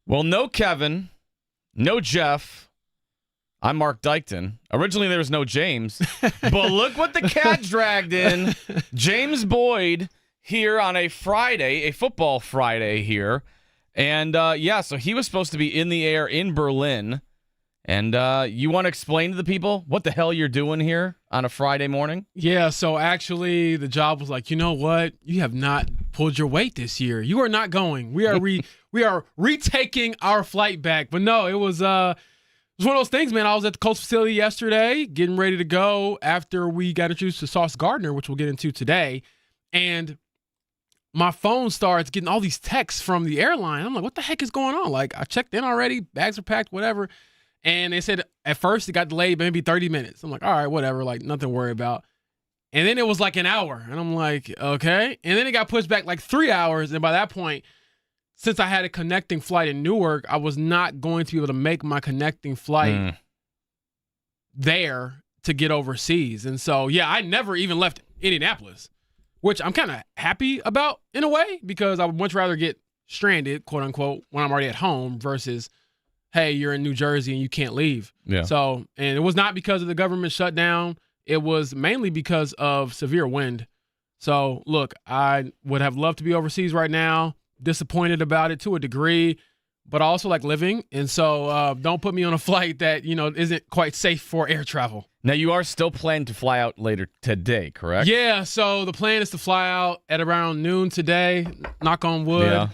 Well, no Kevin, no Jeff. I'm Mark Dykton. Originally, there was no James, but look what the cat dragged in. James Boyd here on a Friday, a football Friday here. And, so he was supposed to be in the air in Berlin. And you want to explain to the people what the hell you're doing here on a Friday morning? Yeah, so actually the job was like, you know what? You have not pulled your weight this year. You are not going. We are retaking our flight back. But no, it was one of those things, man. I was at the Colts facility yesterday getting ready to go after we got introduced to Sauce Gardner, which we'll get into today. And my phone starts getting all these texts from the airline. I'm like, what the heck is going on? Like, I checked in already. Bags are packed, whatever. And they said at first it got delayed maybe 30 minutes. I'm like, all right, whatever, like nothing to worry about. And then it was like an hour. And I'm like, okay. And then it got pushed back like 3 hours. And by that point, since I had a connecting flight in Newark, I was not going to be able to make my connecting flight there to get overseas. And so, yeah, I never even left Indianapolis, which I'm kind of happy about in a way because I would much rather get stranded, quote unquote, when I'm already at home versus hey, you're in New Jersey and you can't leave. Yeah. So, and it was not because of the government shutdown. It was mainly because of severe wind. So, look, I would have loved to be overseas right now. Disappointed about it to a degree, but I also like living. And so don't put me on a flight that, isn't quite safe for air travel. Now, you are still planning to fly out later today, correct? Yeah, so the plan is to fly out at around noon today, knock on wood. Yeah.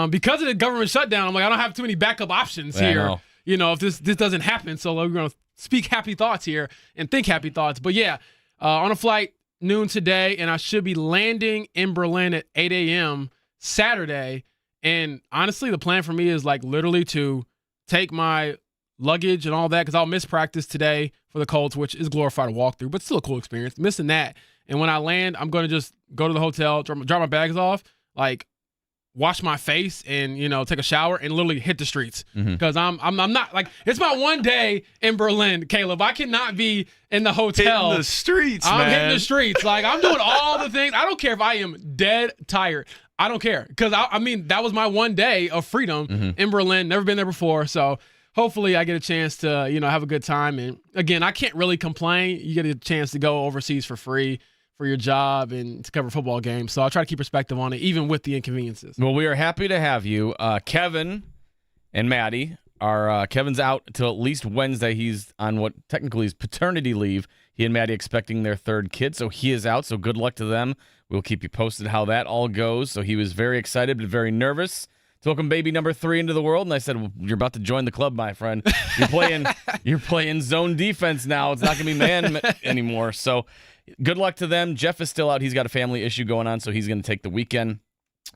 Because of the government shutdown, I'm like, I don't have too many backup options here. If this doesn't happen. So we're going to speak happy thoughts here and think happy thoughts. But yeah, on a flight noon today, and I should be landing in Berlin at 8 a.m. Saturday. And honestly, the plan for me is like literally to take my luggage and all that because I'll miss practice today for the Colts, which is glorified walkthrough, but still a cool experience. Missing that. And when I land, I'm going to just go to the hotel, drop my bags off, like, wash my face and, take a shower and literally hit the streets. Because I'm not, like, it's my one day in Berlin, Caleb. I cannot be in the hotel. Hitting the streets, I'm man. hitting the streets. Like, I'm doing all the things. I don't care if I am dead tired. I don't care. Because, that was my one day of freedom in Berlin. Never been there before. So, hopefully I get a chance to, have a good time. And, again, I can't really complain. You get a chance to go overseas for free for your job and to cover football games. So I'll try to keep perspective on it, even with the inconveniences. Well, we are happy to have you. Kevin and Maddie are, Kevin's out until at least Wednesday. He's on what technically is paternity leave. He and Maddie expecting their third kid, so he is out. So good luck to them. We'll keep you posted how that all goes. So he was very excited, but very nervous to welcome baby number 3 into the world. And I said, well, you're about to join the club, my friend. You're playing zone defense now. It's not going to be man anymore. So good luck to them. Jeff is still out. He's got a family issue going on, so he's going to take the weekend.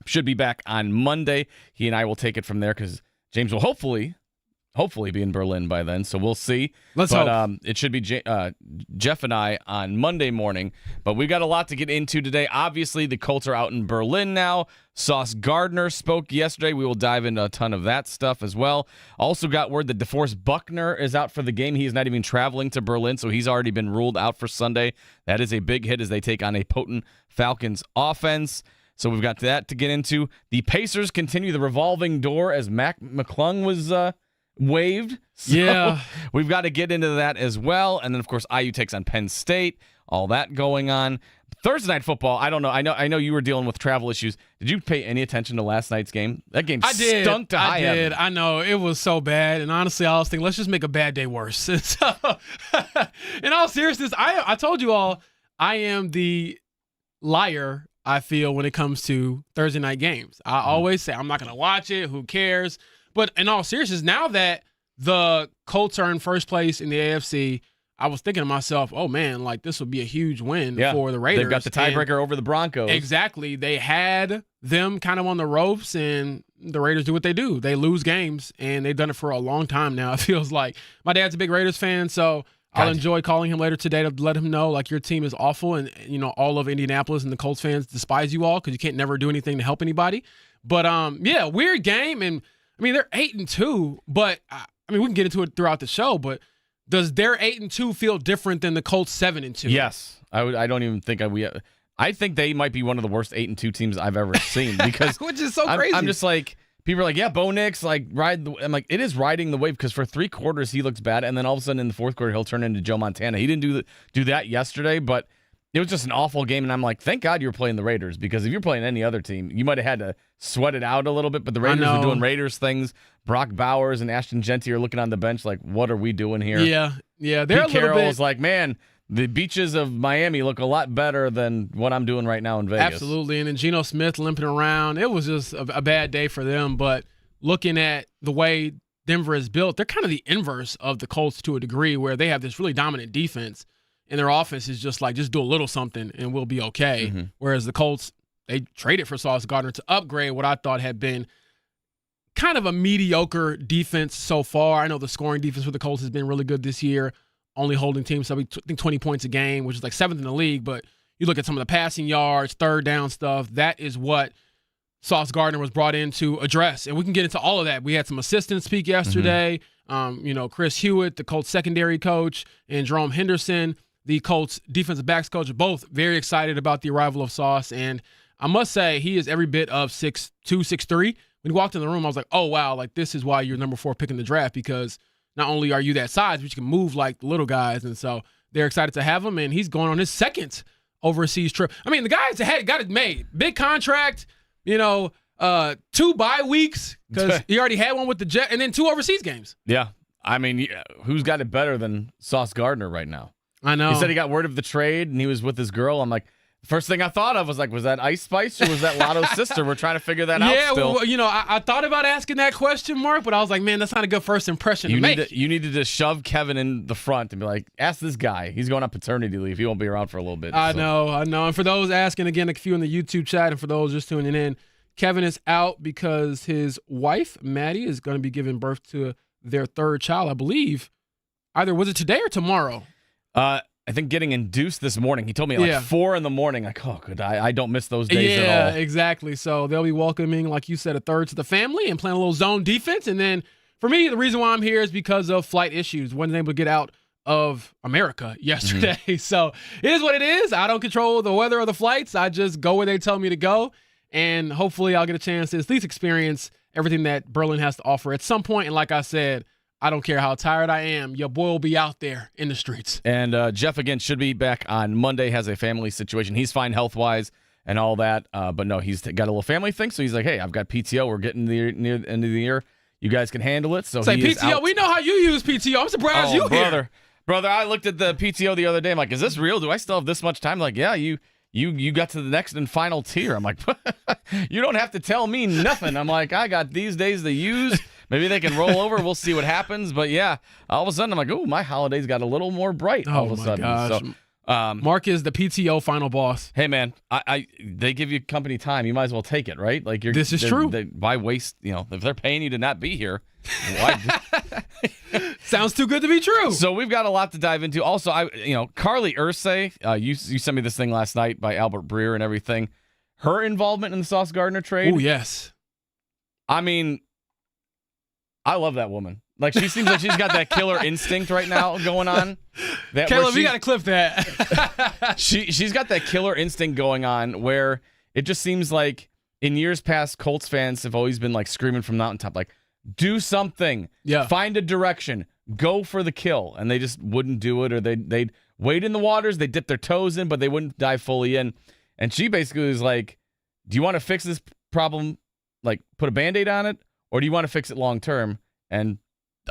Should be back on Monday. He and I will take it from there because James will hopefully be in Berlin by then, so we'll see. Let's hope. It should be Jeff and I on Monday morning, but we've got a lot to get into today. Obviously, the Colts are out in Berlin now. Sauce Gardner spoke yesterday. We will dive into a ton of that stuff as well. Also got word that DeForest Buckner is out for the game. He is not even traveling to Berlin, so he's already been ruled out for Sunday. That is a big hit as they take on a potent Falcons offense. So we've got that to get into. The Pacers continue the revolving door as Mac McClung was waived. So yeah. We've got to get into that as well. And then, of course, IU takes on Penn State. All that going on. Thursday night football, I don't know. I know you were dealing with travel issues. Did you pay any attention to last night's game? That game stunk to high heaven. I know. It was so bad. And honestly, I was thinking, let's just make a bad day worse. And so, in all seriousness, I told you all, I am the liar, I feel, when it comes to Thursday night games. I always say, I'm not going to watch it. Who cares? But in all seriousness, now that the Colts are in first place in the AFC, I was thinking to myself, oh, man, like this would be a huge win for the Raiders. They've got the tiebreaker over the Broncos. Exactly. They had them kind of on the ropes, and the Raiders do what they do. They lose games, and they've done it for a long time now, it feels like. My dad's a big Raiders fan, so I'll enjoy calling him later today to let him know, like, your team is awful, and, all of Indianapolis and the Colts fans despise you all because you can't never do anything to help anybody. But, weird game, and, they're 8-2, but, we can get into it throughout the show, but does their 8-2 feel different than the Colts 7-2? Yes. I don't even think I think they might be one of the worst 8-2 teams I've ever seen because which is so crazy. I'm just like, people are like, yeah, Bo Nix, like, I'm like, it is riding the wave because for 3 quarters he looks bad, and then all of a sudden in the fourth quarter he'll turn into Joe Montana. He didn't do that yesterday, but it was just an awful game, and I'm like, thank God you were playing the Raiders, because if you're playing any other team, you might have had to sweat it out a little bit, but the Raiders were doing Raiders things. Brock Bowers and Ashton Genty are looking on the bench like, what are we doing here? Yeah. They're Pete a little Carroll bit. was like, man, the beaches of Miami look a lot better than what I'm doing right now in Vegas. Absolutely. And then Geno Smith limping around. It was just a bad day for them. But looking at the way Denver is built, they're kind of the inverse of the Colts to a degree, where they have this really dominant defense, and their offense is just like, just do a little something and we'll be okay. Mm-hmm. Whereas the Colts, they traded for Sauce Gardner to upgrade what I thought had been kind of a mediocre defense so far. I know the scoring defense for the Colts has been really good this year, only holding teams, I think 20 points a game, which is like 7th in the league. But you look at some of the passing yards, third down stuff, that is what Sauce Gardner was brought in to address. And we can get into all of that. We had some assistants speak yesterday. Mm-hmm. Chris Hewitt, the Colts secondary coach, and Jerome Henderson, the Colts defensive backs coach, are both very excited about the arrival of Sauce. And I must say, he is every bit of 6'2", 6'3". When he walked in the room, I was like, oh, wow, like this is why you're number 4 pick in the draft, because not only are you that size, but you can move like the little guys. And so they're excited to have him, and he's going on his 2nd overseas trip. I mean, the guy's got it made. Big contract, 2 bye weeks, because he already had one with the Jets, and then 2 overseas games. Yeah. I mean, who's got it better than Sauce Gardner right now? I know. He said he got word of the trade, and he was with his girl. I'm like, first thing I thought of was like, was that Ice Spice or was that Lotto's sister? We're trying to figure that out still. Yeah, well, I thought about asking that question, Mark, but I was like, man, that's not a good first impression to make. You needed to shove Kevin in the front and be like, ask this guy. He's going on paternity leave. He won't be around for a little bit. I know. And for those asking, again, a few in the YouTube chat, and for those just tuning in, Kevin is out because his wife, Maddie, is going to be giving birth to their 3rd child, I believe. Either was it today or tomorrow? I think getting induced this morning. He told me like 4 in the morning. Like, oh, good. I don't miss those days at all. Yeah, exactly. So they'll be welcoming, like you said, a 3rd to the family and playing a little zone defense. And then for me, the reason why I'm here is because of flight issues. Wasn't able to get out of America yesterday. Mm-hmm. So it is what it is. I don't control the weather or the flights. I just go where they tell me to go. And hopefully I'll get a chance to at least experience everything that Berlin has to offer at some point. And like I said, I don't care how tired I am. Your boy will be out there in the streets. And Jeff, again, should be back on Monday, has a family situation. He's fine health-wise and all that. But no, he's got a little family thing. So he's like, hey, I've got PTO. We're getting near the end of the year. You guys can handle it. So say PTO. We know how you use PTO. I'm surprised you here. Brother, I looked at the PTO the other day. I'm like, is this real? Do I still have this much time? Like, yeah, you got to the next and final tier. I'm like, you don't have to tell me nothing. I'm like, I got these days to use. Maybe they can roll over. We'll see what happens. But yeah, all of a sudden I'm like, oh, my holidays got a little more bright all of a sudden. Gosh. So, Mark is the PTO final boss. Hey man, they give you company time. You might as well take it, right? Like this is true. Why waste? If they're paying you to not be here, why? Sounds too good to be true. So we've got a lot to dive into. Also, Carly Irsay, you sent me this thing last night by Albert Breer and everything. Her involvement in the Sauce Gardner trade. Oh yes. I mean, I love that woman. Like, she seems like she's got that killer instinct right now going on. Caleb, we got to clip that. She's got that killer instinct going on where it just seems like in years past, Colts fans have always been like screaming from the mountaintop, like, do something. Yeah. Find a direction. Go for the kill. And they just wouldn't do it, or they'd wade in the waters. They dip their toes in, but they wouldn't dive fully in. And she basically was like, do you want to fix this problem, like put a Band-Aid on it, or do you want to fix it long term? And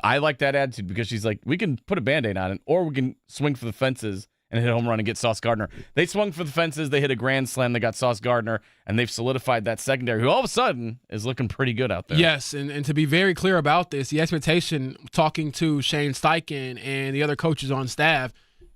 I like that attitude, because she's like, we can put a Band-Aid on it, or we can swing for the fences and hit a home run and get Sauce Gardner. They swung for the fences. They hit a grand slam. They got Sauce Gardner, and they've solidified that secondary, who all of a sudden is looking pretty good out there. Yes, and to be very clear about this, the expectation, talking to Shane Steichen and the other coaches on staff,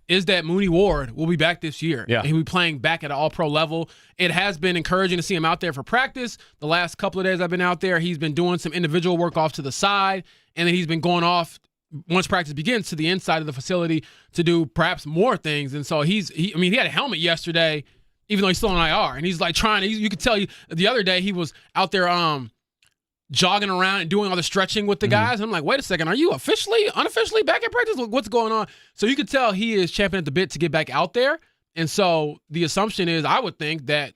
is that Mooney Ward will be back this year. Yeah. He'll be playing back at an all-pro level. It has been encouraging to see him out there for practice. The last couple of days I've been out there, he's been doing some individual work off to the side, and then he's been going off once practice begins to the inside of the facility to do perhaps more things. And so he had a helmet yesterday, even though he's still on IR, and he's like you could tell the other day he was out there jogging around and doing all the stretching with the guys. And I'm like, wait a second, are you unofficially back at practice? What's going on? So you could tell he is champing at the bit to get back out there. And so the assumption is, I would think that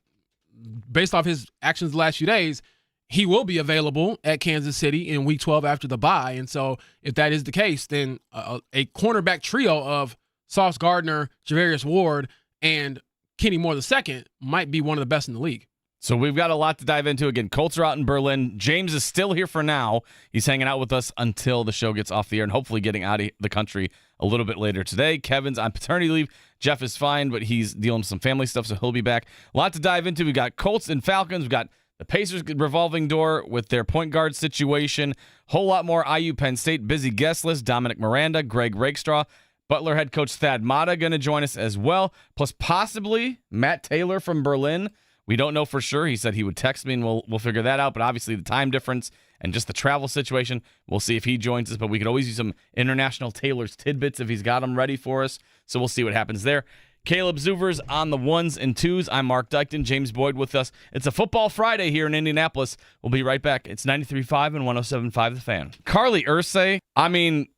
based off his actions the last few days, he will be available at Kansas City in Week 12 after the bye. And so if that is the case, then a cornerback trio of Sauce Gardner, Javarius Ward, and Kenny Moore II might be one of the best in the league. So we've got a lot to dive into. Again, Colts are out in Berlin. James is still here for now. He's hanging out with us until the show gets off the air and hopefully getting out of the country a little bit later today. Kevin's on paternity leave. Jeff is fine, but he's dealing with some family stuff, so he'll be back. A lot to dive into. We've got Colts and Falcons. We've got the Pacers revolving door with their point guard situation. Whole lot more IU Penn State. Busy guest list. Dominic Miranda, Greg Rakestraw. Butler head coach Thad Matta going to join us as well. Plus possibly Matt Taylor from Berlin. We don't know for sure. He said he would text me, and we'll figure that out. But obviously the time difference and just the travel situation, we'll see if he joins us. But we could always use some international Taylor's tidbits if he's got them ready for us. So we'll see what happens there. Caleb Zuver's on the ones and twos. I'm Mark Dykton. James Boyd with us. It's a football Friday here in Indianapolis. We'll be right back. It's 93.5 and 107.5 The Fan. Carly Irsay, I mean,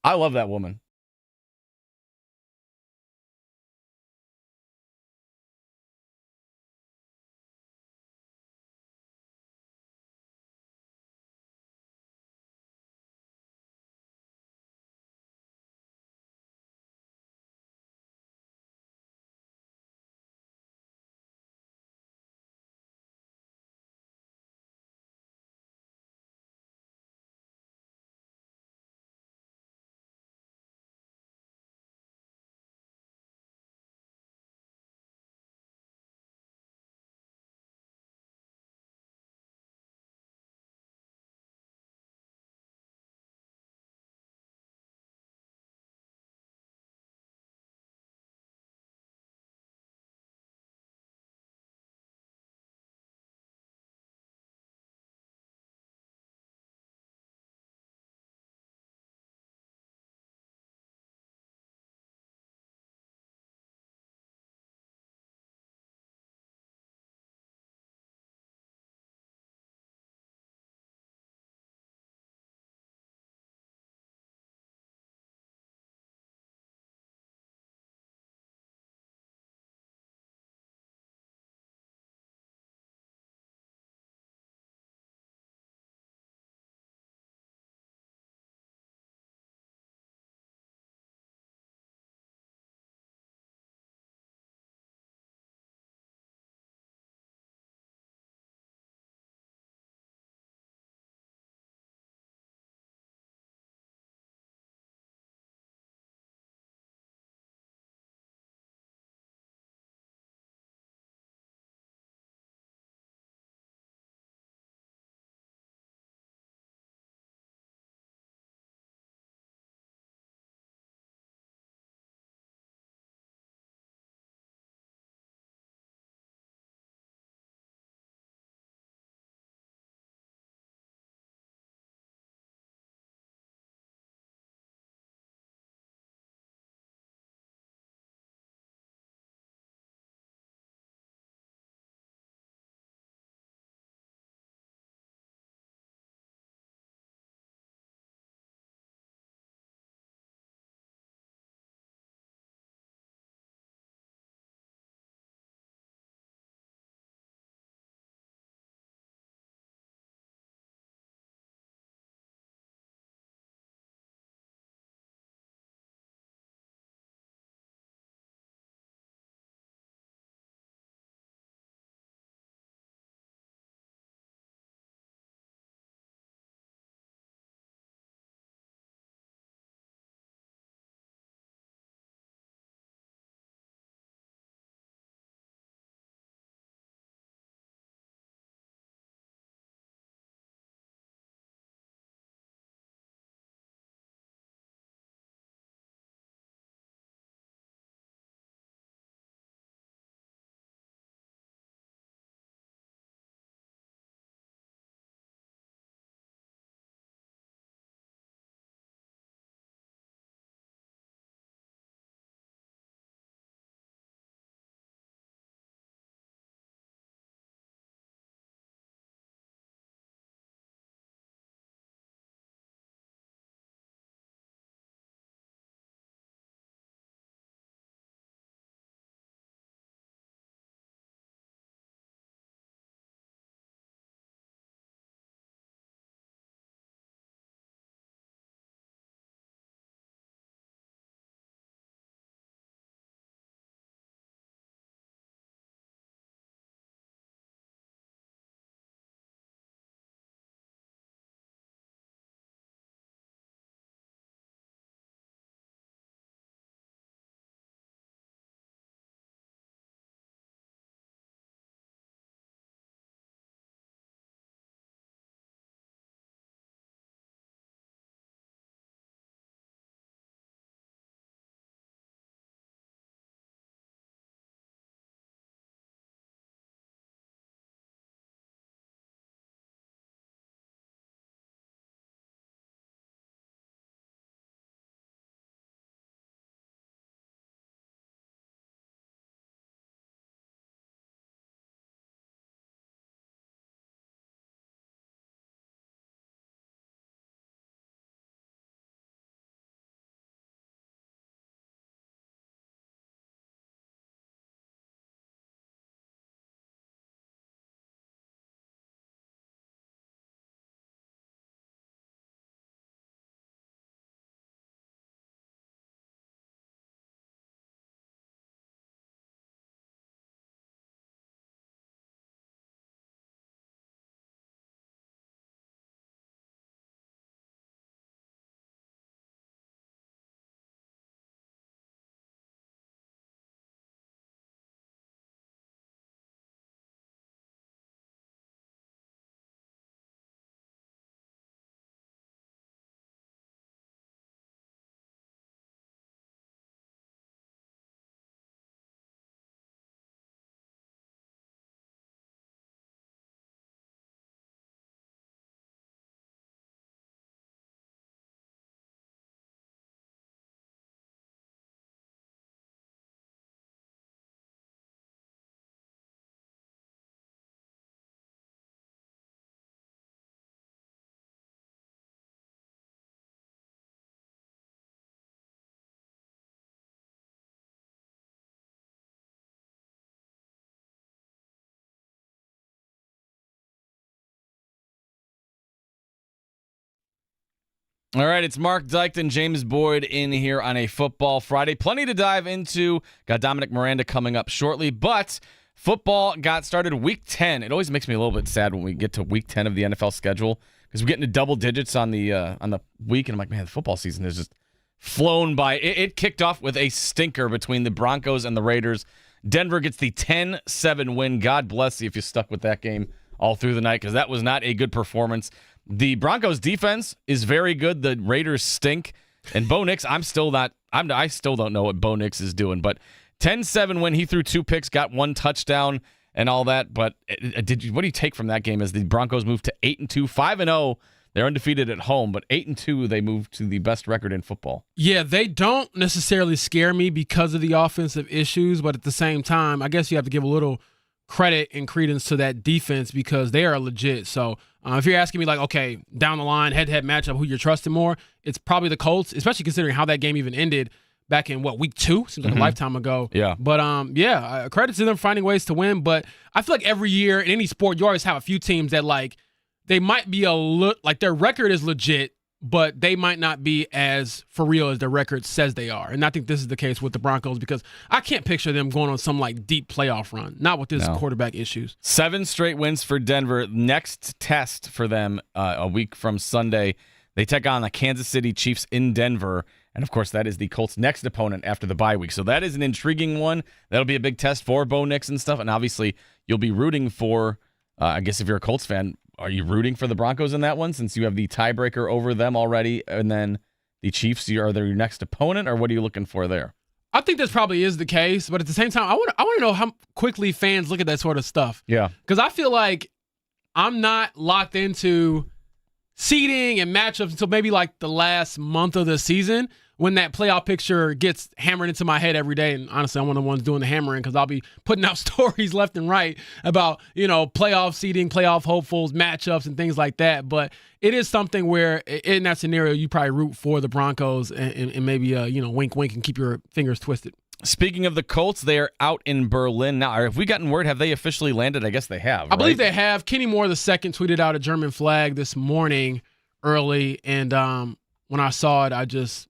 I love that woman. All right, it's Mark Dykton and James Boyd in here on a Football Friday. Plenty to dive into. Got Dominic Miranda coming up shortly, but football got started week 10. It always makes me a little bit sad when we get to week 10 of the NFL schedule because we get into double digits on the week, and I'm like, man, the football season has just flown by. It kicked off with a stinker between the Broncos and the Raiders. Denver gets the 10-7 win. God bless you if you stuck with that game all through the night because that was not a good performance. The Broncos defense is very good. The Raiders stink. And Bo Nix, I still don't know what Bo Nix is doing. But 10-7 win. He threw 2 picks, got 1 touchdown and all that. But what do you take from that game as the Broncos moved to 8-2, 5-0? They're undefeated at home, but 8-2, they moved to the best record in football. Yeah, they don't necessarily scare me because of the offensive issues, but at the same time, I guess you have to give a little credit and credence to that defense because they are legit. So if you're asking me like, okay, down the line, head-to-head matchup, who you're trusting more, it's probably the Colts, especially considering how that game even ended back in, week 2? Seems like a lifetime ago. Yeah. But, credit to them finding ways to win. But I feel like every year in any sport, you always have a few teams that, like, they might be like their record is legit, but they might not be as for real as their record says they are. And I think this is the case with the Broncos because I can't picture them going on some like deep playoff run, not with this quarterback issues. 7 straight wins for Denver. Next test for them a week from Sunday. They take on the Kansas City Chiefs in Denver. And, of course, that is the Colts' next opponent after the bye week. So that is an intriguing one. That'll be a big test for Bo Nix and stuff. And, obviously, you'll be rooting for, I guess if you're a Colts fan, are you rooting for the Broncos in that one since you have the tiebreaker over them already? And then the Chiefs, are they your next opponent, or what are you looking for there? I think this probably is the case. But at the same time, I want to know how quickly fans look at that sort of stuff. Yeah. Because I feel like I'm not locked into seeding and matchups until maybe like the last month of the season when that playoff picture gets hammered into my head every day. And honestly, I'm one of the ones doing the hammering because I'll be putting out stories left and right about, playoff seeding, playoff hopefuls, matchups, and things like that. But it is something where in that scenario, you probably root for the Broncos and maybe, wink, wink and keep your fingers twisted. Speaking of the Colts, they are out in Berlin now. Have we gotten word? Have they officially landed? I guess they have. I believe they have. Kenny Moore II tweeted out a German flag this morning early, and when I saw it, I just,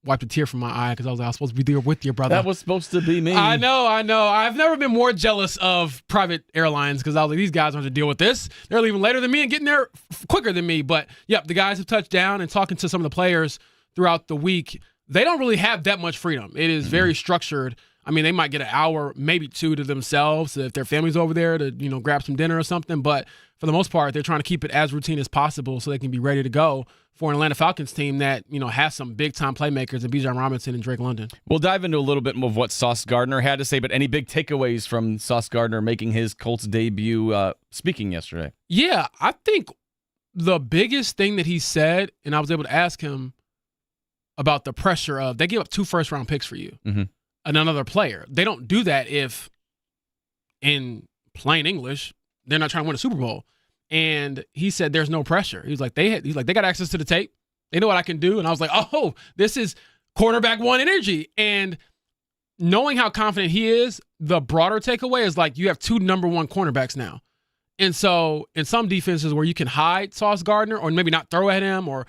wiped a tear from my eye because I was supposed to be there with you, brother. That was supposed to be me. I know. I've never been more jealous of private airlines because I was like, these guys don't have to deal with this. They're leaving later than me and getting there quicker than me. But, yep, the guys have touched down, and talking to some of the players throughout the week, they don't really have that much freedom. It is very structured. I mean, they might get an hour, maybe 2 to themselves if their family's over there to, grab some dinner or something. But for the most part, they're trying to keep it as routine as possible so they can be ready to go for an Atlanta Falcons team that, has some big-time playmakers in Bijan Robinson and Drake London. We'll dive into a little bit more of what Sauce Gardner had to say, but any big takeaways from Sauce Gardner making his Colts debut speaking yesterday? Yeah, I think the biggest thing that he said, and I was able to ask him about the pressure of, they gave up 2 first-round picks for you and another player. They don't do that if, in plain English, they're not trying to win a Super Bowl. And he said there's no pressure. He's like, they got access to the tape. They know what I can do. And I was like, oh, this is cornerback 1 energy. And knowing how confident he is, the broader takeaway is like you have 2 number 1 cornerbacks now. And so in some defenses where you can hide Sauce Gardner or maybe not throw at him or,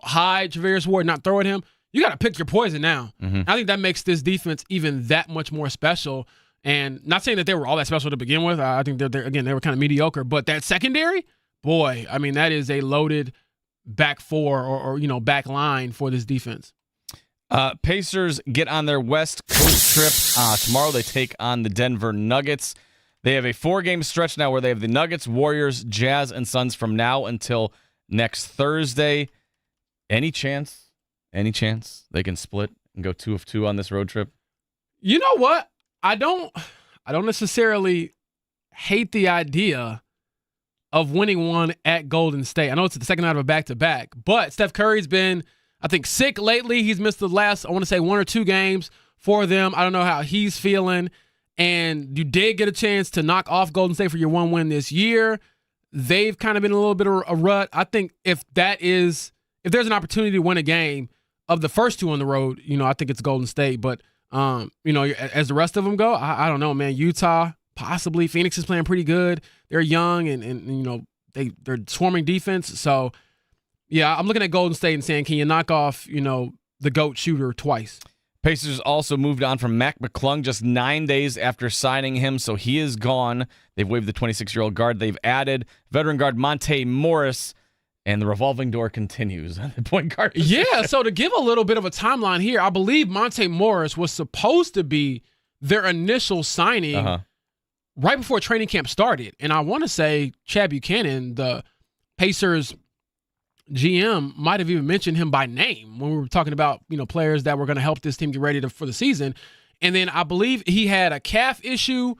hide Javarius Ward, not throw at him, you got to pick your poison now. I think that makes this defense even that much more special. And not saying that they were all that special to begin with. I think they were kind of mediocre. But that secondary, boy, I mean, that is a loaded back 4 or back line for this defense. Pacers get on their West Coast trip. Tomorrow they take on the Denver Nuggets. They have a 4-game stretch now where they have the Nuggets, Warriors, Jazz, and Suns from now until next Thursday. Any chance they can split and go 2 of 2 on this road trip? You know what? I don't necessarily hate the idea of winning one at Golden State. I know it's the second night of a back-to-back, but Steph Curry's been, I think, sick lately. He's missed the last, I want to say, 1 or 2 games for them. I don't know how he's feeling. And you did get a chance to knock off Golden State for your 1 win this year. They've kind of been in a little bit of a rut. I think if there's an opportunity to win a game of the first 2 on the road, I think it's Golden State. But as the rest of them go, I don't know, man. Utah, possibly. Phoenix is playing pretty good. They're young and they're swarming defense. So, Yeah, I'm looking at Golden State and saying, can you knock off, the GOAT shooter twice? Pacers also moved on from Mac McClung just 9 days after signing him, so he is gone. They've waived the 26-year-old guard. They've added veteran guard Monte Morris, and the revolving door continues on the point guard position. Yeah, so to give a little bit of a timeline here, I believe Monte Morris was supposed to be their initial signing right before training camp started. And I want to say Chad Buchanan, the Pacers GM, might have even mentioned him by name when we were talking about, players that were going to help this team get ready for the season. And then I believe he had a calf issue,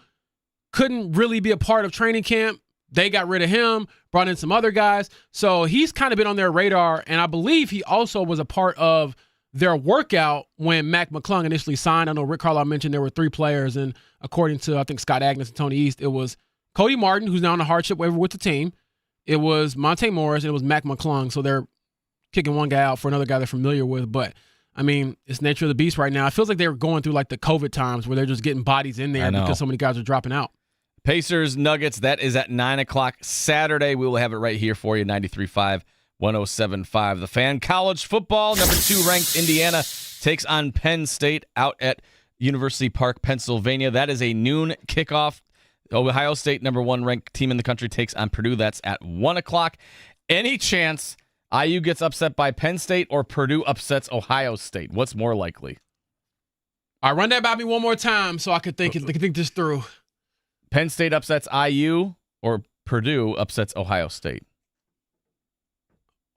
couldn't really be a part of training camp. They got rid of him, brought in some other guys. So he's kind of been on their radar. And I believe he also was a part of their workout when Mac McClung initially signed. I know Rick Carlisle mentioned there were 3 players. And according to, I think, Scott Agnes and Tony East, it was Cody Martin, who's now on the hardship waiver with the team. It was Monte Morris, and it was Mac McClung. So they're kicking one guy out for another guy they're familiar with. But, I mean, it's nature of the beast right now. It feels like they're going through like the COVID times where they're just getting bodies in there because so many guys are dropping out. Pacers Nuggets, that is at 9 o'clock Saturday. We will have it right here for you, 93.5, 107.5. The Fan. College football, number 2 ranked Indiana takes on Penn State out at University Park, Pennsylvania. That is a noon kickoff. Ohio State, number 1 ranked team in the country, takes on Purdue. That's at 1 o'clock. Any chance IU gets upset by Penn State or Purdue upsets Ohio State? What's more likely? All right, run that by me one more time so I could think this through. Penn State upsets IU or Purdue upsets Ohio State?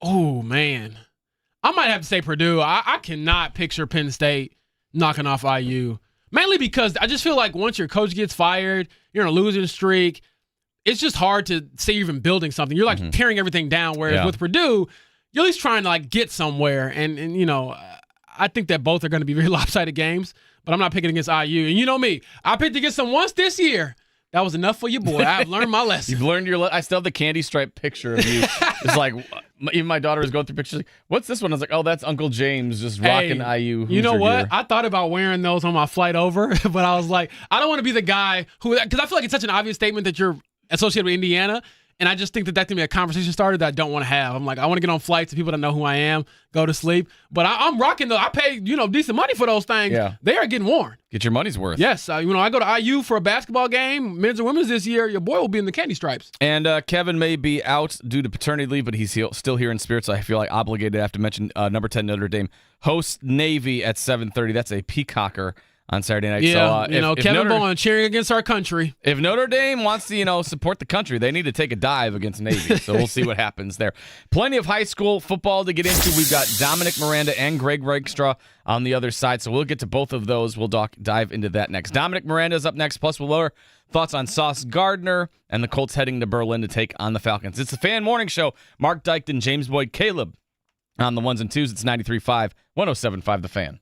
Oh, man. I might have to say Purdue. I cannot picture Penn State knocking off IU. Mainly because I just feel like once your coach gets fired, you're in a losing streak. It's just hard to say you're even building something. You're like tearing everything down. Whereas with Purdue, you're at least trying to like get somewhere. And I think that both are going to be very lopsided games. But I'm not picking against IU. And you know me, I picked against them once this year. That was enough for you, boy. I've learned my lesson. You've learned your I still have the candy stripe picture of you. It's like, even my daughter was going through pictures like, what's this one? I was like, oh, that's Uncle James just rocking IU. You know what? Gear. I thought about wearing those on my flight over, but I was like, I don't want to be the guy who, because I feel like it's such an obvious statement that you're associated with Indiana. And I just think that can be a conversation starter that I don't want to have. I'm like, I want to get on flights to people that know who I am, go to sleep. But I'm rocking I pay, decent money for those things. Yeah. They are getting worn. Get your money's worth. Yes. I go to IU for a basketball game, men's and women's this year. Your boy will be in the candy stripes. And Kevin may be out due to paternity leave, but he's still here in spirit, so I feel like obligated. I have to mention number 10 Notre Dame hosts Navy at 7:30. That's a peacocker on Saturday night. Yeah, so, if Kevin Bowen cheering against our country. If Notre Dame wants to, support the country, they need to take a dive against Navy. So we'll see what happens there. Plenty of high school football to get into. We've got Dominic Miranda and Greg Rakestraw on the other side, so we'll get to both of those. We'll dive into that next. Dominic Miranda is up next, plus we'll lower thoughts on Sauce Gardner and the Colts heading to Berlin to take on the Falcons. It's the Fan Morning Show. Mark Dykton, James Boyd, Caleb on the ones and twos. It's 93.5, 107.5 The Fan.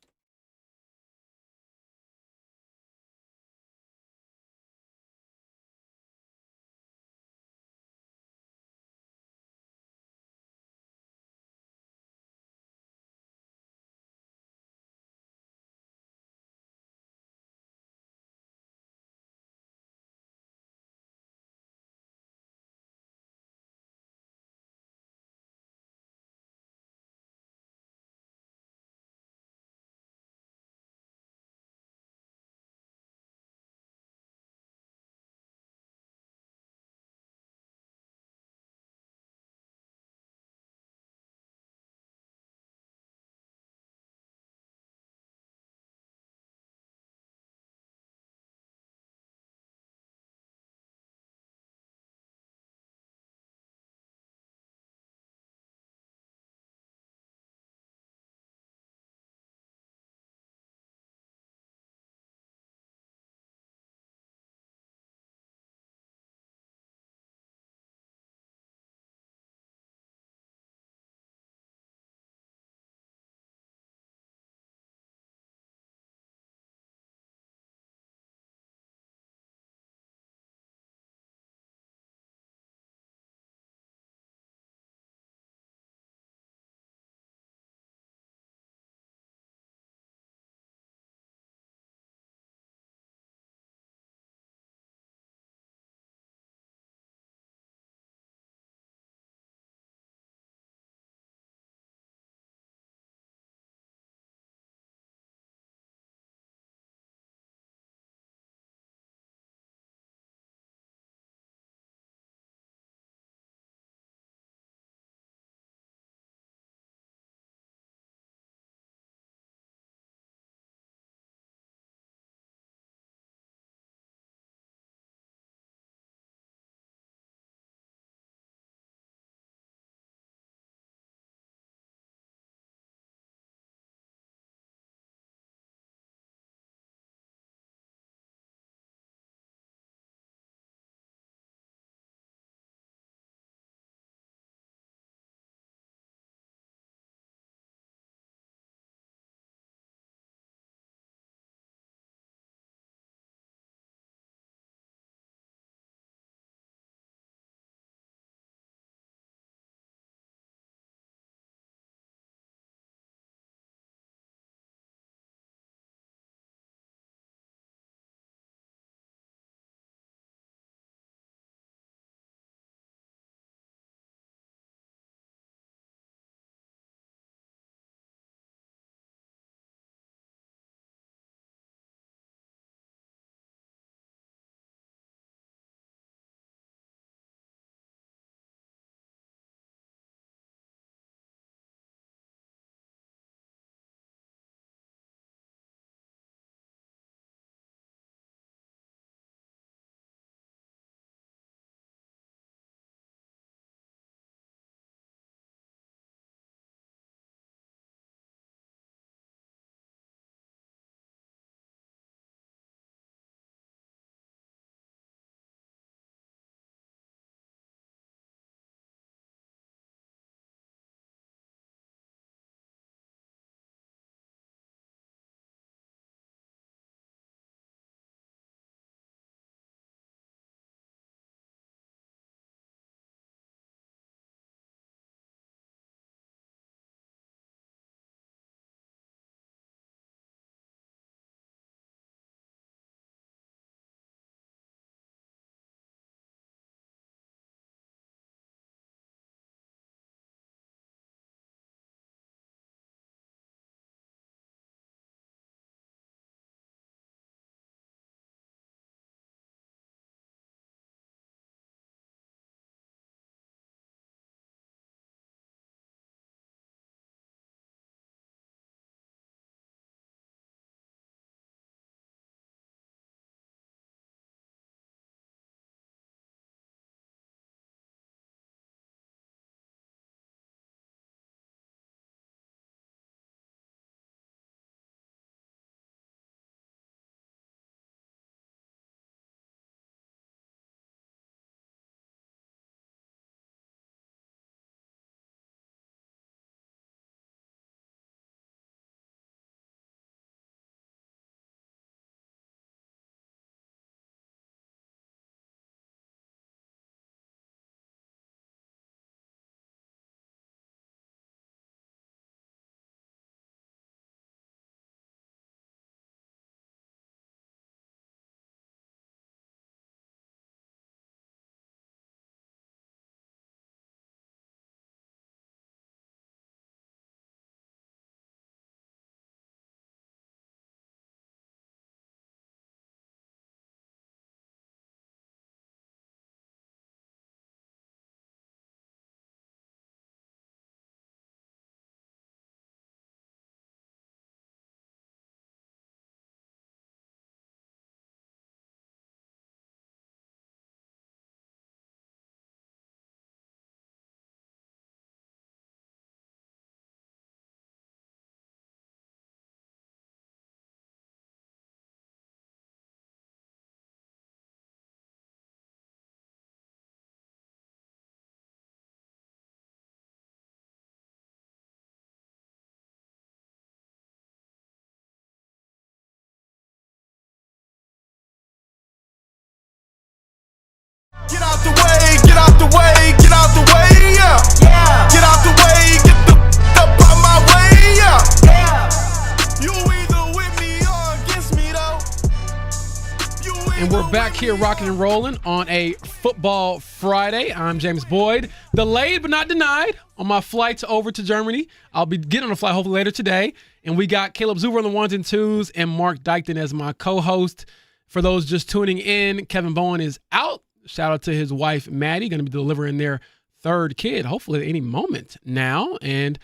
And we're back here rocking and rolling on a football Friday. I'm James Boyd. Delayed but not denied on my flight over to Germany. I'll be getting on a flight hopefully later today. And we got Caleb Zuber on the ones and twos and Mark Dykton as my co-host. For those just tuning in, Kevin Bowen is out. Shout out to his wife, Maddie, going to be delivering their third kid, hopefully at any moment now. And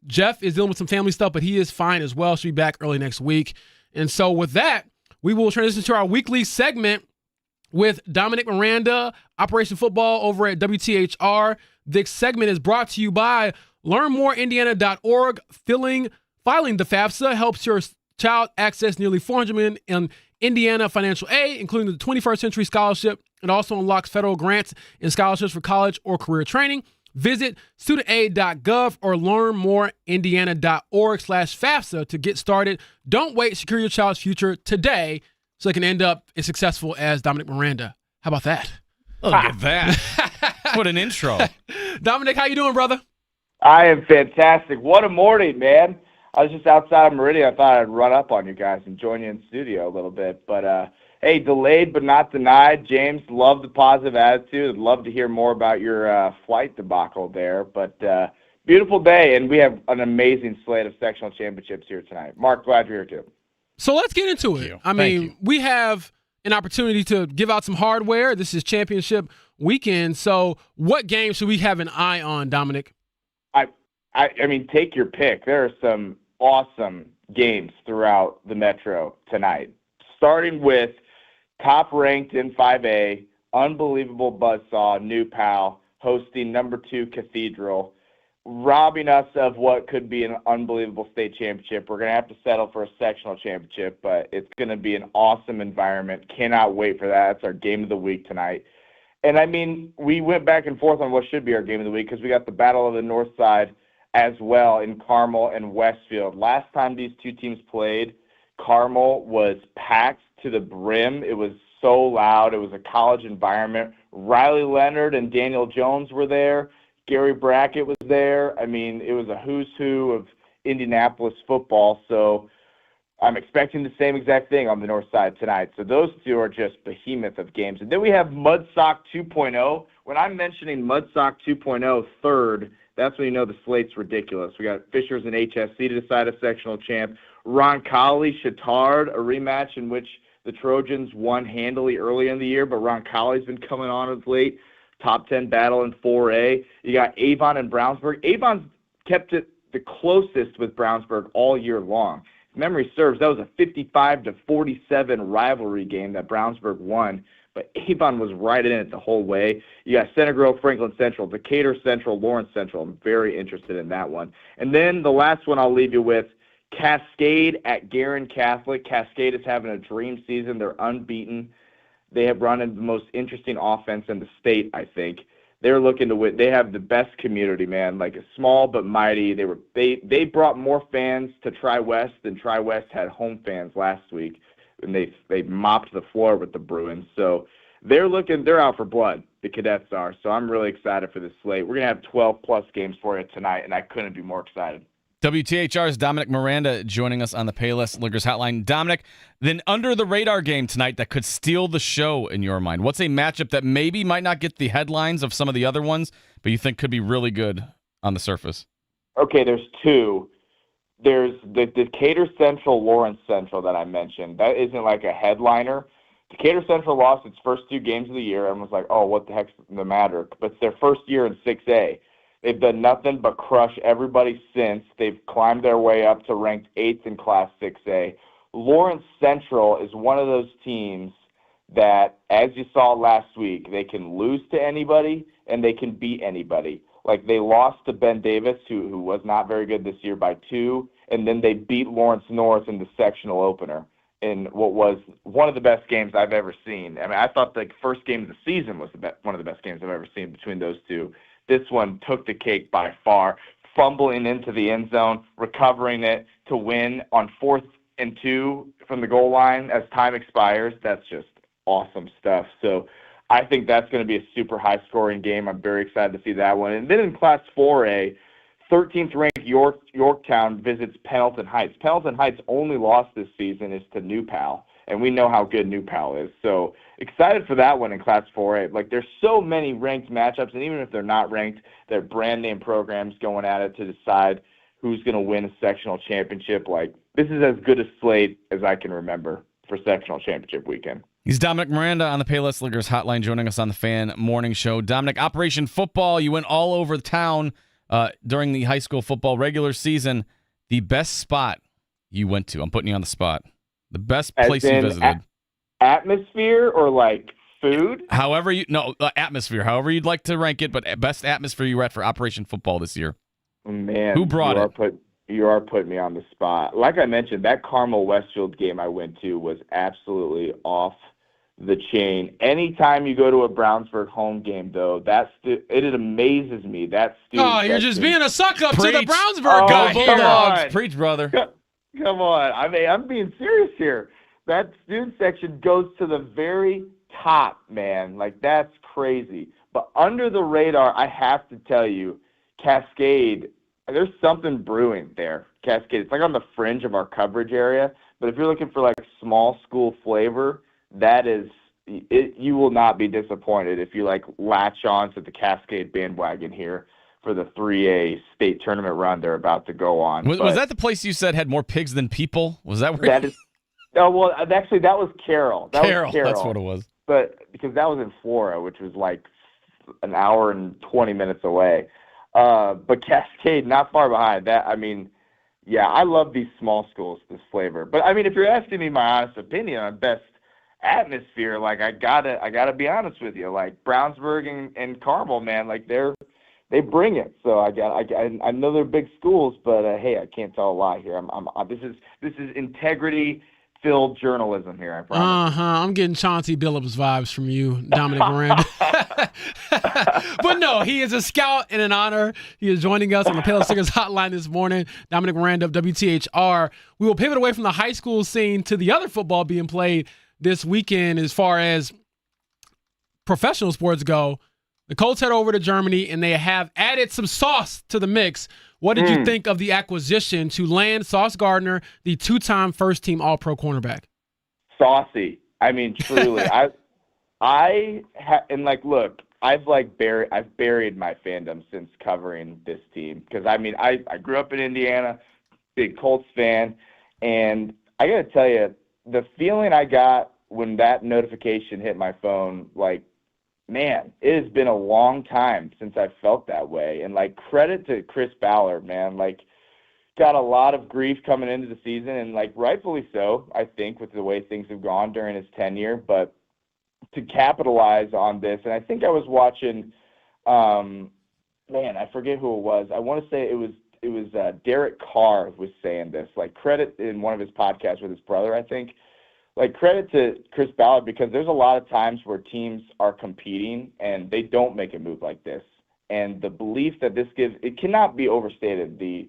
Jeff is dealing with some family stuff, but he is fine as well. Should be back early next week. And so with that, we will transition to our weekly segment with Dominic Miranda, Operation Football over at WTHR. This segment is brought to you by LearnMoreIndiana.org. Filing the FAFSA helps your child access nearly $400 million in Indiana financial aid, including the 21st Century Scholarship. It also unlocks federal grants and scholarships for college or career training. Visit studentaid.gov or learnmoreindiana.org/FAFSA to get started. Don't wait. Secure your child's future today so they can end up as successful as Dominic Miranda. How about that? Look at that. What an intro. Dominic, how you doing, brother? I am fantastic. What a morning, man. I was just outside of Meridian. I thought I'd run up on you guys and join you in studio a little bit. But, hey, delayed but not denied. James, love the positive attitude. I'd love to hear more about your flight debacle there. But beautiful day, and we have an amazing slate of sectional championships here tonight. Mark, glad you're here, too. So let's get into it. I mean, we have an opportunity to give out some hardware. This is championship weekend. So what game should we have an eye on, Dominic? I mean, take your pick. There are some awesome games throughout the Metro tonight, starting with top-ranked in 5A, unbelievable buzzsaw, New Pal, hosting number 2 Cathedral, robbing us of what could be an unbelievable state championship. We're going to have to settle for a sectional championship, but it's going to be an awesome environment. Cannot wait for that. It's our game of the week tonight. And, I mean, we went back and forth on what should be our game of the week because we got the Battle of the North Side as well in Carmel and Westfield. Last time these two teams played, Carmel was packed to the brim. It was so loud. It was a college environment. Riley Leonard and Daniel Jones were there. Gary Brackett was there. I mean, it was a who's who of Indianapolis football. So I'm expecting the same exact thing on the north side tonight. So those two are just behemoth of games. And then we have Mudsock 2.0. When I'm mentioning Mudsock 2.0 third, that's when you know the slate's ridiculous. We got Fishers and HSC to decide a sectional champ. Roncalli, Chittard, a rematch in which the Trojans won handily early in the year, but Roncalli's been coming on as late. Top 10 battle in 4A. You got Avon and Brownsburg. Avon's kept it the closest with Brownsburg all year long. If memory serves, that was a 55-47 rivalry game that Brownsburg won. But Avon was right in it the whole way. You got Center Grove, Franklin Central, Decatur Central, Lawrence Central. I'm very interested in that one. And then the last one I'll leave you with, Cascade at Guerin Catholic. Cascade is having a dream season. They're unbeaten. They have run in the most interesting offense in the state, I think. They're looking to win. They have the best community, man, like a small but mighty. They brought more fans to Tri-West than Tri-West had home fans last week. And they mopped the floor with the Bruins. So they're out for blood, the Cadets are. So I'm really excited for this slate. We're going to have 12-plus games for you tonight, and I couldn't be more excited. WTHR's Dominic Miranda joining us on the Payless Liquors Hotline. Dominic, then under-the-radar game tonight that could steal the show in your mind. What's a matchup that maybe might not get the headlines of some of the other ones, but you think could be really good on the surface? Okay, there's two. There's the Decatur Central, Lawrence Central that I mentioned. That isn't like a headliner. Decatur Central lost its first 2 games of the year and was like, oh, what the heck's the matter? But it's their first year in 6A. They've done nothing but crush everybody since. They've climbed their way up to ranked 8th in Class 6A. Lawrence Central is one of those teams that, as you saw last week, they can lose to anybody and they can beat anybody. Like they lost to Ben Davis, who was not very good this year, by 2, and then they beat Lawrence North in the sectional opener in what was one of the best games I've ever seen. I mean, I thought the first game of the season was one of the best games I've ever seen between those two. This one took the cake by far, fumbling into the end zone, recovering it to win on 4th and 2 from the goal line as time expires. That's just awesome stuff. So I think that's going to be a super high-scoring game. I'm very excited to see that one. And then in Class 4A, 13th-ranked Yorktown visits Pendleton Heights. Pendleton Heights' only loss this season is to New Pal. and we know how good New Pal is. So excited for that one in Class 4A. Like, there's so many ranked matchups, and even if they're not ranked, they're brand name programs going at it to decide who's going to win a sectional championship. Like, this is as good a slate as I can remember for sectional championship weekend. He's Dominic Miranda on the Payless Liquors Hotline, joining us on the Fan Morning Show. Dominic, Operation Football, you went all over the town during the high school football regular season. The best spot you went to, I'm putting you on the spot. The best place you visited. Atmosphere or like food? However atmosphere. However you'd like to rank it, but best atmosphere you were at for Operation Football this year. Man, who brought it? You are putting me on the spot. Like I mentioned, that Carmel Westfield game I went to was absolutely off the chain. Anytime you go to a Brownsburg home game, though, it amazes me. That student you're section, just being a suck up to the Brownsburg guy. Come on. Preach, brother. Come on. I mean, I'm being serious here. That student section goes to the very top, man. Like, that's crazy. But under the radar, I have to tell you, Cascade, there's something brewing there. Cascade, it's like on the fringe of our coverage area. But if you're looking for like small school flavor, that is it. You will not be disappointed if you like latch on to the Cascade bandwagon here for the 3A state tournament run they're about to go on. Was that the place you said had more pigs than people? Was that where? That is. Oh, well, actually, that was Carroll. Carroll, that's what it was. But because that was in Flora, which was like an hour and 20 minutes away. But Cascade, not far behind. That, I mean, yeah, I love these small schools, this flavor. But I mean, if you're asking me my honest opinion on best atmosphere, like I gotta be honest with you. Like Brownsburg and Carmel, man, like they bring it. So I know they're big schools, but hey, I can't tell a lie here. This is integrity-filled journalism here, I promise. I'm getting Chauncey Billups vibes from you, Dominic Miranda. But no, he is a scout and an honor. He is joining us on the Payless Liquors Hotline this morning. Dominic Miranda of WTHR. We will pivot away from the high school scene to the other football being played this weekend as far as professional sports go. The Colts head over to Germany, and they have added some sauce to the mix. What did you think of the acquisition to land Sauce Gardner, the two-time first-team All-Pro cornerback? Saucy. I mean, truly. Look, I've buried my fandom since covering this team because I mean I grew up in Indiana, big Colts fan, and I got to tell you, the feeling I got when that notification hit my phone, like, man, it has been a long time since I felt that way. And, like, credit to Chris Ballard, man. Like, got a lot of grief coming into the season, and, like, rightfully so, I think, with the way things have gone during his tenure. But to capitalize on this, and I think I was watching, I forget who it was. I want to say it was Derek Carr was saying this. Like, credit in one of his podcasts with his brother, I think. Like, credit to Chris Ballard because there's a lot of times where teams are competing and they don't make a move like this. And the belief that this gives, it cannot be overstated, the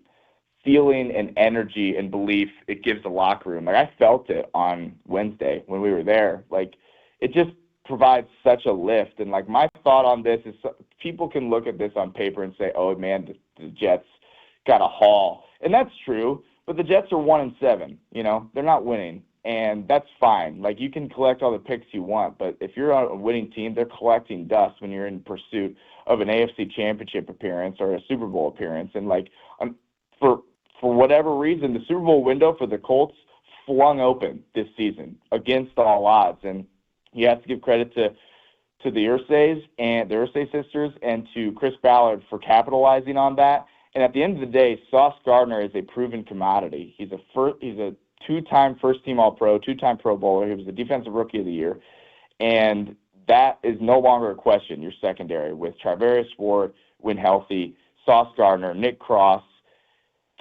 feeling and energy and belief it gives the locker room. Like, I felt it on Wednesday when we were there. Like, it just provides such a lift. And, like, my thought on this is people can look at this on paper and say, oh, man, the Jets got a haul. And that's true, but the Jets are 1-7, you know? They're not winning. And that's fine. Like, you can collect all the picks you want, but if you're on a winning team, they're collecting dust when you're in pursuit of an AFC championship appearance or a Super Bowl appearance. And, like, for whatever reason, the Super Bowl window for the Colts flung open this season against all odds. And you have to give credit to the Irsays and the Irsay sisters and to Chris Ballard for capitalizing on that. And at the end of the day, Sauce Gardner is a proven commodity. He's a two-time first-team All-Pro, two-time Pro Bowler. He was the Defensive Rookie of the Year. And that is no longer a question, your secondary, with Charvarius Ward, when healthy, Sauce Gardner, Nick Cross,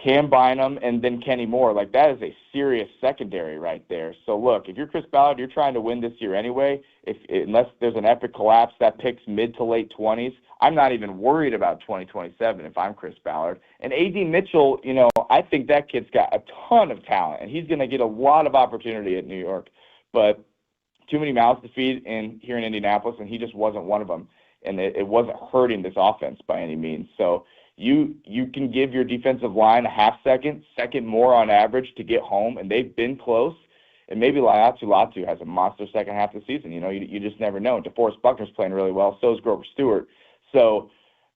Cam Bynum, and then Kenny Moore. Like, that is a serious secondary right there. So, look, if you're Chris Ballard, you're trying to win this year anyway. Unless there's an epic collapse that picks mid to late 20s, I'm not even worried about 2027 if I'm Chris Ballard. And A.D. Mitchell, you know, I think that kid's got a ton of talent, and he's going to get a lot of opportunity at New York. But too many mouths to feed here in Indianapolis, and he just wasn't one of them. And it wasn't hurting this offense by any means. So you can give your defensive line a half second more on average to get home, and they've been close. And maybe Latu has a monster second half of the season. You just never know. DeForest Buckner's playing really well. So is Grover Stewart. So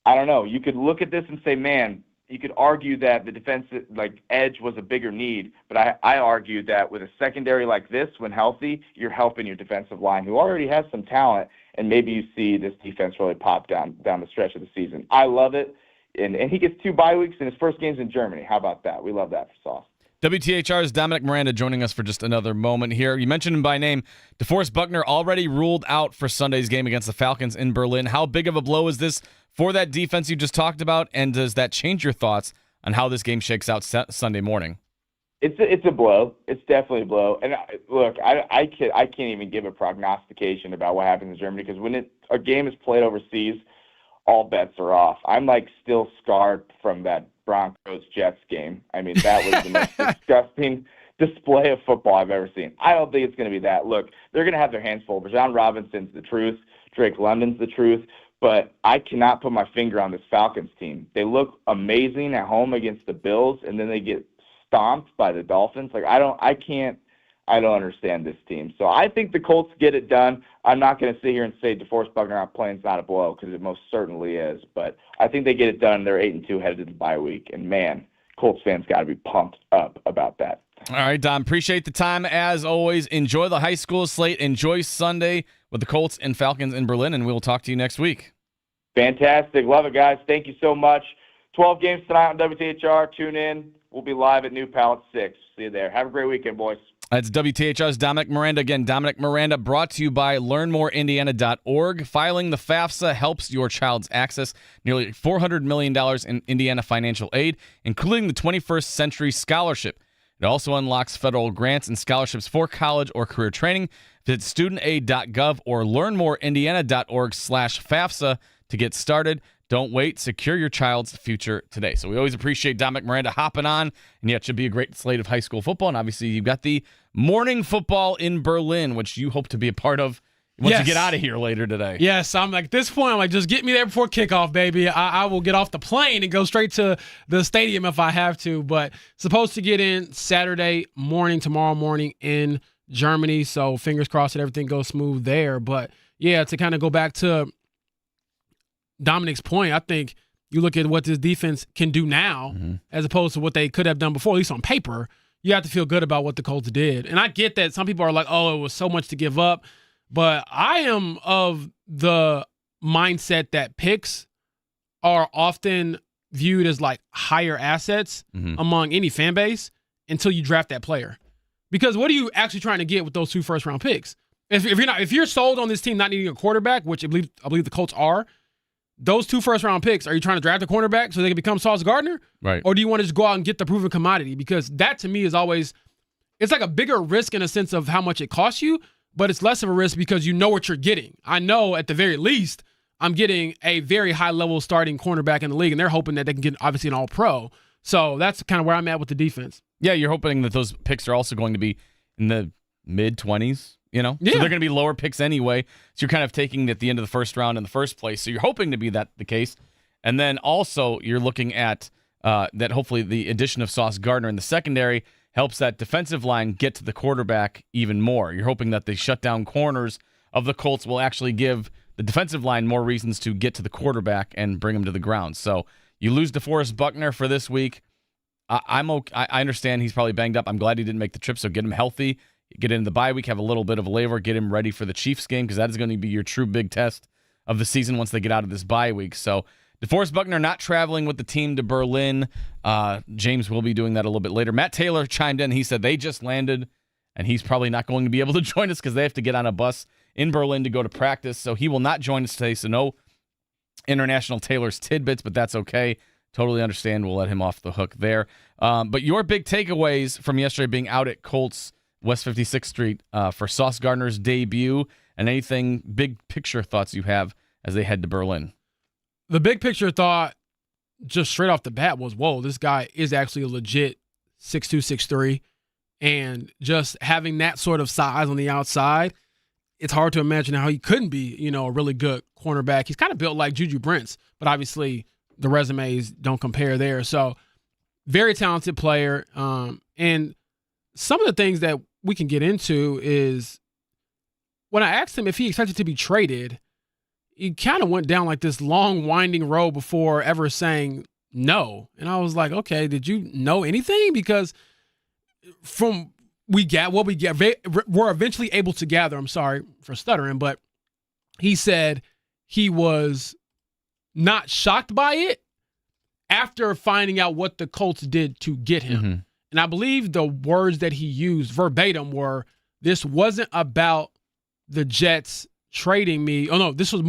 I don't know. You could look at this and say, man, you could argue that the defensive edge was a bigger need, but I argue that with a secondary like this, when healthy, you're helping your defensive line, who already has some talent, and maybe you see this defense really pop down the stretch of the season. I love it, and he gets 2 bye weeks, and his first game's in Germany. How about that? We love that for Sauce. WTHR's Dominic Miranda joining us for just another moment here. You mentioned him by name. DeForest Buckner already ruled out for Sunday's game against the Falcons in Berlin. How big of a blow is this for that defense you just talked about, and does that change your thoughts on how this game shakes out Sunday morning? It's a blow. It's definitely a blow. And look, I can't even give a prognostication about what happens in Germany, because when a game is played overseas, all bets are off. I'm still scarred from that Broncos-Jets game. I mean, that was the most disgusting display of football I've ever seen. I don't think it's going to be that. Look, they're going to have their hands full. Bijan Robinson's the truth. Drake London's the truth. But I cannot put my finger on this Falcons team. They look amazing at home against the Bills, and then they get stomped by the Dolphins. I don't understand this team. So I think the Colts get it done. I'm not going to sit here and say DeForest Buckner not playing is not a blow, because it most certainly is. But I think they get it done. They're 8-2 headed to the bye week. And, man, Colts fans got to be pumped up about that. All right, Dom, appreciate the time as always. Enjoy the high school slate. Enjoy Sunday with the Colts and Falcons in Berlin, and we'll talk to you next week. Fantastic. Love it, guys. Thank you so much. 12 games tonight on WTHR. Tune in. We'll be live at New Pal at 6. See you there. Have a great weekend, boys. That's WTHR's Dominic Miranda. Again, Dominic Miranda, brought to you by LearnMoreIndiana.org. Filing the FAFSA helps your child's access nearly $400 million in Indiana financial aid, including the 21st Century Scholarship. It also unlocks federal grants and scholarships for college or career training. Visit studentaid.gov or learnmoreindiana.org/FAFSA to get started. Don't wait. Secure your child's future today. So we always appreciate Dominic Miranda hopping on, and yet should be a great slate of high school football. And obviously you've got the morning football in Berlin, which you hope to be a part of once you get out of here later today. Yes, at this point, just get me there before kickoff, baby. I will get off the plane and go straight to the stadium if I have to, but supposed to get in Saturday morning, tomorrow morning in Germany. So fingers crossed that everything goes smooth there. But yeah, to kind of go back to Dominic's point, I think you look at what this defense can do now as opposed to what they could have done before, at least on paper. You have to feel good about what the Colts did. And I get that some people are like, oh, it was so much to give up. But I am of the mindset that picks are often viewed as higher assets among any fan base until you draft that player. Because what are you actually trying to get with those 2 first-round picks? If you're sold on this team not needing a quarterback, which I believe the Colts are, those 2 first-round picks, are you trying to draft a cornerback so they can become Sauce Gardner? Right. Or do you want to just go out and get the proven commodity? Because that, to me, is always – it's like a bigger risk in a sense of how much it costs you, but it's less of a risk because you know what you're getting. I know at the very least I'm getting a very high-level starting cornerback in the league, and they're hoping that they can get, obviously, an all-pro. So that's kind of where I'm at with the defense. Yeah, you're hoping that those picks are also going to be in the mid-20s. Yeah. So they're going to be lower picks anyway. So you're kind of taking at the end of the first round in the first place. So you're hoping to be the case. And then also you're looking at that hopefully the addition of Sauce Gardner in the secondary helps that defensive line get to the quarterback even more. You're hoping that the shutdown corners of the Colts will actually give the defensive line more reasons to get to the quarterback and bring him to the ground. So you lose DeForest Buckner for this week. I'm okay. I understand he's probably banged up. I'm glad he didn't make the trip, so get him healthy. Get into the bye week, have a little bit of a labor, get him ready for the Chiefs game, because that is going to be your true big test of the season once they get out of this bye week. So DeForest Buckner not traveling with the team to Berlin. James will be doing that a little bit later. Matt Taylor chimed in. He said they just landed, and he's probably not going to be able to join us because they have to get on a bus in Berlin to go to practice. So he will not join us today, so no International Taylor's tidbits, but that's okay. Totally understand. We'll let him off the hook there. But your big takeaways from yesterday being out at Colts West 56th Street for Sauce Gardner's debut, and anything big picture thoughts you have as they head to Berlin. The big picture thought just straight off the bat was, whoa, this guy is actually a legit 6'2", 6'3", and just having that sort of size on the outside, it's hard to imagine how he couldn't be, a really good cornerback. He's kind of built like Juju Brents, but obviously the resumes don't compare there. So very talented player. And some of the things that we can get into is when I asked him if he expected to be traded, he kind of went down like this long winding road before ever saying no. And I was like, okay, did you know anything? Because from we're eventually able to gather, I'm sorry for stuttering, but he said he was not shocked by it after finding out what the Colts did to get him. Mm-hmm. And I believe the words that he used verbatim were, this wasn't about the Jets trading me. Oh, no, this was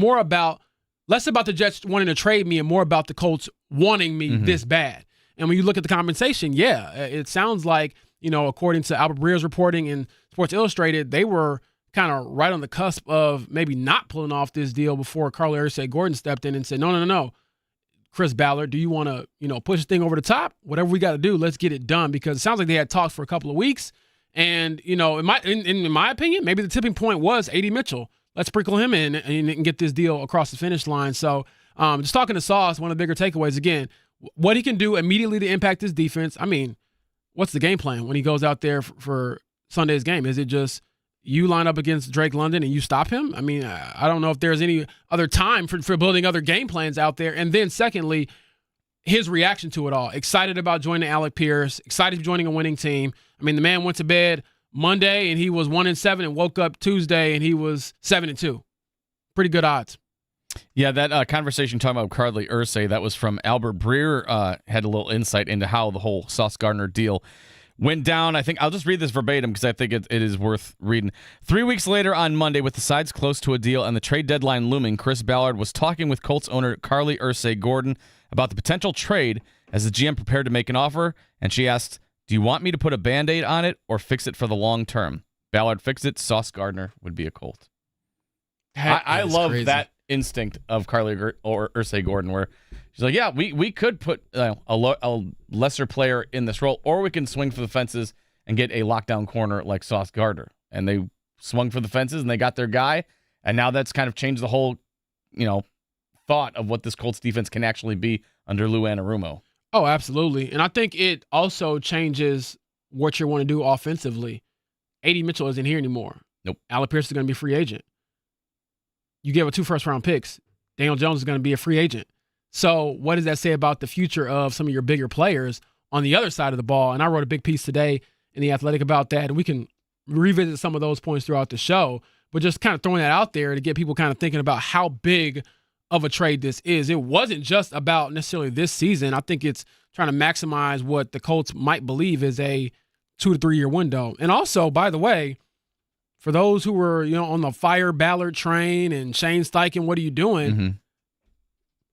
less about the Jets wanting to trade me and more about the Colts wanting me this bad. And when you look at the compensation, yeah, it sounds like, according to Albert Breer's reporting in Sports Illustrated, they were kind of right on the cusp of maybe not pulling off this deal before Carly Irsay-Gordon stepped in and said, no. Chris Ballard, do you want to, push this thing over the top? Whatever we got to do, let's get it done, because it sounds like they had talks for a couple of weeks. And, in my opinion, maybe the tipping point was A.D. Mitchell. Let's sprinkle him in and get this deal across the finish line. So just talking to Sauce, one of the bigger takeaways, again, what he can do immediately to impact his defense. I mean, what's the game plan when he goes out there for Sunday's game? Is it just you line up against Drake London and you stop him? I mean, I don't know if there's any other time for building other game plans out there. And then secondly, his reaction to it all. Excited about joining Alec Pierce, excited joining a winning team. I mean, the man went to bed Monday and he was 1-7 and woke up Tuesday and he was 7-2. Pretty good odds. Yeah, that conversation talking about Carly Irsay, that was from Albert Breer, had a little insight into how the whole Sauce Gardner deal went down. I think I'll just read this verbatim because I think it is worth reading. 3 weeks later on Monday, with the sides close to a deal and the trade deadline looming, Chris Ballard was talking with Colts owner Carly Irsay-Gordon about the potential trade as the GM prepared to make an offer, and she asked, "Do you want me to put a Band-Aid on it or fix it for the long term?" Ballard fixed it. Sauce Gardner would be a Colt. I love crazy. That instinct of Carly or Irsay-Gordon, where she's like, yeah, we could put a lesser player in this role, or we can swing for the fences and get a lockdown corner like Sauce Gardner. And they swung for the fences and they got their guy, and now that's kind of changed the whole, thought of what this Colts defense can actually be under Lou Anarumo. Oh, absolutely. And I think it also changes what you want to do offensively. A.D. Mitchell isn't here anymore. Nope. Alec Pierce is going to be a free agent. You give 2 first-round picks. Daniel Jones is going to be a free agent. So what does that say about the future of some of your bigger players on the other side of the ball? And I wrote a big piece today in The Athletic about that, and we can revisit some of those points throughout the show. But just kind of throwing that out there to get people kind of thinking about how big of a trade this is. It wasn't just about necessarily this season. I think it's trying to maximize what the Colts might believe is a 2 to 3 year window. And also, by the way, for those who were, on the fire Ballard train and Shane Steichen, what are you doing? Mm-hmm.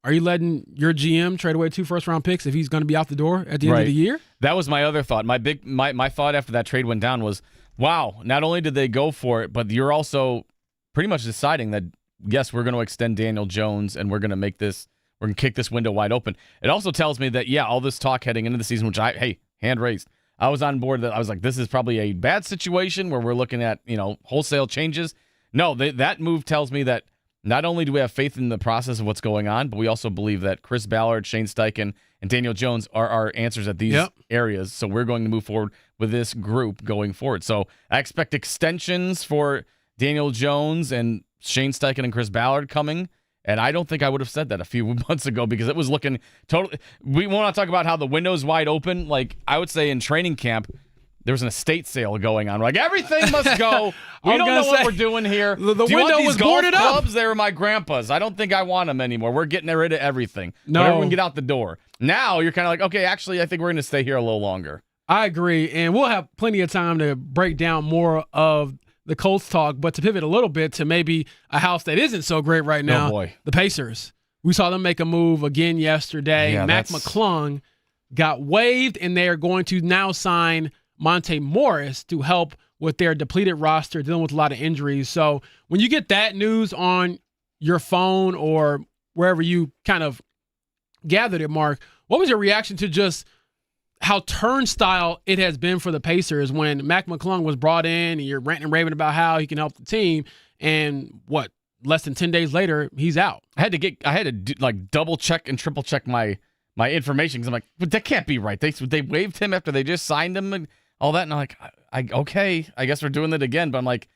Are you letting your GM trade away 2 first-round picks if he's going to be out the door at the end of the year? That was my other thought. My thought after that trade went down was, wow, not only did they go for it, but you're also pretty much deciding that, yes, we're going to extend Daniel Jones and we're going to kick this window wide open. It also tells me that, all this talk heading into the season, which hand raised, I was on board that I was like, this is probably a bad situation where we're looking at, wholesale changes. No, that move tells me that not only do we have faith in the process of what's going on, but we also believe that Chris Ballard, Shane Steichen, and Daniel Jones are our answers at these areas. So we're going to move forward with this group going forward. So I expect extensions for Daniel Jones and Shane Steichen and Chris Ballard coming. And I don't think I would have said that a few months ago because it was looking totally. We want to talk about how the window's wide open. Like, I would say in training camp, there was an estate sale going on. We're like, everything must go. We don't know what we're doing here. The window was boarded up. Clubs? They were my grandpa's. I don't think I want them anymore. We're getting rid of everything. No. But everyone get out the door. Now you're kind of like, okay, actually, I think we're going to stay here a little longer. I agree. And we'll have plenty of time to break down more of the Colts talk, but to pivot a little bit to maybe a house that isn't so great right now, the Pacers. We saw them make a move again yesterday. Mac McClung got waived, and they are going to now sign Monte Morris to help with their depleted roster, dealing with a lot of injuries. So when you get that news on your phone or wherever you kind of gathered it, Mark, what was your reaction to just how turnstile it has been for the Pacers when Mac McClung was brought in and you're ranting and raving about how he can help the team, and less than 10 days later, he's out. I had to double check and triple check my information because I'm like, but that can't be right. They waived him after they just signed him all that. And I'm like, okay, I guess we're doing it again. But I'm like,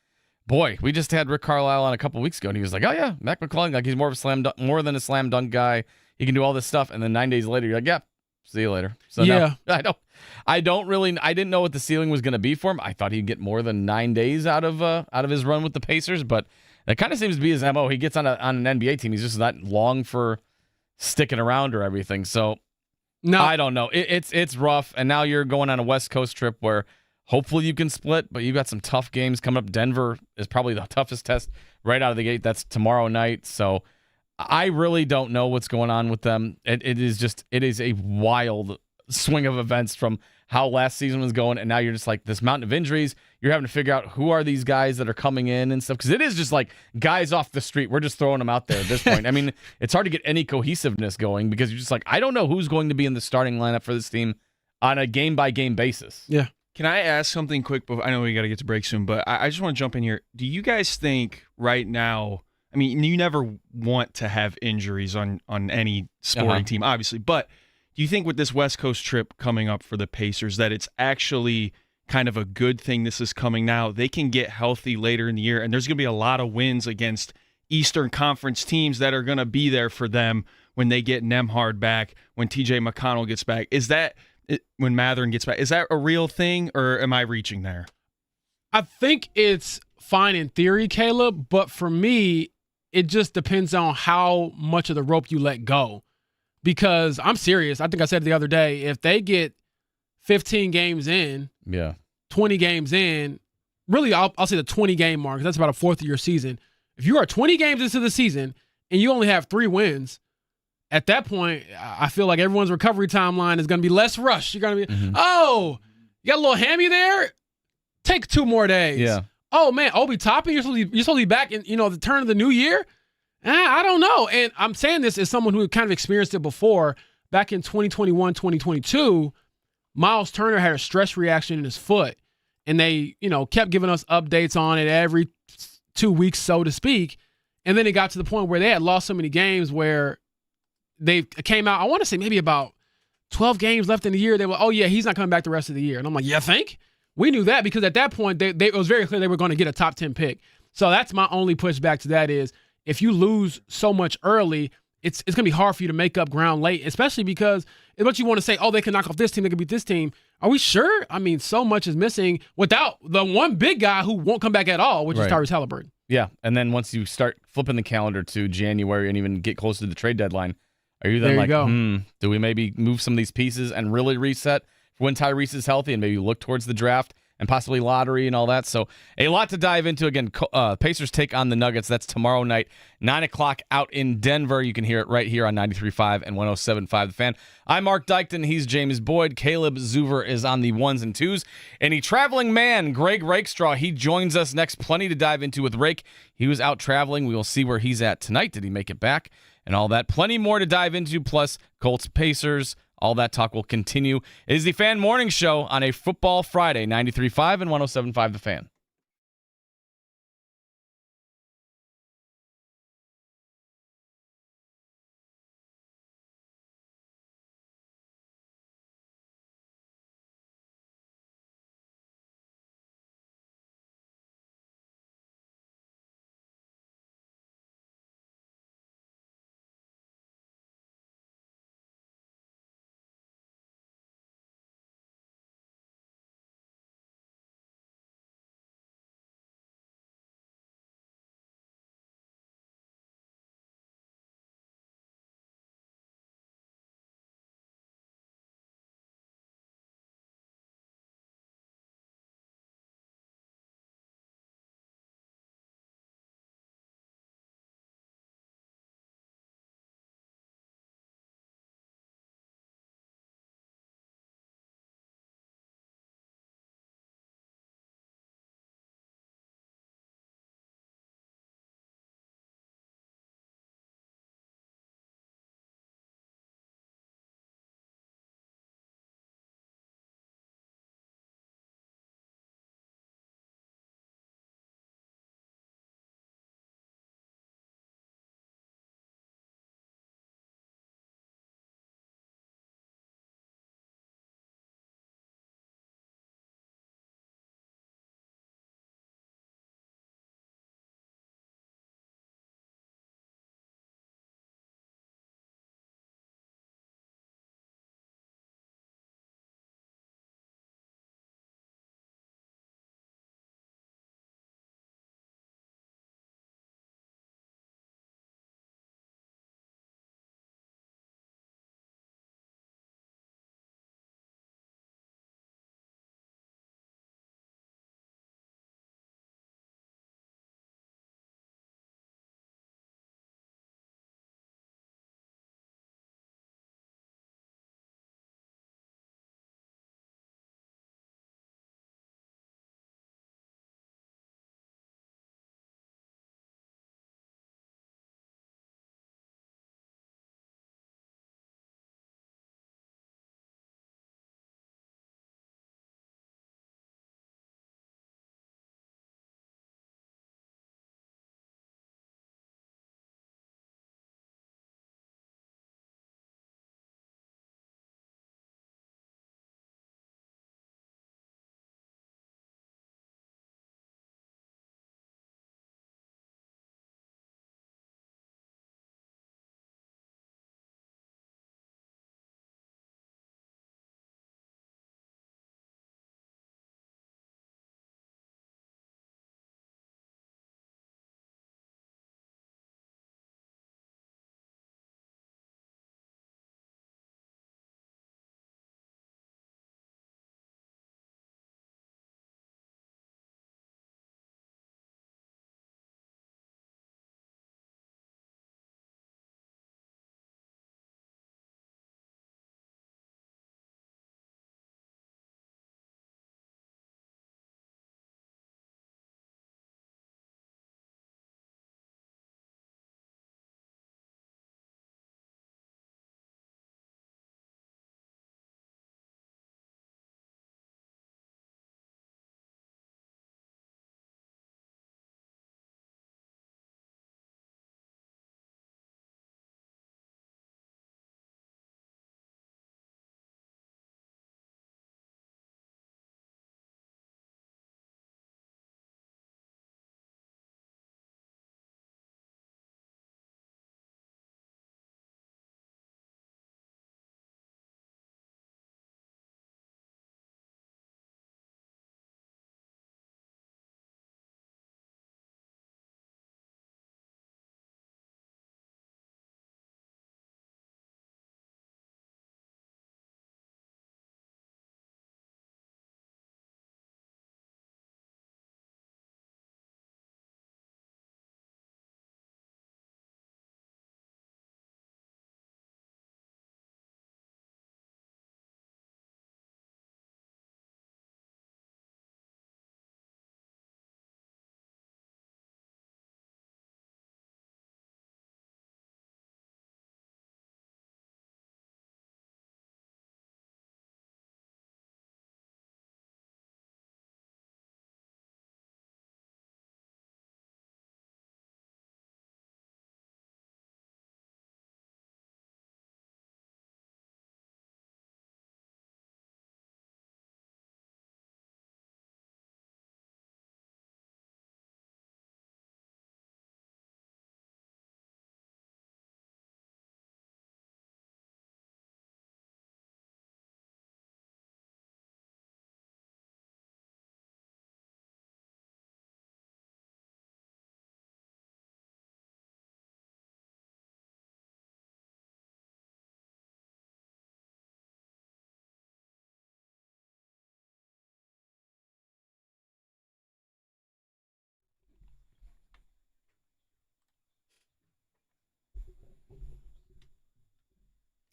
boy, we just had Rick Carlisle on a couple weeks ago, and he was like, oh yeah, Mac McClung, like he's more than a slam dunk guy. He can do all this stuff. And then 9 days later, you're like, yeah, see you later. So Yeah. now, I didn't know what the ceiling was going to be for him. I thought he'd get more than 9 days out of his run with the Pacers, but that kind of seems to be his MO. He gets on an NBA team. He's just not long for sticking around or everything. So No, I don't know. It's rough. And now you're going on a West Coast trip where hopefully you can split, but you've got some tough games coming up. Denver is probably the toughest test right out of the gate. That's tomorrow night. So I really don't know what's going on with them. It is a wild swing of events from how last season was going, and now you're just like this mountain of injuries. You're having to figure out who are these guys that are coming in and stuff, because it is just like guys off the street. We're just throwing them out there at this point. I mean, it's hard to get any cohesiveness going because you're just like, I don't know who's going to be in the starting lineup for this team on a game-by-game basis. Yeah. Can I ask something quick? I know we got to get to break soon, but I just want to jump in here. Do you guys think right now, I mean, you never want to have injuries on any sporting team, obviously, but do you think with this West Coast trip coming up for the Pacers that it's actually kind of a good thing this is coming now? They can get healthy later in the year, and there's going to be a lot of wins against Eastern Conference teams that are going to be there for them when they get Nembhard back, when TJ McConnell gets back. Is that when Matherin gets back? Is that a real thing, or am I reaching there? I think it's fine in theory, Caleb, but for me, it just depends on how much of the rope you let go. Because I'm serious. I think I said it the other day. If they get 15 games in, 20 games in, really, I'll say the 20-game mark. That's about a fourth of your season. If you are 20 games into the season and you only have 3 wins, at that point, I feel like everyone's recovery timeline is going to be less rushed. You're going to be, oh, you got a little hammy there? Take 2 more days. Yeah. Oh, man, Obi Toppin, you're supposed to be back in, the turn of the new year? I don't know. And I'm saying this as someone who kind of experienced it before. Back in 2021, 2022, Miles Turner had a stress reaction in his foot. And they, kept giving us updates on it every 2 weeks, so to speak. And then it got to the point where they had lost so many games where they came out, I want to say maybe about 12 games left in the year. They were, oh, yeah, he's not coming back the rest of the year. And I'm like, you think? We knew that because at that point, it was very clear they were going to get a top 10 pick. So that's my only pushback to that is, if you lose so much early, it's going to be hard for you to make up ground late, especially because as much you want to say, oh, they can knock off this team, they can beat this team. Are we sure? I mean, so much is missing without the one big guy who won't come back at all, which is Tyrese Halliburton. Yeah, and then once you start flipping the calendar to January and even get closer to the trade deadline, are you then do we maybe move some of these pieces and really reset for when Tyrese is healthy and maybe look towards the draft and possibly lottery and all that? So a lot to dive into. Again, Pacers take on the Nuggets. That's tomorrow night, 9 o'clock out in Denver. You can hear it right here on 93.5 and 107.5 The Fan. I'm Mark Dykton. He's James Boyd. Caleb Zuver is on the ones and twos. And a traveling man, Greg Rakestraw, he joins us next. Plenty to dive into with Rake. He was out traveling. We will see where he's at tonight. Did he make it back? And all that. Plenty more to dive into, plus Colts, Pacers. All that talk will continue. It is the Fan Morning Show on a Football Friday, 93.5 and 107.5 The Fan.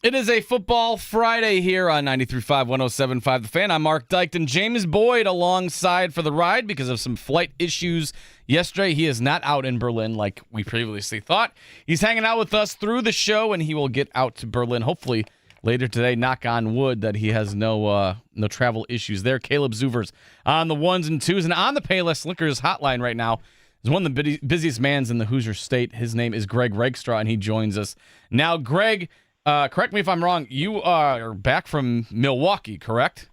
It is a football Friday here on 93.5, 107.5 The Fan. I'm Mark Dykton. James Boyd alongside for the ride because of some flight issues yesterday. He is not out in Berlin like we previously thought. He's hanging out with us through the show, and he will get out to Berlin hopefully later today. Knock on wood that he has no travel issues there. Caleb Zuvers on the ones and twos. And on the Payless Liquors hotline right now is one of the busiest mans in the Hoosier State. His name is Greg Rakestraw, and he joins us now. Greg, correct me if I'm wrong. You are back from Milwaukee, correct?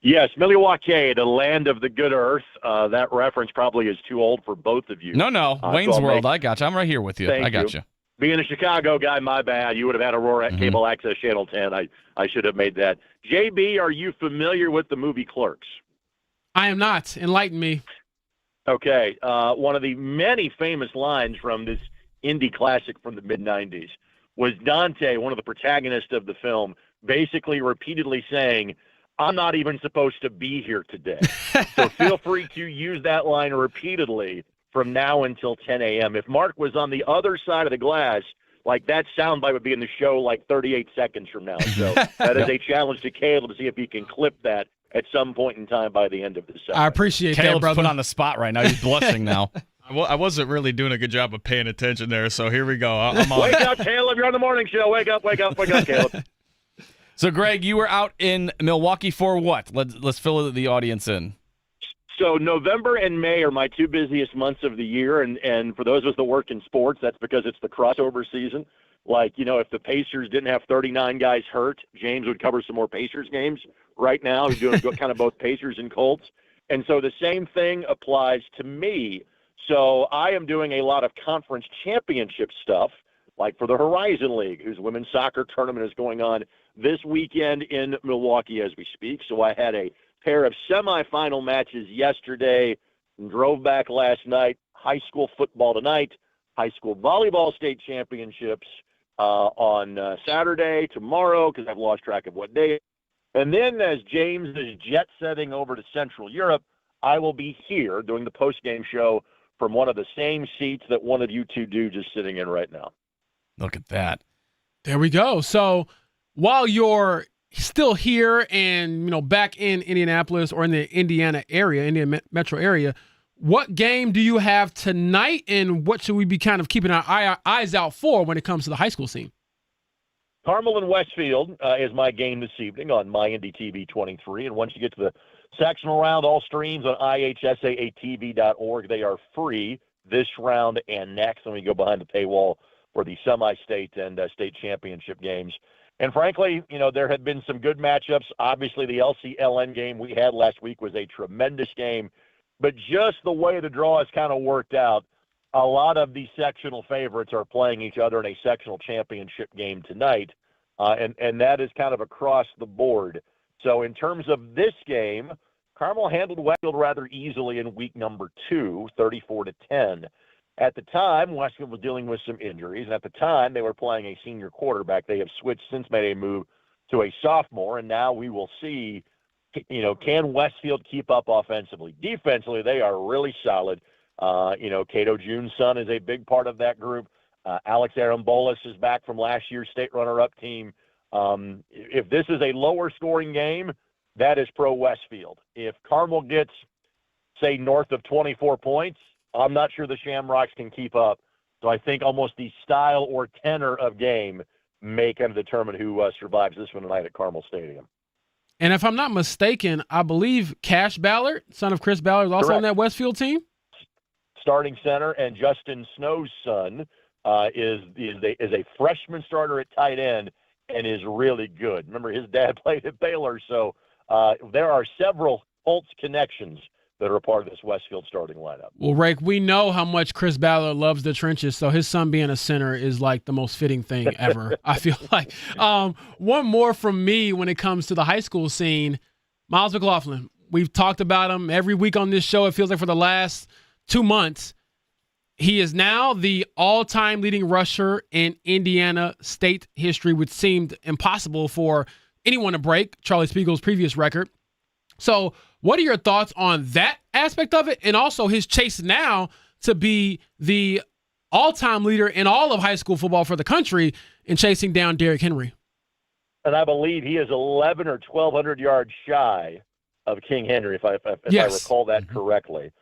Yes, Milwaukee, the land of the good earth. That reference probably is too old for both of you. No. Wayne's World. I got you. I'm right here with you. I got you. Being a Chicago guy, my bad. You would have had Aurora at Cable Access Channel 10. I should have made that. JB, are you familiar with the movie Clerks? I am not. Enlighten me. Okay. One of the many famous lines from this indie classic from the mid-'90s was Dante, one of the protagonists of the film, basically repeatedly saying, I'm not even supposed to be here today. So feel free to use that line repeatedly from now until 10 a.m. If Mark was on the other side of the glass, like that soundbite would be in the show like 38 seconds from now. So that is a challenge to Caleb to see if he can clip that at some point in time by the end of the segment. I appreciate Caleb's that, brother. put on the spot right now. He's blushing now. I wasn't really doing a good job of paying attention there, so here we go. I'm on. Wake up, Caleb. You're on the morning show. Wake up, Caleb. So, Greg, you were out in Milwaukee for what? Let's fill the audience in. So November and May are my two busiest months of the year, and for those of us that work in sports, that's because it's the crossover season. Like, if the Pacers didn't have 39 guys hurt, James would cover some more Pacers games right now. He's doing kind of both Pacers and Colts. And so the same thing applies to me. So I am doing a lot of conference championship stuff, like for the Horizon League, whose women's soccer tournament is going on this weekend in Milwaukee as we speak. So I had a pair of semifinal matches yesterday and drove back last night. High school football tonight, high school volleyball state championships on Saturday, tomorrow, because I've lost track of what day. And then as James is jet-setting over to Central Europe, I will be here doing the post-game show from one of the same seats that one of you two dudes is sitting in right now. Look at that. There we go. So while you're still here and back in Indianapolis or in the Indiana metro area, what game do you have tonight, and what should we be kind of keeping our eyes out for when it comes to the high school scene? Carmel and Westfield is my game this evening on MyIndyTV 23, and once you get to the sectional round, all streams on ihsaatv.org. They are free this round and next, and we go behind the paywall for the semi-state and state championship games. And frankly, there had been some good matchups. Obviously, the LCLN game we had last week was a tremendous game. But just the way the draw has kind of worked out, a lot of the sectional favorites are playing each other in a sectional championship game tonight. And that is kind of across the board. So in terms of this game, Carmel handled Westfield rather easily in week number 2, 34-10. At the time, Westfield was dealing with some injuries, and at the time, they were playing a senior quarterback. They have switched since made a move to a sophomore, and now we will see, can Westfield keep up offensively? Defensively, they are really solid. Cato June's son is a big part of that group. Alex Arambolas is back from last year's state runner-up team. If this is a lower-scoring game, that is pro Westfield. If Carmel gets, say, north of 24 points, I'm not sure the Shamrocks can keep up. So I think almost the style or tenor of game may kind of determine who survives this one tonight at Carmel Stadium. And if I'm not mistaken, I believe Cash Ballard, son of Chris Ballard, is also Correct. on that Westfield team? Starting center, and Justin Snow's son is a freshman starter at tight end and is really good. Remember, his dad played at Baylor, so there are several Colts connections that are a part of this Westfield starting lineup. Well, Rake, we know how much Chris Ballard loves the trenches, so his son being a center is like the most fitting thing ever, I feel like. One more from me when it comes to the high school scene, Miles McLaughlin. We've talked about him every week on this show, it feels like, for the last 2 months. He is now the all-time leading rusher in Indiana state history, which seemed impossible for anyone to break Charlie Spiegel's previous record. So what are your thoughts on that aspect of it, and also his chase now to be the all-time leader in all of high school football for the country in chasing down Derrick Henry? and I believe he is 11 or 1,200 yards shy of King Henry, if I recall that correctly.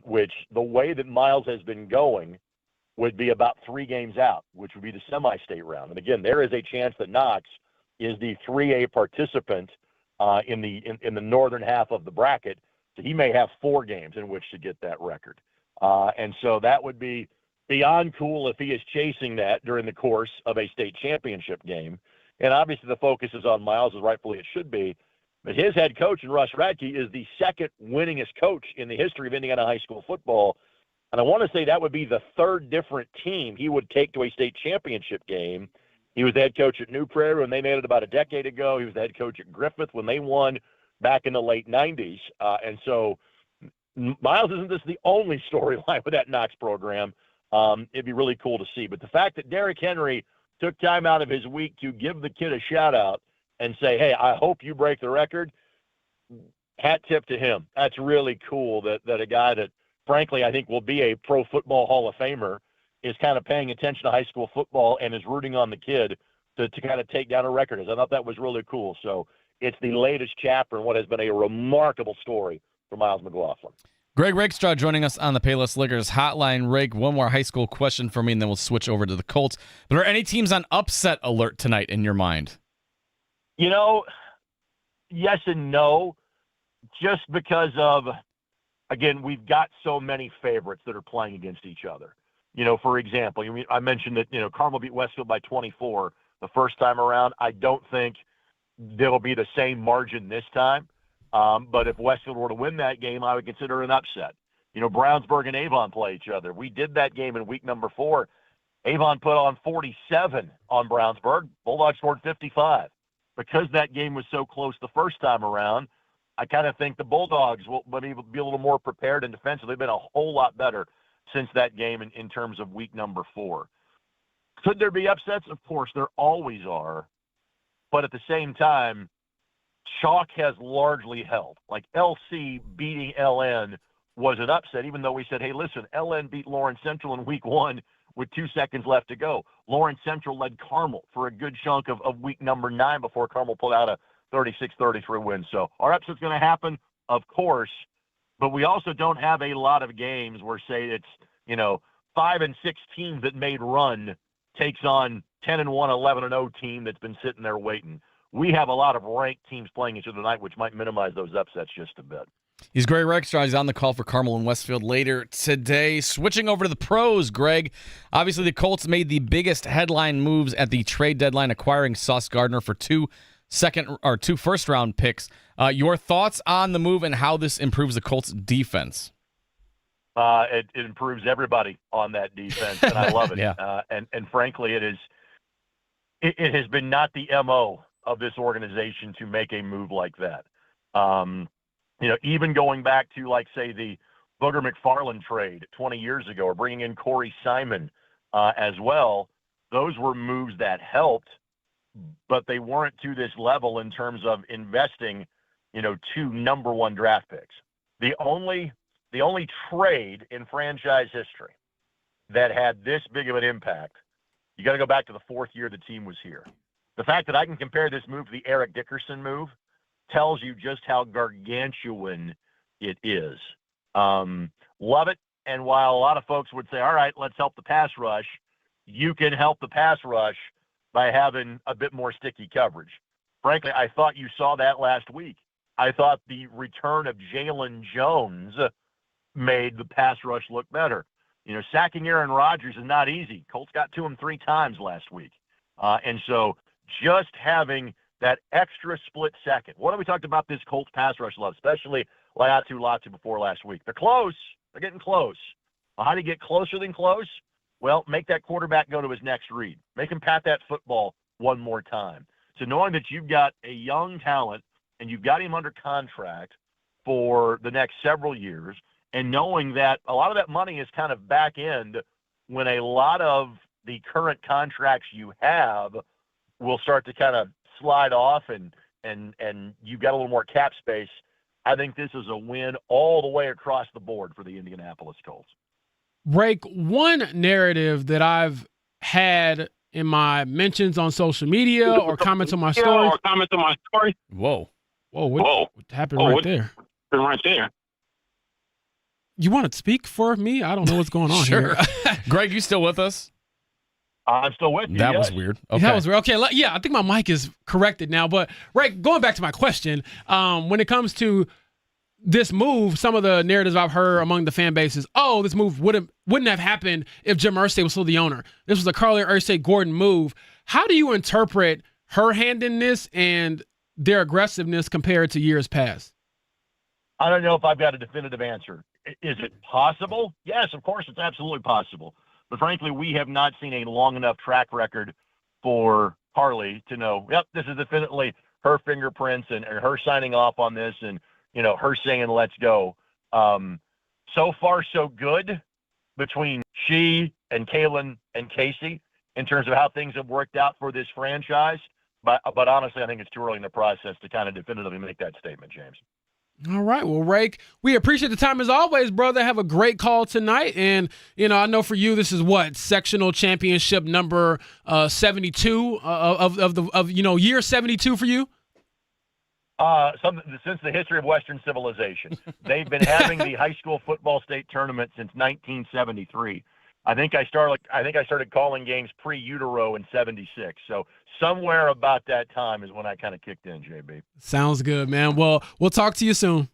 Which the way that Miles has been going would be about 3 games out, which would be the semi-state round. And again, there is a chance that Knox is the 3A participant in the northern half of the bracket, so he may have 4 games in which to get that record. And so that would be beyond cool if he is chasing that during the course of a state championship game. And obviously the focus is on Miles, as rightfully it should be. But his head coach, Russ Radke, is the second winningest coach in the history of Indiana high school football. And I want to say that would be the 3rd different team he would take to a state championship game. He was the head coach at New Prairie when they made it about a decade ago. He was the head coach at Griffith when they won back in the late 90s. And so Miles isn't just the only storyline with that Knox program. It'd be really cool to see. But the fact that Derrick Henry took time out of his week to give the kid a shout-out and say, hey, I hope you break the record, hat tip to him. That's really cool that a guy that, frankly, I think will be a Pro Football Hall of Famer is kind of paying attention to high school football and is rooting on the kid to kind of take down a record. I thought that was really cool. So it's the latest chapter in what has been a remarkable story for Miles McLaughlin. Greg Rakestraw joining us on the Payless Liquors hotline. Rake, one more high school question for me, and then we'll switch over to the Colts. But are any teams on upset alert tonight in your mind? You know, yes and no, just because of, again, we've got so many favorites that are playing against each other. You know, for example, I mentioned that, Carmel beat Westfield by 24 the first time around. I don't think there'll be the same margin this time. But if Westfield were to win that game, I would consider it an upset. Brownsburg and Avon play each other. We did that game in week number 4. Avon put on 47 on Brownsburg. Bulldogs scored 55. Because that game was so close the first time around, I kind of think the Bulldogs will be a little more prepared and defensive. They've been a whole lot better since that game in terms of week number 4. Could there be upsets? Of course, there always are. But at the same time, chalk has largely held. Like LC beating LN was an upset, even though we said, hey, listen, LN beat Lawrence Central in week 1 with 2 seconds left to go. Lawrence Central led Carmel for a good chunk of week number 9 before Carmel pulled out a 36-33 win. So our upset's going to happen, of course, but we also don't have a lot of games where, say, it's, 5 and 6 teams that made run takes on 10 and 1, 11 and 0 team that's been sitting there waiting. We have a lot of ranked teams playing each other tonight, which might minimize those upsets just a bit. He's Greg Rakestraw. He's on the call for Carmel and Westfield later today. Switching over to the pros, Greg. Obviously, the Colts made the biggest headline moves at the trade deadline, acquiring Sauce Gardner for 2 first-round picks. Your thoughts on the move and how this improves the Colts' defense? It improves everybody on that defense, and I love it. Yeah. And frankly, it has been not the MO of this organization to make a move like that. Even going back to, like, say, the Booger McFarland trade 20 years ago, or bringing in Corey Simon as well, those were moves that helped, but they weren't to this level in terms of investing, 2 number 1 draft picks. The only trade in franchise history that had this big of an impact, you got to go back to the 4th year the team was here. The fact that I can compare this move to the Eric Dickerson move tells you just how gargantuan it is. Love it. And while a lot of folks would say, all right, let's help the pass rush, you can help the pass rush by having a bit more sticky coverage. Frankly, I thought you saw that last week. I thought the return of Jalen Jones made the pass rush look better. Sacking Aaron Rodgers is not easy. Colts got to him 3 times last week. And so just having that extra split second. What have we talked about this Colts pass rush love, especially Latu before last week? They're close. They're getting close. Well, how do you get closer than close? Well, make that quarterback go to his next read. Make him pat that football one more time. So knowing that you've got a young talent and you've got him under contract for the next several years, and knowing that a lot of that money is kind of back end when a lot of the current contracts you have will start to kind of slide off and you've got a little more cap space. I think this is a win all the way across the board for the Indianapolis Colts. Rake, one narrative that I've had in my mentions on social media or comments on my stories. Whoa. Whoa, what happened right there? Right there. You want to speak for me? I don't know what's going on Sure. here. Greg, you still with us? I'm still with you. That yes. was weird. Okay. That was weird. Okay, yeah, I think my mic is corrected now. But, Ray, going back to my question, when it comes to this move, some of the narratives I've heard among the fan base is, oh, this move wouldn't have happened if Jim Irsay was still the owner. This was a Carly Irsay-Gordon move. How do you interpret her hand in this and their aggressiveness compared to years past? I don't know if I've got a definitive answer. Is it possible? Yes, of course, it's absolutely possible. But frankly, we have not seen a long enough track record for Carly to know, yep, this is definitely her fingerprints and her signing off on this and, her saying, let's go. So far, so good between she and Kalen and Casey in terms of how things have worked out for this franchise. But honestly, I think it's too early in the process to kind of definitively make that statement, James. All right. Well, Rake, we appreciate the time as always, brother. Have a great call tonight. And, I know for you, this is sectional championship number 72 of year 72 for you? Since the history of Western civilization. They've been having the high school football state tournament since 1973. I think I started calling games pre-utero in 76. So somewhere about that time is when I kind of kicked in, JB. Sounds good, man. Well, we'll talk to you soon.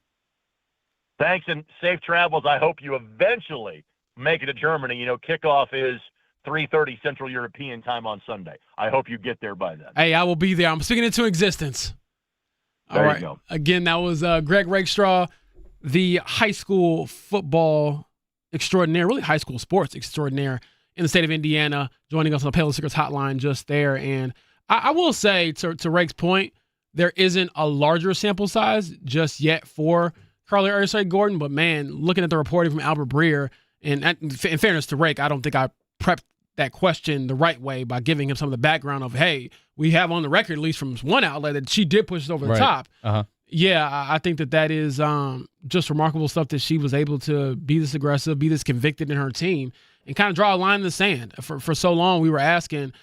Thanks, and safe travels. I hope you eventually make it to Germany. Kickoff is 3:30 Central European time on Sunday. I hope you get there by then. Hey, I will be there. I'm speaking into existence. There All right. you go. Again, that was Greg Rakestraw, the high school football extraordinaire, really high school sports extraordinaire in the state of Indiana, joining us on the Pale Secrets hotline just there. And I will say, to Rake's point, there isn't a larger sample size just yet for Carly Irsay-Gordon. But, man, looking at the reporting from Albert Breer, and in fairness to Rake, I don't think I prepped that question the right way by giving him some of the background of, hey, we have on the record, at least from one outlet, that she did push us over the top. Uh-huh. Yeah, I think that is just remarkable stuff that she was able to be this aggressive, be this convicted in her team, and kind of draw a line in the sand. For so long, we were asking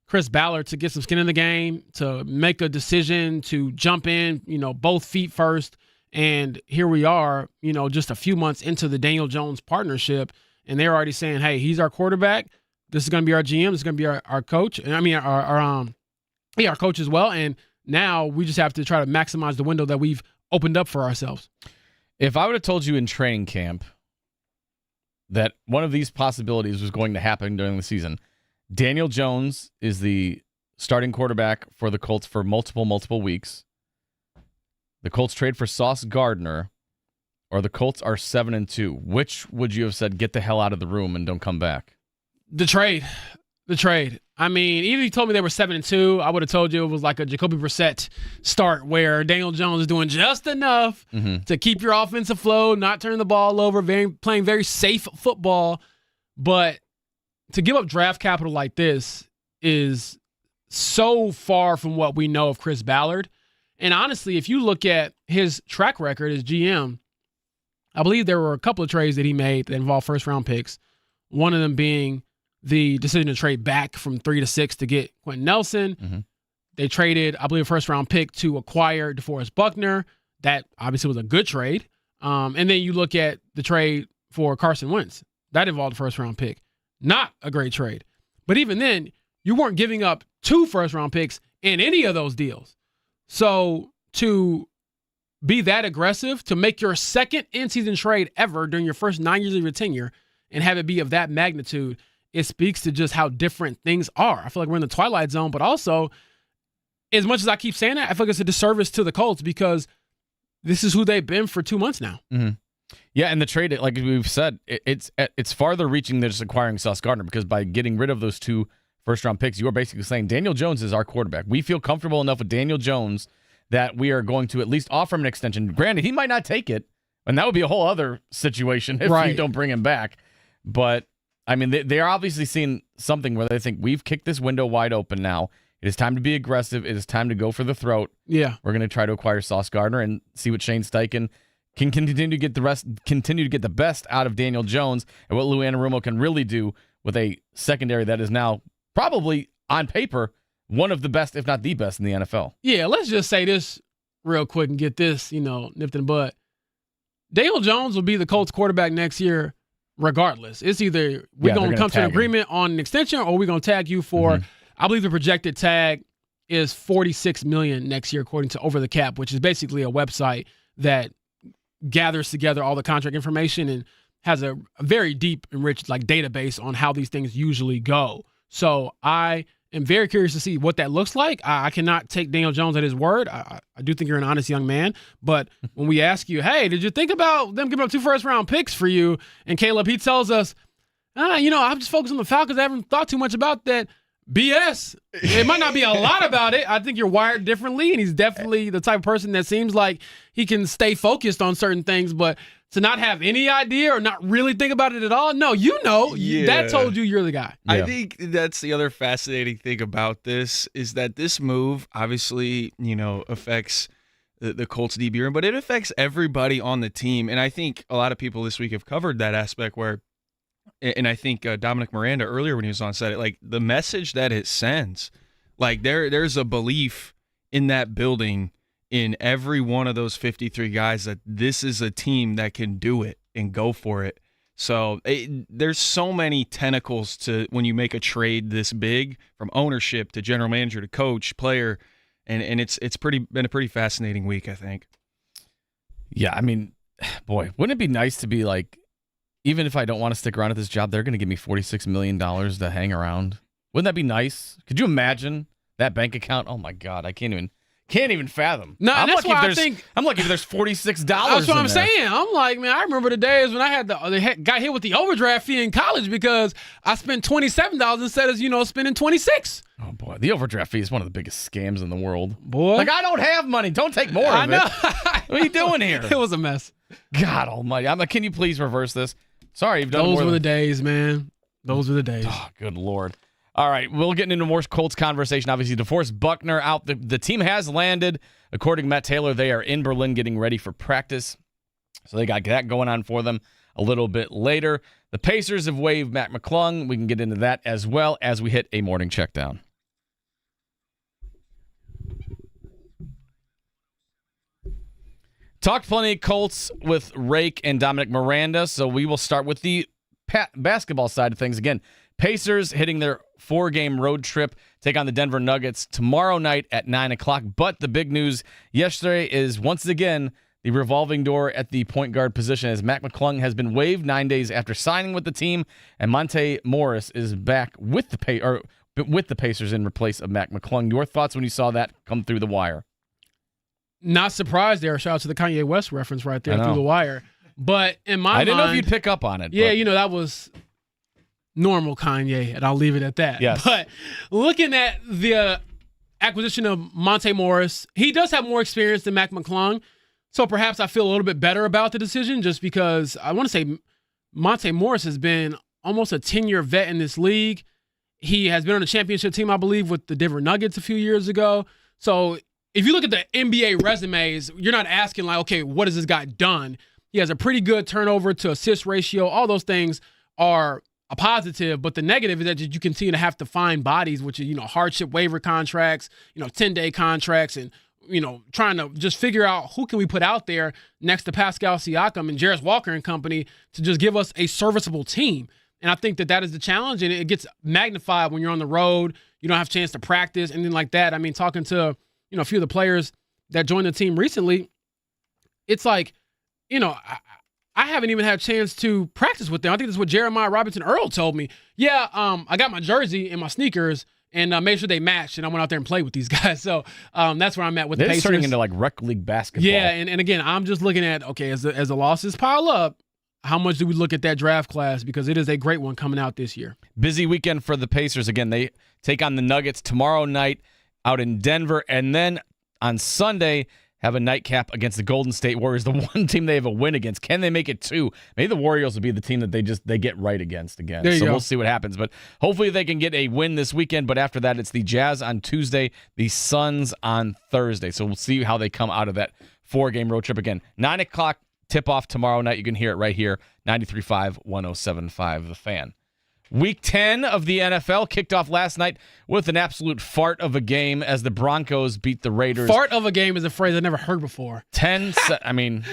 Chris Ballard to get some skin in the game, to make a decision, to jump in, both feet first. And here we are, just a few months into the Daniel Jones partnership, and they're already saying, hey, he's our quarterback. This is going to be our GM. This is going to be our coach. And I mean, our coach as well. And now we just have to try to maximize the window that we've opened up for ourselves. If I would have told you in training camp that one of these possibilities was going to happen during the season, Daniel Jones is the starting quarterback for the Colts for multiple weeks. The Colts trade for Sauce Gardner, or the Colts are 7-2. Which would you have said, get the hell out of the room and don't come back? The trade. I mean, even if you told me they were 7-2, I would have told you it was like a Jacoby Brissett start where Daniel Jones is doing just enough to keep your offensive flow, not turning the ball over, playing very safe football. But to give up draft capital like this is so far from what we know of Chris Ballard. And honestly, if you look at his track record as GM, I believe there were a couple of trades that he made that involved first-round picks, one of them being the decision to trade back from 3 to 6 to get Quentin Nelson. Mm-hmm. They traded, I believe, a first-round pick to acquire DeForest Buckner. That obviously was a good trade. And then you look at the trade for Carson Wentz. That involved a first-round pick. Not a great trade. But even then, you weren't giving up 2 first-round picks in any of those deals. So to be that aggressive, to make your second in-season trade ever during your first 9 years of your tenure and have it be of that magnitude, it speaks to just how different things are. I feel like we're in the twilight zone, but also, as much as I keep saying that, I feel like it's a disservice to the Colts because this is who they've been for 2 months now. Mm-hmm. Yeah, and the trade, like we've said, it's farther reaching than just acquiring Sauce Gardner, because by getting rid of those 2 first-round picks, you are basically saying Daniel Jones is our quarterback. We feel comfortable enough with Daniel Jones that we are going to at least offer him an extension. Granted, he might not take it, and that would be a whole other situation if you don't bring him back. But I mean, they are obviously seeing something where they think we've kicked this window wide open now. It is time to be aggressive. It is time to go for the throat. Yeah. We're going to try to acquire Sauce Gardner and see what Shane Steichen can continue to get the best out of Daniel Jones, and what Lou Anarumo can really do with a secondary that is now probably on paper, one of the best, if not the best, in the NFL. Yeah, let's just say this real quick and get this, nipped in the bud. Daniel Jones will be the Colts quarterback next year regardless. It's either we're going to come to an agreement on an extension or we're going to tag you for, I believe the projected tag is $46 million next year according to Over the Cap, which is basically a website that gathers together all the contract information and has a very deep and rich database on how these things usually go. So I am very curious to see what that looks like. I cannot take Daniel Jones at his word. I do think you're an honest young man. But when we ask you, hey, did you think about them giving up 2 first-round picks for you? And Caleb, he tells us, I'm just focused on the Falcons. I haven't thought too much about that. BS. It might not be a lot about it. I think you're wired differently, and he's definitely the type of person that seems like he can stay focused on certain things, but to not have any idea or not really think about it at all, no, that told you you're the guy. Yeah. I think that's the other fascinating thing about this is that this move obviously, affects the Colts DB room, but it affects everybody on the team, and I think a lot of people this week have covered that aspect where, and I think Dominic Miranda earlier when he was on said it, the message that it sends, there's a belief in that building in every one of those 53 guys that this is a team that can do it and go for it. So there's so many tentacles to when you make a trade this big, from ownership to general manager to coach, player, and it's been a pretty fascinating week, I think. Yeah, I mean, boy, wouldn't it be nice to be even if I don't want to stick around at this job, they're going to give me $46 million to hang around. Wouldn't that be nice? Could you imagine that bank account? Oh my God, I can't even fathom. No, that's why I think I'm lucky if there's $46. That's what I'm saying. I'm like, man, I remember the days when I had got hit with the overdraft fee in college because I spent $27 instead of spending $26. Oh boy, the overdraft fee is one of the biggest scams in the world. Boy, I don't have money. Don't take more of I know. it. What are you doing here? It was a mess. God Almighty! Can you please reverse this? Sorry, you've done those more were the days, man. Those were the days. Oh, good Lord. All right, we'll get into more Colts conversation. Obviously, DeForest Buckner out. The team has landed. According to Matt Taylor, they are in Berlin getting ready for practice. So they got that going on for them a little bit later. The Pacers have waived Matt McClung. We can get into that as well as we hit a morning check down. Talked plenty of Colts with Rake and Dominic Miranda, so we will start with the basketball side of things. Again, Pacers hitting their 4-game road trip, take on the Denver Nuggets tomorrow night at 9 o'clock. But the big news yesterday is, once again, the revolving door at the point guard position, as Matt McClung has been waived 9 days after signing with the team, and Monte Morris is back with the Pacers in place of Matt McClung. Your thoughts when you saw that come through the wire? Not surprised there. Shout out to the Kanye West reference right there through the wire. But in my mind, I didn't know if you'd pick up on it. Yeah, that was normal Kanye, and I'll leave it at that. Yes. But looking at the acquisition of Monte Morris, he does have more experience than Mac McClung, so perhaps I feel a little bit better about the decision just because I want to say Monte Morris has been almost a 10-year vet in this league. He has been on a championship team, I believe, with the Denver Nuggets a few years ago. So if you look at the NBA resumes, you're not asking okay, what has this guy done? He has a pretty good turnover to assist ratio. All those things are a positive, but the negative is that you continue to have to find bodies, which is, hardship waiver contracts, 10-day contracts, and, trying to just figure out who can we put out there next to Pascal Siakam and Jarris Walker and company to just give us a serviceable team. And I think that is the challenge, and it gets magnified when you're on the road. You don't have a chance to practice, anything like that. I mean, talking to, a few of the players that joined the team recently, it's like, I haven't even had a chance to practice with them. I think that's what Jeremiah Robinson Earl told me. Yeah, I got my jersey and my sneakers and made sure they matched, and I went out there and played with these guys. So that's where I'm at with the Pacers. It's turning into rec league basketball. Yeah, and again, I'm just looking at, okay, as the losses pile up, how much do we look at that draft class? Because it is a great one coming out this year. Busy weekend for the Pacers. Again, they take on the Nuggets tomorrow night out in Denver, and then on Sunday have a nightcap against the Golden State Warriors, the one team they have a win against. Can they make it 2? Maybe the Warriors will be the team that they get right against again. So we'll see what happens. But hopefully they can get a win this weekend. But after that, it's the Jazz on Tuesday, the Suns on Thursday. So we'll see how they come out of that 4-game road trip again. 9 o'clock tip-off tomorrow night. You can hear it right here, 93.5, 107.5, The Fan. Week 10 of the NFL kicked off last night with an absolute fart of a game as the Broncos beat the Raiders. Fart of a game is a phrase I never heard before. I mean,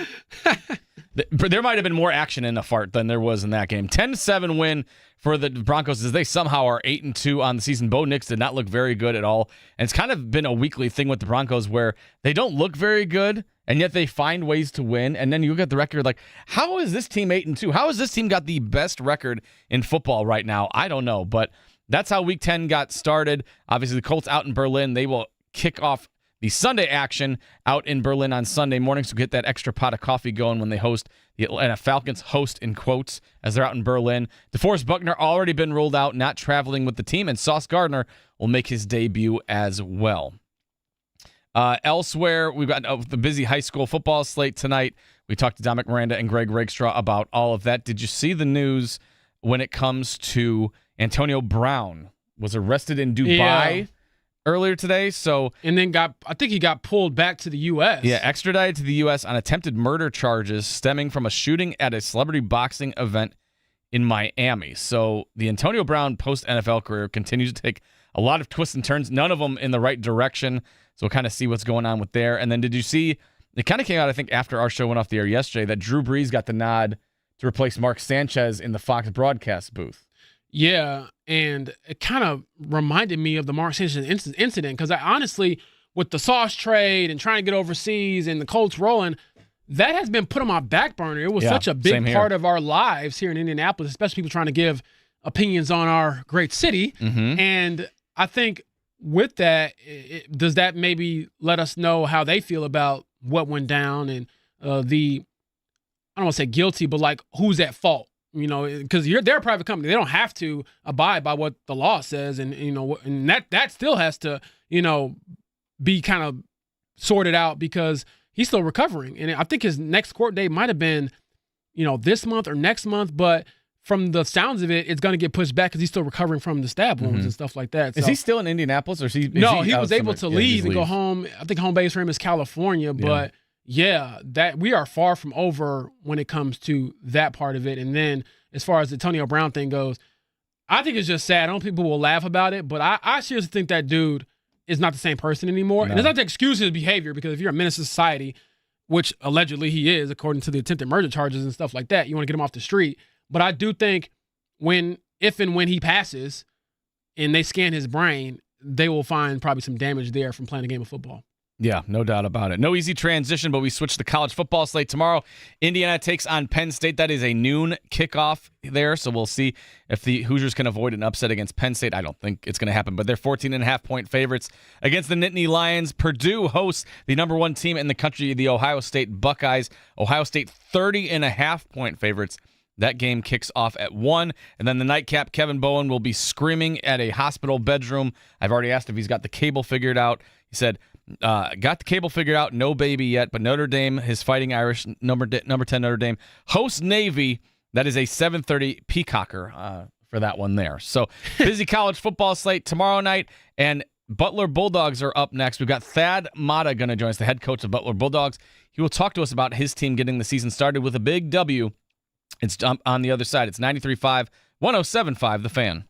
there might have been more action in a fart than there was in that game. 10-7 win for the Broncos as they somehow are 8-2 on the season. Bo Nix did not look very good at all. And it's kind of been a weekly thing with the Broncos where they don't look very good, and yet they find ways to win. And then you look at the record like, how is this team 8-2? How has this team got the best record in football right now? I don't know, but that's how Week 10 got started. Obviously, the Colts out in Berlin. They will kick off the Sunday action out in Berlin on Sunday morning, so get that extra pot of coffee going when they host the Atlanta Falcons, host in quotes, as they're out in Berlin. DeForest Buckner already been ruled out, not traveling with the team, and Sauce Gardner will make his debut as well. Elsewhere, we've got the busy high school football slate tonight. We talked to Dominic Miranda and Greg Rakestraw about all of that. Did you see the news when it comes to Antonio Brown was arrested in Dubai earlier today? And then I think he got pulled back to the U.S. Yeah, extradited to the U.S. on attempted murder charges stemming from a shooting at a celebrity boxing event in Miami. So the Antonio Brown post-NFL career continues to take a lot of twists and turns, none of them in the right direction. So we'll kind of see what's going on with there. And then did you see, it kind of came out, I think, after our show went off the air yesterday, that Drew Brees got the nod to replace Mark Sanchez in the Fox broadcast booth. Yeah, and it kind of reminded me of the Mark Sanchez incident because I honestly, with the Sauce trade and trying to get overseas and the Colts rolling, that has been put on my back burner. It was such a big part of our lives here in Indianapolis, especially people trying to give opinions on our great city. Mm-hmm. And I think with that, does that maybe let us know how they feel about what went down and I don't want to say guilty, but like who's at fault? You know, because they're a private company. They don't have to abide by what the law says. And, you know, and that still has to, you know, be kind of sorted out because he's still recovering. And I think his next court date might have been, you know, this month or next month. But from the sounds of it, it's going to get pushed back because he's still recovering from the stab wounds and stuff like that. So, is he still in Indianapolis? Or is he was able to leave and go home. I think home base for him is California. But, that we are far from over when it comes to that part of it. And then as far as the Antonio Brown thing goes, I think it's just sad. I don't think people will laugh about it. But I seriously think that dude is not the same person anymore. No. And it's not to excuse his behavior because if you're a menace to society, which allegedly he is, according to the attempted murder charges and stuff like that, you want to get him off the street. But I do think if and when he passes and they scan his brain, they will find probably some damage there from playing a game of football. Yeah, no doubt about it. No easy transition, but we switch to the college football slate tomorrow. Indiana takes on Penn State. That is a noon kickoff there, so we'll see if the Hoosiers can avoid an upset against Penn State. I don't think it's going to happen, but they're 14.5-point favorites against the Nittany Lions. Purdue hosts the number one team in the country, the Ohio State Buckeyes. Ohio State 30.5-point favorites. That game kicks off at 1. And then the nightcap, Kevin Bowen will be screaming at a hospital bedroom. I've already asked if he's got the cable figured out. He said, got the cable figured out, no baby yet, but Notre Dame, his Fighting Irish, number 10 Notre Dame, hosts Navy. That is a 7:30 Peacocker for that one there. So busy college football slate tomorrow night, and Butler Bulldogs are up next. We've got Thad Matta going to join us, the head coach of Butler Bulldogs. He will talk to us about his team getting the season started with a big W. It's on the other side. It's 93.5, 107.5, The Fan.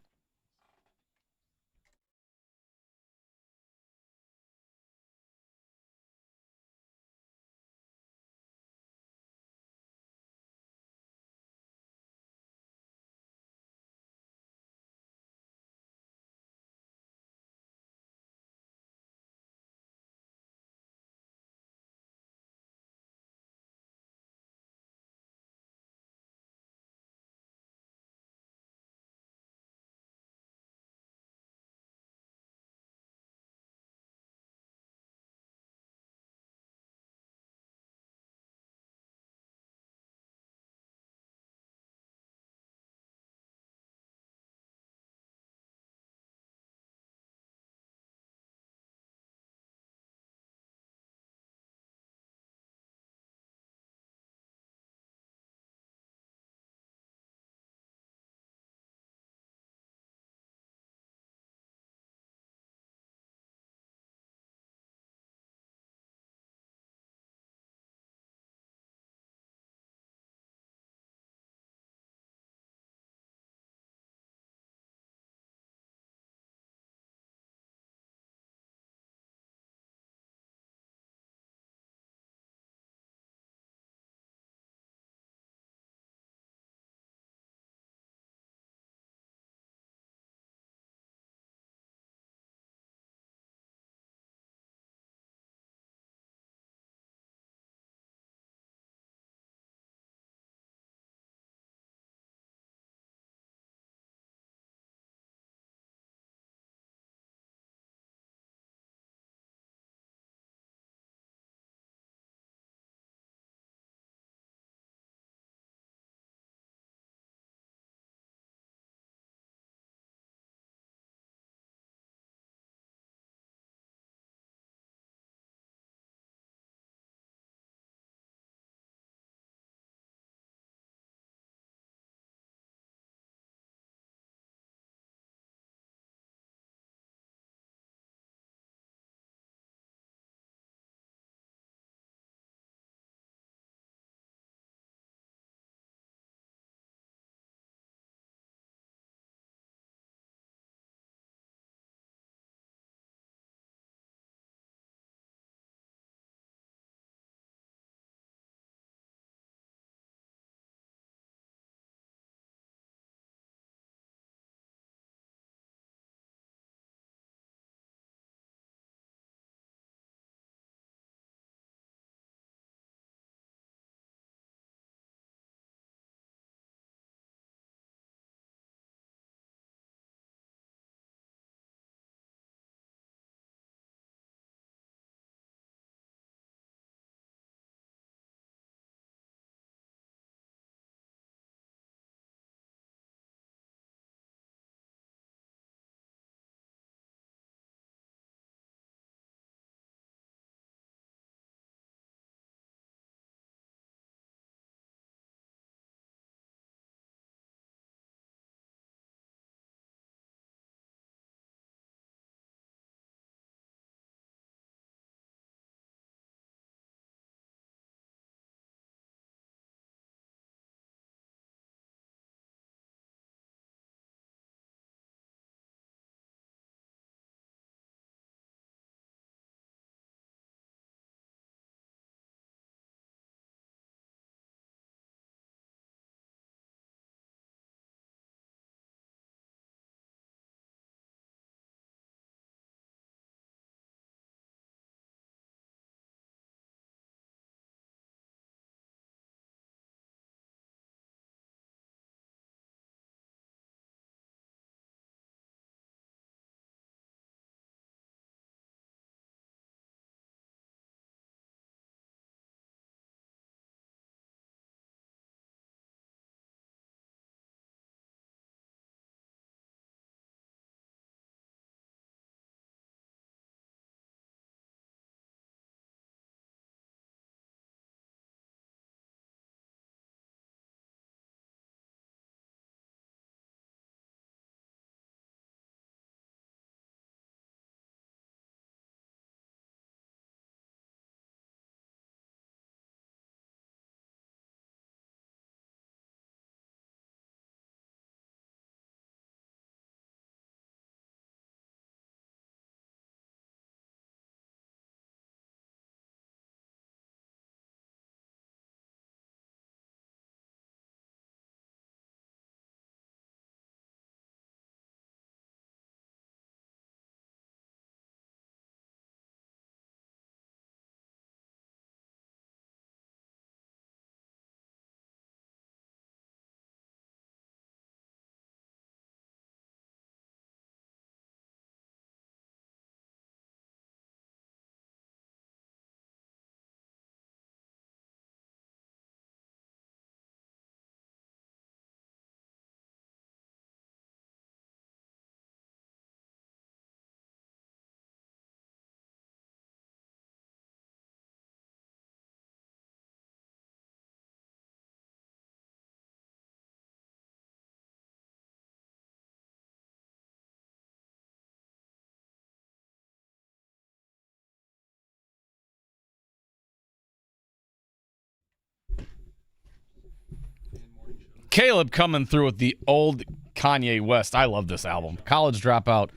Caleb coming through with the old Kanye West. I love this album. College Dropout.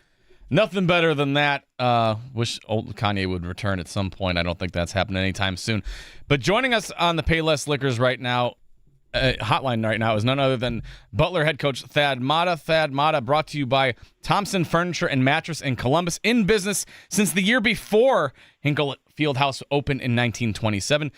Nothing better than that. Wish old Kanye would return at some point. I don't think that's happening anytime soon. But joining us on the Payless Liquors hotline right now is none other than Butler head coach Thad Matta. Thad Matta, brought to you by Thompson Furniture and Mattress in Columbus, in business since the year before Hinkle Fieldhouse opened in 1927.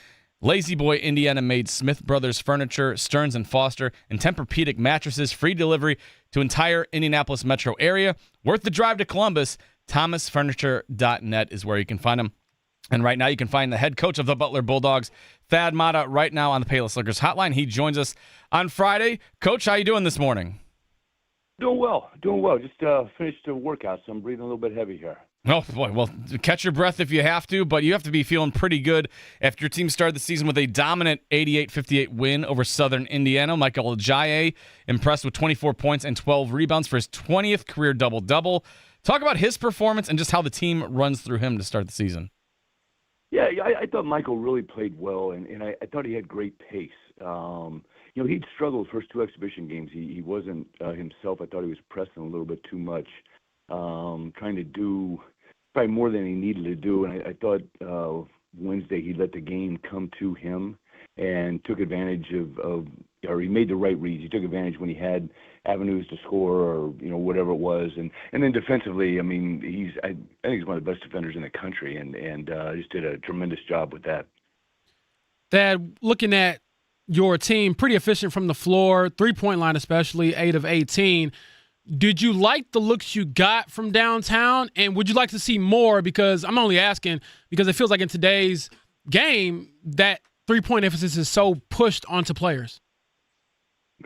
Lazy Boy, Indiana made Smith Brothers Furniture, Stearns & Foster, and Tempur-Pedic mattresses. Free delivery to entire Indianapolis metro area. Worth the drive to Columbus. ThomasFurniture.net is where you can find them. And right now you can find the head coach of the Butler Bulldogs, Thad Matta, right now on the Payless Liquors hotline. He joins us on Friday. Coach, how you doing this morning? Doing well. Just finished a workout, so I'm breathing a little bit heavy here. Oh, boy. Well, catch your breath if you have to, but you have to be feeling pretty good after your team started the season with a dominant 88-58 win over Southern Indiana. Michael Ajayi impressed with 24 points and 12 rebounds for his 20th career double-double. Talk about his performance and just how the team runs through him to start the season. Yeah, I thought Michael really played well, and I thought he had great pace. He'd struggled first two exhibition games. He wasn't himself. I thought he was pressing a little bit too much, trying to do probably more than he needed to do. And I thought Wednesday he let the game come to him and took advantage or he made the right reads. He took advantage when he had avenues to score or whatever it was. And then defensively, I mean, I think he's one of the best defenders in the country, and just did a tremendous job with that. Dad, looking at your team, pretty efficient from the floor, 3-point line especially, 8 of 18. Did you like the looks you got from downtown, and would you like to see more? Because I'm only asking because it feels like in today's game that 3-point emphasis is so pushed onto players.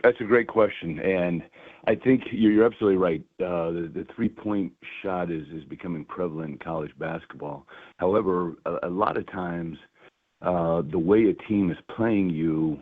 That's a great question, and I think you're absolutely right. The 3-point shot is becoming prevalent in college basketball. However, a lot of times the way a team is playing you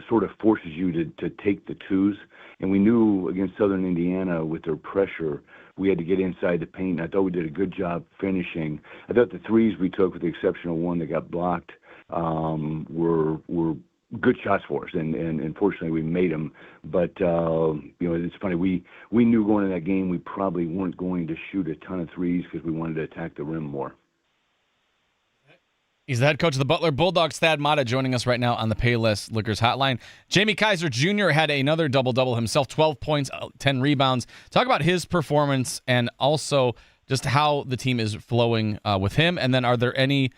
sort of forces you to take the twos. And we knew against Southern Indiana with their pressure, we had to get inside the paint. And I thought we did a good job finishing. I thought the threes we took, with the exception of one that got blocked, were good shots for us. And fortunately we made them. But, it's funny. We knew going into that game we probably weren't going to shoot a ton of threes because we wanted to attack the rim more. He's the head coach of the Butler Bulldogs, Thad Matta, joining us right now on the Payless Liquors hotline. Jamie Kaiser Jr. had another double-double himself, 12 points, 10 rebounds. Talk about his performance and also just how the team is flowing with him. And then are there any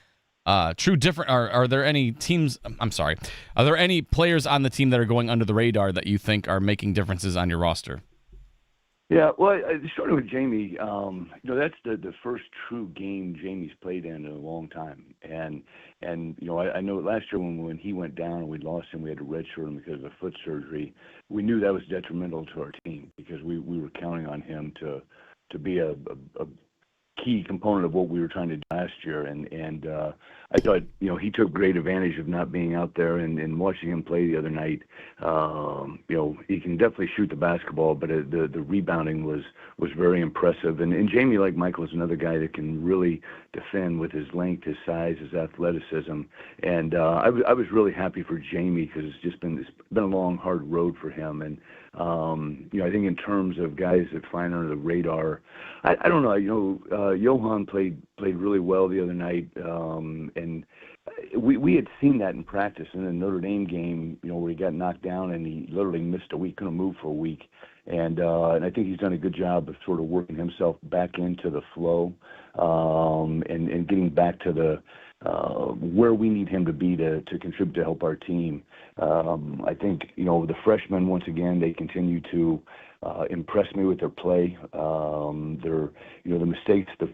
are there any teams, are there any players on the team that are going under the radar that you think are making differences on your roster? Yeah, well, starting with Jamie, that's the first true game Jamie's played in a long time, and I know last year when he went down and we lost him, we had to redshirt him because of a foot surgery. We knew that was detrimental to our team because we were counting on him to be a key component of what we were trying to do last year, and I thought he took great advantage of not being out there, and watching him play the other night. He can definitely shoot the basketball, but the rebounding was very impressive. And Jamie, like Michael, is another guy that can really defend with his length, his size, his athleticism. And I was really happy for Jamie because it's been a long, hard road for him. And I think in terms of guys that fly under the radar, I don't know. Johan played really well the other night, and we had seen that in practice in the Notre Dame game, where he got knocked down and he literally missed a week, couldn't move for a week. And I think he's done a good job of sort of working himself back into the flow, and getting back to the where we need him to be to contribute to help our team. I think the freshmen, once again, they continue to impress me with their play. The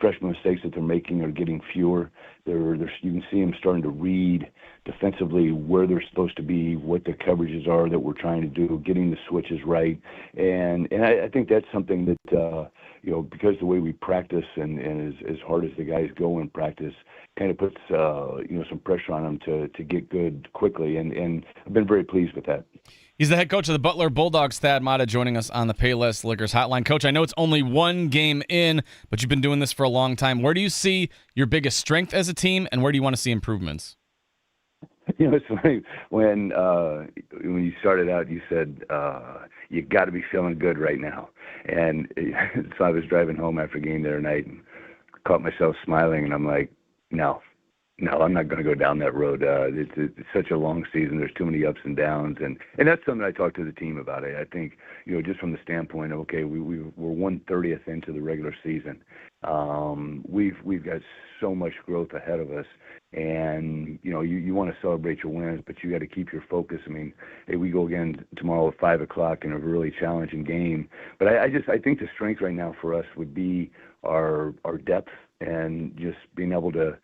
freshman mistakes that they're making are getting fewer. You can see them starting to read defensively where they're supposed to be, what the coverages are that we're trying to do, getting the switches right. And I think that's something that, because the way we practice and as hard as the guys go in practice, kind of puts, some pressure on them to get good quickly. And I've been very pleased with that. He's the head coach of the Butler Bulldogs, Thad Matta, joining us on the Payless Liquors hotline. Coach, I know it's only one game in, but you've been doing this for a long time. Where do you see your biggest strength as a team, and where do you want to see improvements? It's funny when you started out, you said you got to be feeling good right now, and so I was driving home after a game the other night and caught myself smiling, and I'm like, no, I'm not going to go down that road. It's such a long season. There's too many ups and downs, and that's something I talked to the team about. I think just from the standpoint of okay, we're 1/30th into the regular season. We've got so much growth ahead of us, and you want to celebrate your wins, but you got to keep your focus. I mean, hey, we go again tomorrow at 5:00 in a really challenging game, but I think the strength right now for us would be our depth and just being able to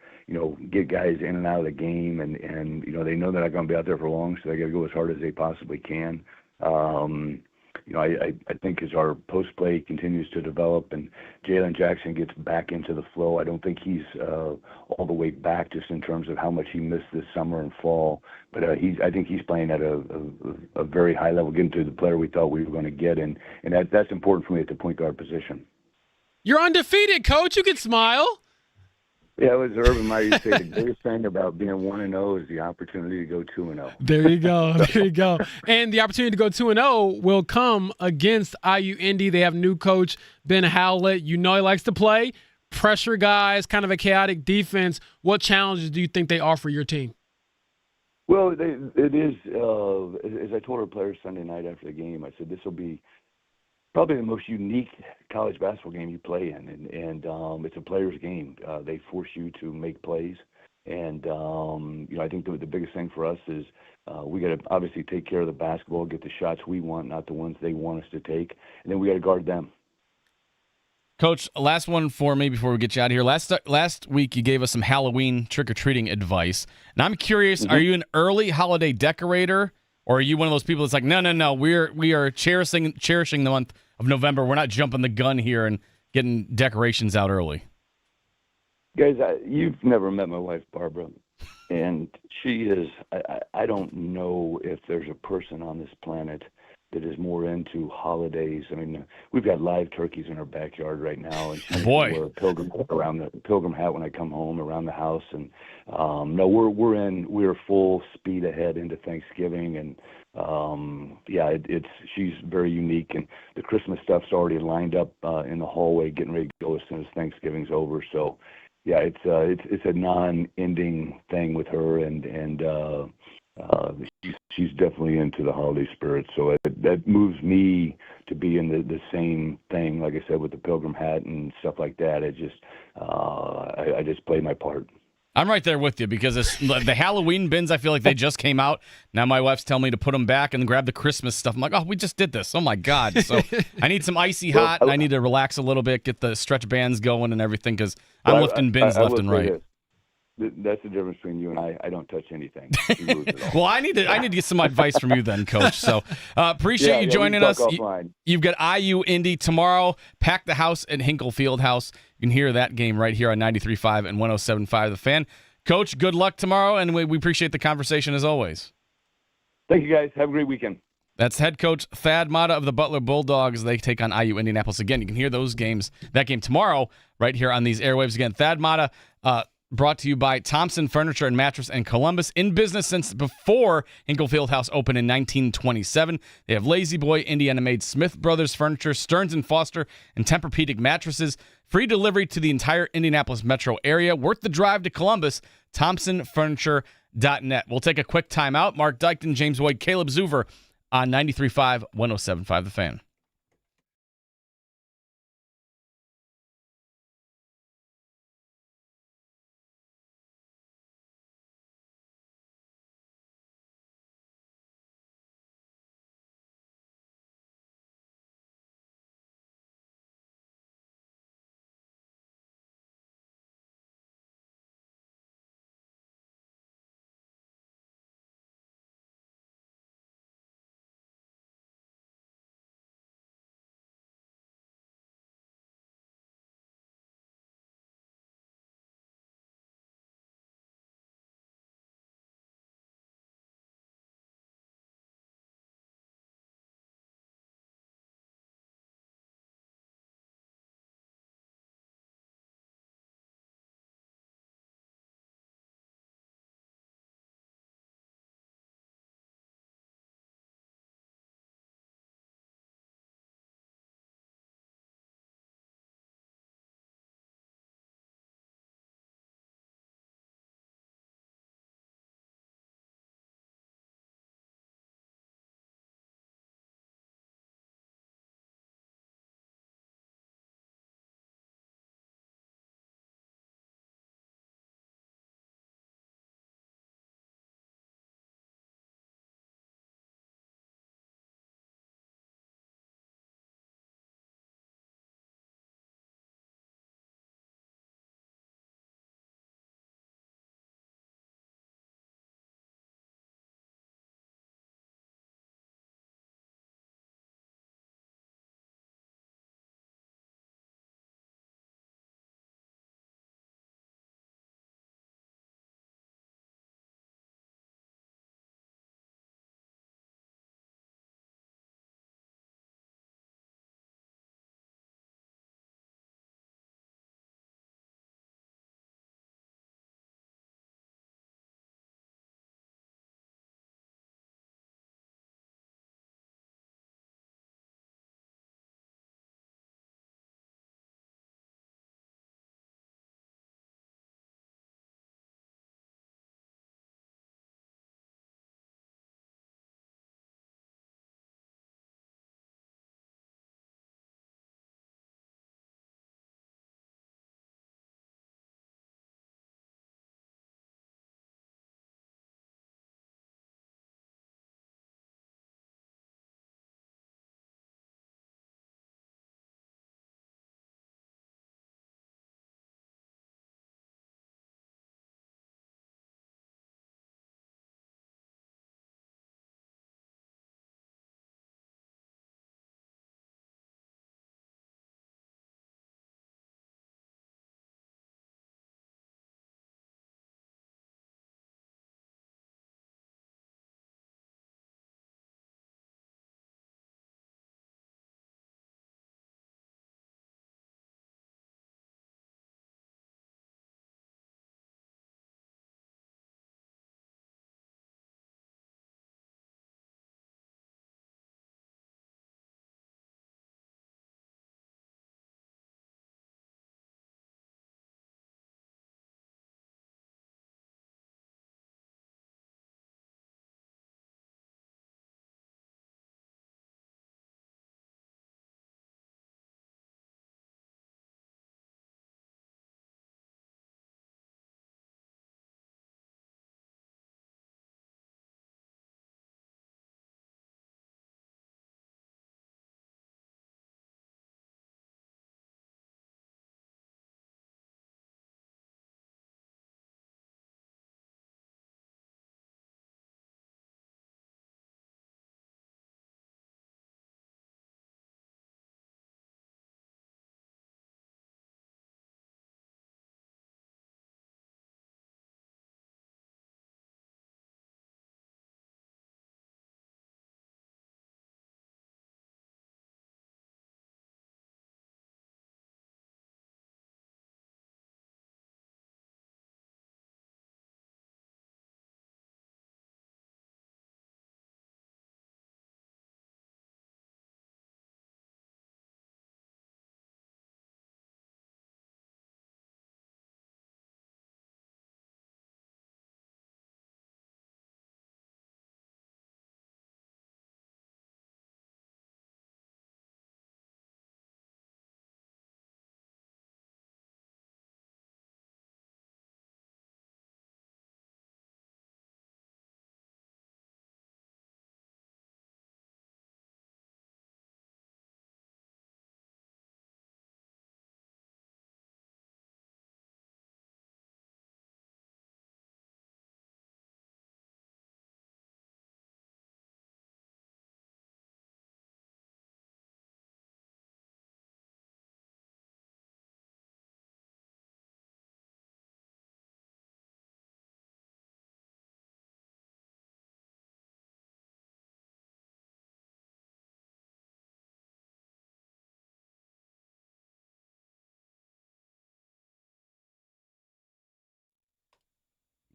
get guys in and out of the game, and they know they're not going to be out there for long, so they got to go as hard as they possibly can. I think as our post play continues to develop and Jalen Jackson gets back into the flow, I don't think he's all the way back just in terms of how much he missed this summer and fall. But I think he's playing at a very high level, getting to the player we thought we were going to get, and that's important for me at the point guard position. You're undefeated, Coach. You can smile. Yeah, it was Urban Meyer used to say the biggest thing about being 1-0 is the opportunity to go 2-0. There you go. There you go. And the opportunity to go 2-0 will come against IU Indy. They have new coach, Ben Howlett. He likes to play pressure guys, kind of a chaotic defense. What challenges do you think they offer your team? Well, it is, as I told our players Sunday night after the game, I said this will be probably the most unique college basketball game you play in, and it's a player's game. They force you to make plays, and I think the biggest thing for us is we got to obviously take care of the basketball, get the shots we want, not the ones they want us to take, and then we got to guard them. Coach, last one for me before we get you out of here. Last week you gave us some Halloween trick-or-treating advice, and I'm curious, Are you an early holiday decorator, or are you one of those people that's like, no, we are cherishing the month of November? We're not jumping the gun here and getting decorations out early. Guys, you've never met my wife, Barbara, and she is, I don't know if there's a person on this planet that is more into holidays. I mean, we've got live turkeys in our backyard right now, and she wears a pilgrim hat when I come home around the house. And no, we're full speed ahead into Thanksgiving, and she's very unique, and the Christmas stuff's already lined up in the hallway, getting ready to go as soon as Thanksgiving's over. So, yeah, it's a non-ending thing with her, and she's definitely into the holiday spirit. So that moves me to be in the same thing, like I said, with the pilgrim hat and stuff like that. I just play my part. I'm right there with you because the Halloween bins, I feel like they just came out. Now my wife's telling me to put them back and grab the Christmas stuff. I'm like, we just did this. Oh, my God. So I need some icy hot, and I need to relax a little bit, get the stretch bands going and everything because I'm lifting bins left and right. That's the difference between you and I. I don't touch anything. Well, I need to get some advice from you then, Coach. So appreciate you joining us. You've got IU Indy tomorrow. Pack the house at Hinkle Fieldhouse. You can hear that game right here on 93.5 and 107.5 The Fan. Coach, good luck tomorrow, and we appreciate the conversation as always. Thank you, guys. Have a great weekend. That's head coach Thad Matta of the Butler Bulldogs. They take on IU Indianapolis. Again, you can hear that game tomorrow right here on these airwaves. Again, Thad Matta, brought to you by Thompson Furniture and Mattress in Columbus. In business since before Hinkle Fieldhouse opened in 1927. They have Lazy Boy, Indiana-made Smith Brothers Furniture, Stearns & Foster, and Tempur-Pedic mattresses. Free delivery to the entire Indianapolis metro area. Worth the drive to Columbus. ThompsonFurniture.net. We'll take a quick timeout. Mark Dykton, James Boyd, Caleb Zuver on 93.5, 107.5 The Fan.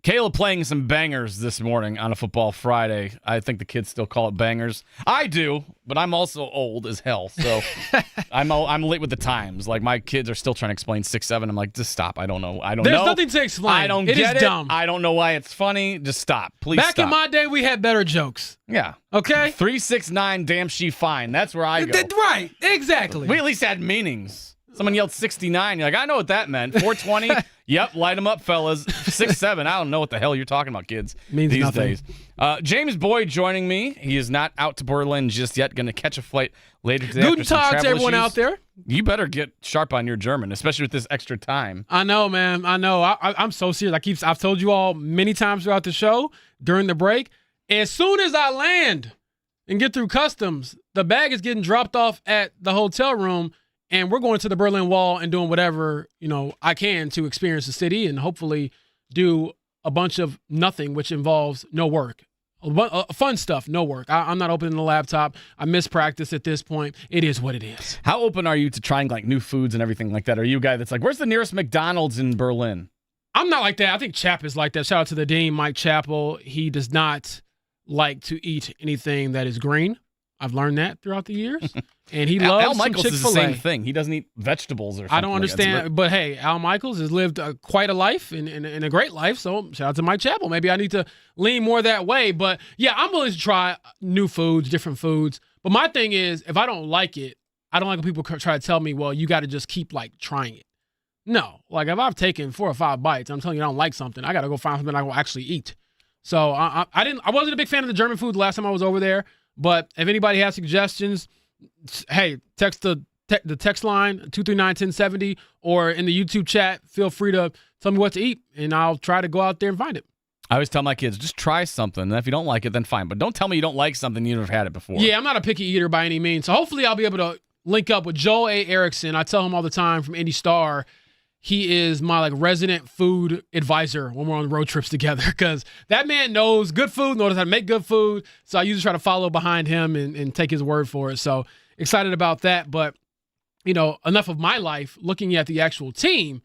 Caleb playing some bangers this morning on a football Friday. I think the kids still call it bangers. I do, but I'm also old as hell, so I'm late with the times. Like, my kids are still trying to explain 6-7. I'm like, just stop. I don't know. There's nothing to explain. I don't get get it. it. Dumb. I don't know why it's funny. Just stop. Please Back stop. in my day, we had better jokes. Yeah. Okay? 369, damn she fine. That's where I go. Right. Exactly. We at least had meanings. Someone yelled 69. You're like, I know what that meant. 420. Yep, light them up, fellas. 6-7. I don't know what the hell you're talking about, kids. Means these nothing. days. James Boyd joining me. He is not out to Berlin just yet. Going to catch a flight later today. Guten after some Tag to travel everyone issues. out there. You better get sharp on your German, especially with this extra time. I know, man. I know. I'm so serious. I've told you all many times throughout the show during the break. As soon as I land and get through customs, the bag is getting dropped off at the hotel room, and we're going to the Berlin Wall and doing whatever I can to experience the city and hopefully do a bunch of nothing, which involves no work. Fun stuff, no work. I'm not opening the laptop. I miss practice at this point. It is what it is. How open are you to trying like new foods and everything like that? Are you a guy that's like, where's the nearest McDonald's in Berlin? I'm not like that. I think Chap is like that. Shout out to the Dean, Mike Chappell. He does not like to eat anything that is green. I've learned that throughout the years. And he loves Al some Michaels is the Chick-fil-A. same thing. He doesn't eat vegetables or something. I don't understand, but hey, Al Michaels has lived quite a life and a great life. So shout out to Mike Chappell. Maybe I need to lean more that way. But yeah, I'm willing to try new foods, different foods. But my thing is, if I don't like it, I don't like when people try to tell me, well, you got to just keep like trying it. No, like if I've taken 4 or 5 bites, I'm telling you I don't like something, I got to go find something I will actually eat. So I wasn't a big fan of the German food the last time I was over there. But if anybody has suggestions, hey, text the text line 239-1070 or in the YouTube chat. Feel free to tell me what to eat, and I'll try to go out there and find it. I always tell my kids, just try something. And if you don't like it, then fine. But don't tell me you don't like something you never had it before. Yeah, I'm not a picky eater by any means. So hopefully I'll be able to link up with Joel A. Erickson. I tell him all the time from Indy Star. He is my resident food advisor when we're on road trips together because that man knows good food, knows how to make good food. So I usually try to follow behind him and take his word for it. So excited about that. But, enough of my life looking at the actual team.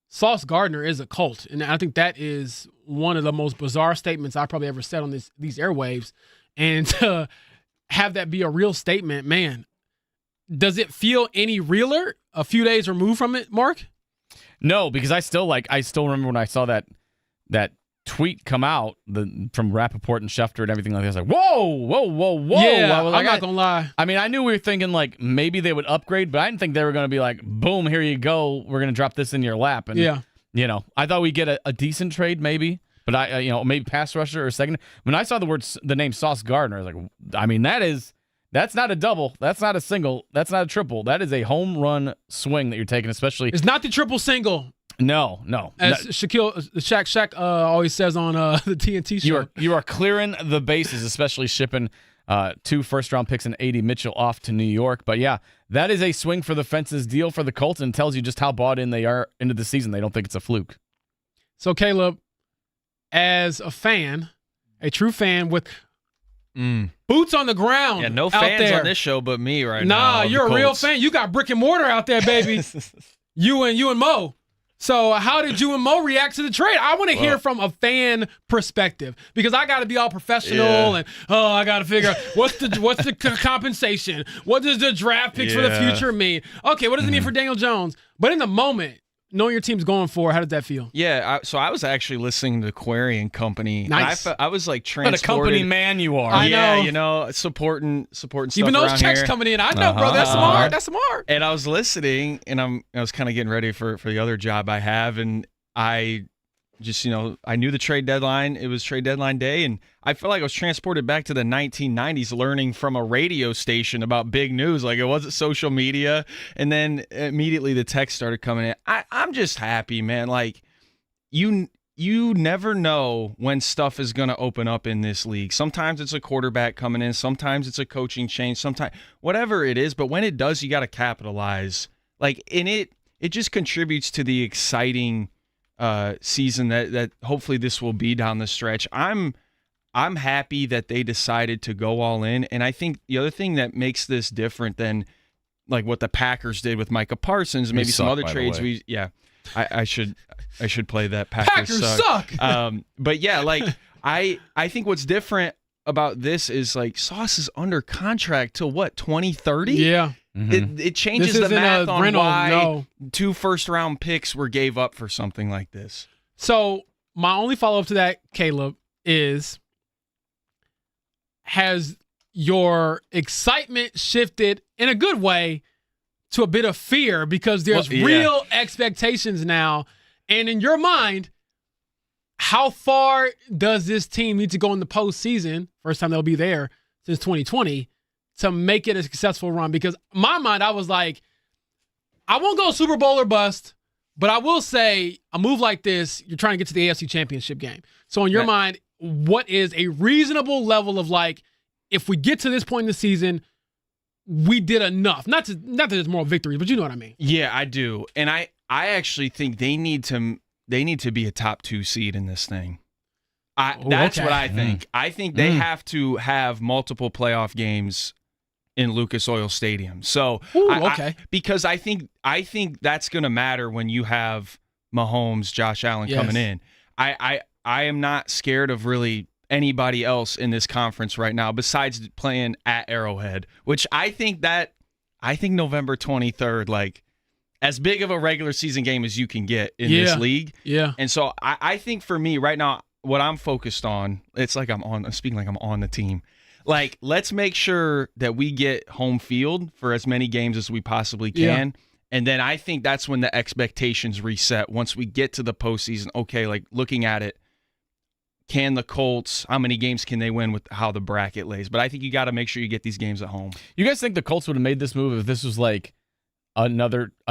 Sauce Gardner is a Colt. And I think that is one of the most bizarre statements I probably ever said on these airwaves. And to have that be a real statement, man, does it feel any realer a few days removed from it, Mark? No, because I still remember when I saw that tweet come out from Rappaport and Schefter and everything like that. I was like, whoa. Yeah, I'm not going to lie. I mean, I knew we were thinking maybe they would upgrade, but I didn't think they were going to be like, boom, here you go. We're going to drop this in your lap. And, I thought we'd get a decent trade maybe, but maybe pass rusher or second. When I saw the name Sauce Gardner, I was like, I mean, that's not a double. That's not a single. That's not a triple. That is a home run swing that you're taking, especially. It's not the triple single. No. As Shaq always says on the TNT show. You are clearing the bases, especially shipping 2 first-round picks and 80 Mitchell off to New York. But yeah, that is a swing for the fences deal for the Colts and tells you just how bought in they are into the season. They don't think it's a fluke. So Caleb, as a fan, a true fan with boots on the ground. Yeah, no out fans there. on this show but me right now. Nah, you're a real fan. You got brick and mortar out there, baby. you and Mo. So how did you and Mo react to the trade? I want to hear from a fan perspective because I got to be all professional and I got to figure out what's the compensation? What does the draft picks for the future mean? Okay, what does it mean for Daniel Jones? But in the moment, knowing your team's going for, how did that feel? Yeah, so I was actually listening to the Query & Company. Nice. And I was transported. What a company man you are. I know. Supporting stuff Even those around checks here. coming in. I know, bro. That's smart. That's smart. And I was listening, and I was kind of getting ready for the other job I have, and I just, I knew the trade deadline. It was trade deadline day, and I felt like I was transported back to the 1990s learning from a radio station about big news. Like, it wasn't social media. And then immediately the text started coming in. I'm just happy, man. Like, you never know when stuff is going to open up in this league. Sometimes it's a quarterback coming in. Sometimes it's a coaching change. Sometimes whatever it is. But when it does, you got to capitalize. Like, and it just contributes to the exciting season that hopefully this will be down the stretch. I'm happy that they decided to go all in, and I think the other thing that makes this different than like what the Packers did with Micah Parsons, maybe some other trades I should play that. Packers suck. But yeah, like I think what's different about this is like Sauce is under contract till what, 2030? Yeah. It changes This the isn't math a on rental, why no. 2 first-round picks were gave up for something like this. So my only follow-up to that, Caleb, is has your excitement shifted in a good way to a bit of fear because there's real expectations now? And in your mind, how far does this team need to go in the postseason, first time they'll be there since 2020, to make it a successful run? Because in my mind, I was like, I won't go Super Bowl or bust, but I will say a move like this, you're trying to get to the AFC Championship game. So in your mind, what is a reasonable level of like, if we get to this point in the season, we did enough? Not that there's moral victories, but you know what I mean. Yeah, I do. And I actually think they need to be a top 2 seed in this thing. That's what I think. I think they have to have multiple playoff games in Lucas Oil Stadium. So because I think that's going to matter when you have Mahomes, Josh Allen coming in. I am not scared of really anybody else in this conference right now besides playing at Arrowhead, which I think November 23rd, like as big of a regular season game as you can get in this league. Yeah. And so I think for me right now, what I'm focused on, it's like I'm speaking like I'm on the team. Like, let's make sure that we get home field for as many games as we possibly can. Yeah. And then I think that's when the expectations reset. Once we get to the postseason, okay, like looking at it, can the Colts, how many games can they win with how the bracket lays? But I think you got to make sure you get these games at home. You guys think the Colts would have made this move if this was like a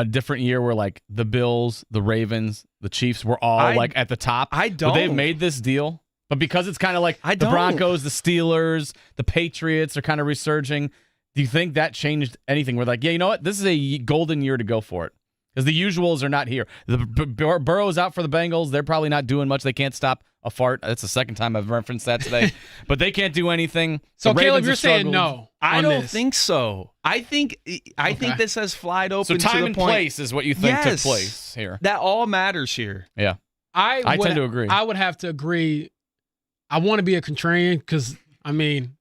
different year where like the Bills, the Ravens, the Chiefs were all like at the top? I don't. Would they have made this deal? But because it's kind of like the Broncos, the Steelers, the Patriots are kind of resurging, do you think that changed anything? We're like, yeah, you know what? This is a golden year to go for it. Because the usuals are not here. The Burrow's out for the Bengals. They're probably not doing much. They can't stop a fart. That's the second time I've referenced that today. But they can't do anything. So, Caleb, you're saying no. I don't think so. I think this has flied open. So time to the and point. place is what you think took place here. That all matters here. Yeah. I tend to agree. I would have to agree. I want to be a contrarian because, I mean,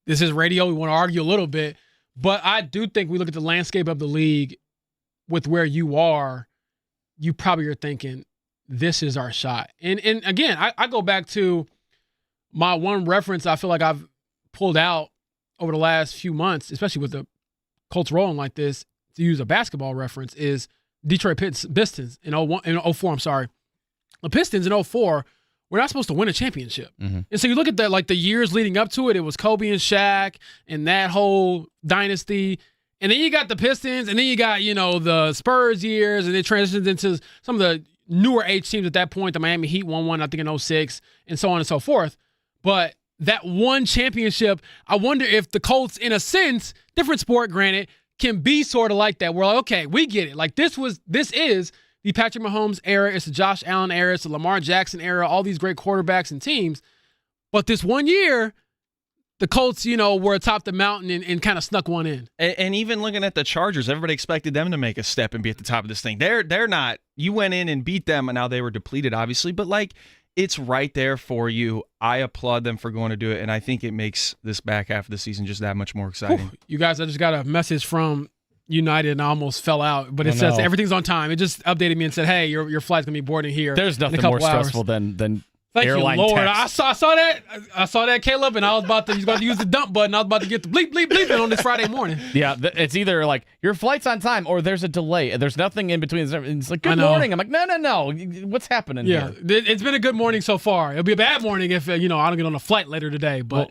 this is radio. We want to argue a little bit. But I do think we look at the landscape of the league with where you are, you probably are thinking, this is our shot. And again, I go back to my one reference I feel like I've pulled out over the last few months, especially with the Colts rolling like this, to use a basketball reference, is Detroit Pistons in 04, I'm sorry. The Pistons in 04 were not supposed to win a championship. Mm-hmm. And so you look at that, like the years leading up to it, it was Kobe and Shaq and that whole dynasty. And then you got the Pistons, and then you got, the Spurs years, and it transitions into some of the newer age teams at that point. The Miami Heat won one, I think, in 06, and so on and so forth. But that one championship, I wonder if the Colts, in a sense, different sport, granted, can be sort of like that. We're like, okay, we get it. Like, this is the Patrick Mahomes era. It's the Josh Allen era. It's the Lamar Jackson era. All these great quarterbacks and teams. But this one year, the Colts, were atop the mountain and kind of snuck one in. And even looking at the Chargers, everybody expected them to make a step and be at the top of this thing. They're not. You went in and beat them, and now they were depleted, obviously. But, it's right there for you. I applaud them for going to do it, and I think it makes this back half of the season just that much more exciting. You guys, I just got a message from United and I almost fell out, but it says everything's on time. It just updated me and said, hey, your flight's going to be boarding here. There's nothing more stressful than Thank airline you, Lord. text. I saw that, Caleb, and I was about to use the dump button. I was about to get the bleep, bleep, bleep on this Friday morning. Yeah, it's either like your flight's on time or there's a delay. There's nothing in between. It's like, good morning. I'm like, no. What's happening here? It's been a good morning so far. It'll be a bad morning if, I don't get on a flight later today, but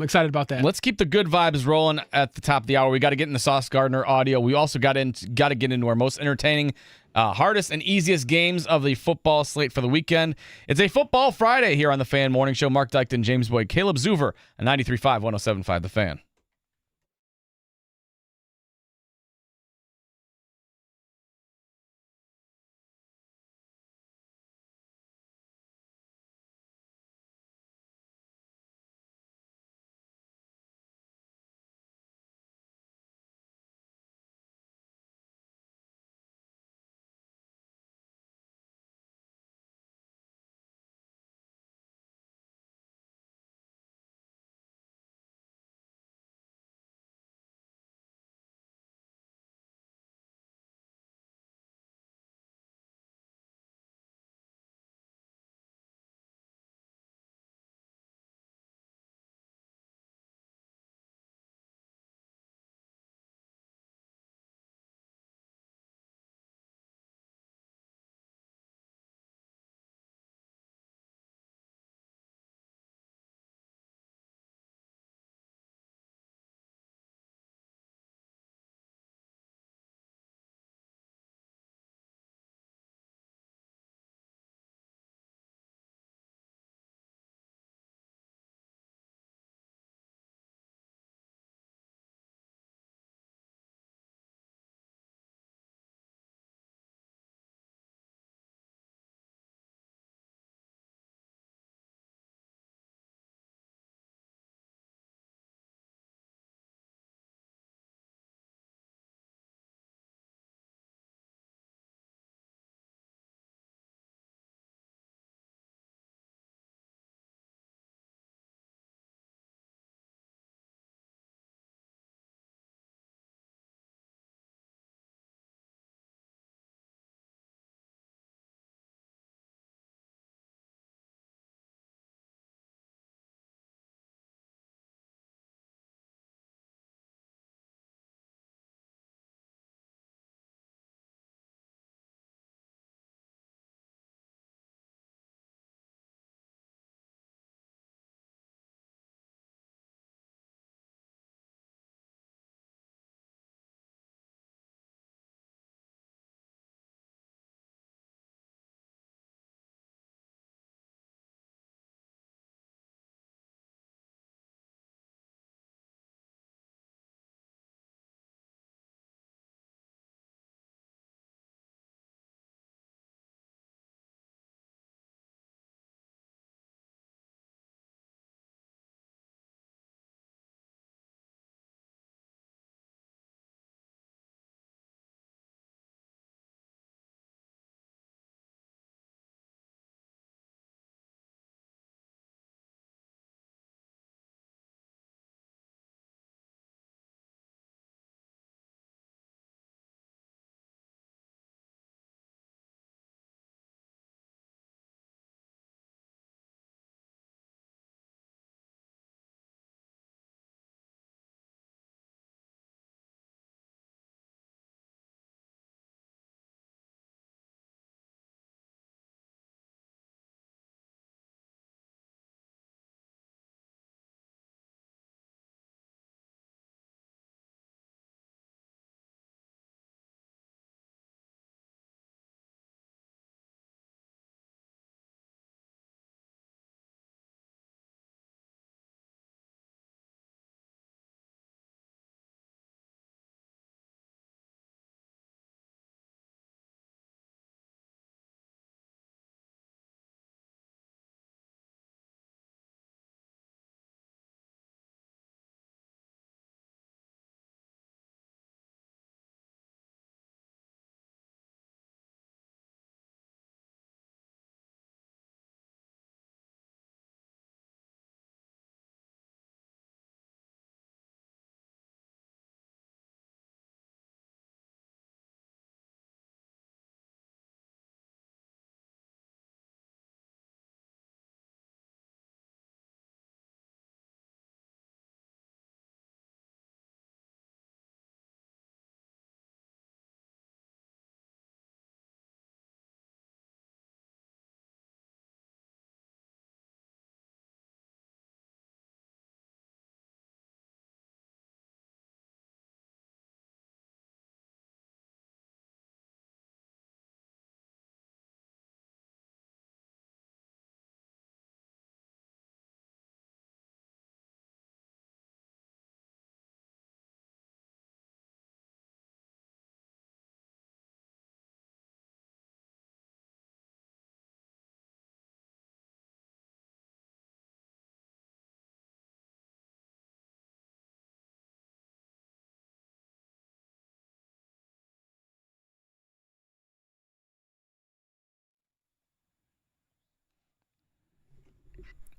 excited about that. Let's keep the good vibes rolling at the top of the hour. We got to get into Sauce Gardner audio. We also got to get into our most entertaining, hardest and easiest games of the football slate for the weekend. It's a Football Friday here on the Fan Morning Show. Mark Dykton, James Boyd, Caleb Zuver, on 93.5, 107.5 The Fan.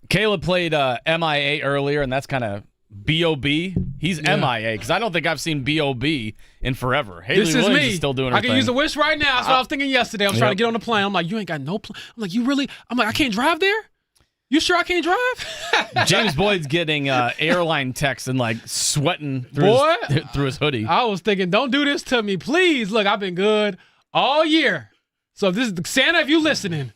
Caleb played MIA earlier, and that's kind of B.O.B. He's MIA because I don't think I've seen B.O.B. in forever. Haley This Williams is me. is still doing her I can thing. use the wish right now. That's what I was thinking yesterday. I was trying to get on the plane. I'm like, you ain't got no plane. I'm like, you really? I'm like, I can't drive there? You sure I can't drive? James Boyd's getting airline texts and like sweating through his hoodie. I was thinking, don't do this to me, please. Look, I've been good all year. So if this is Santa, if you listening,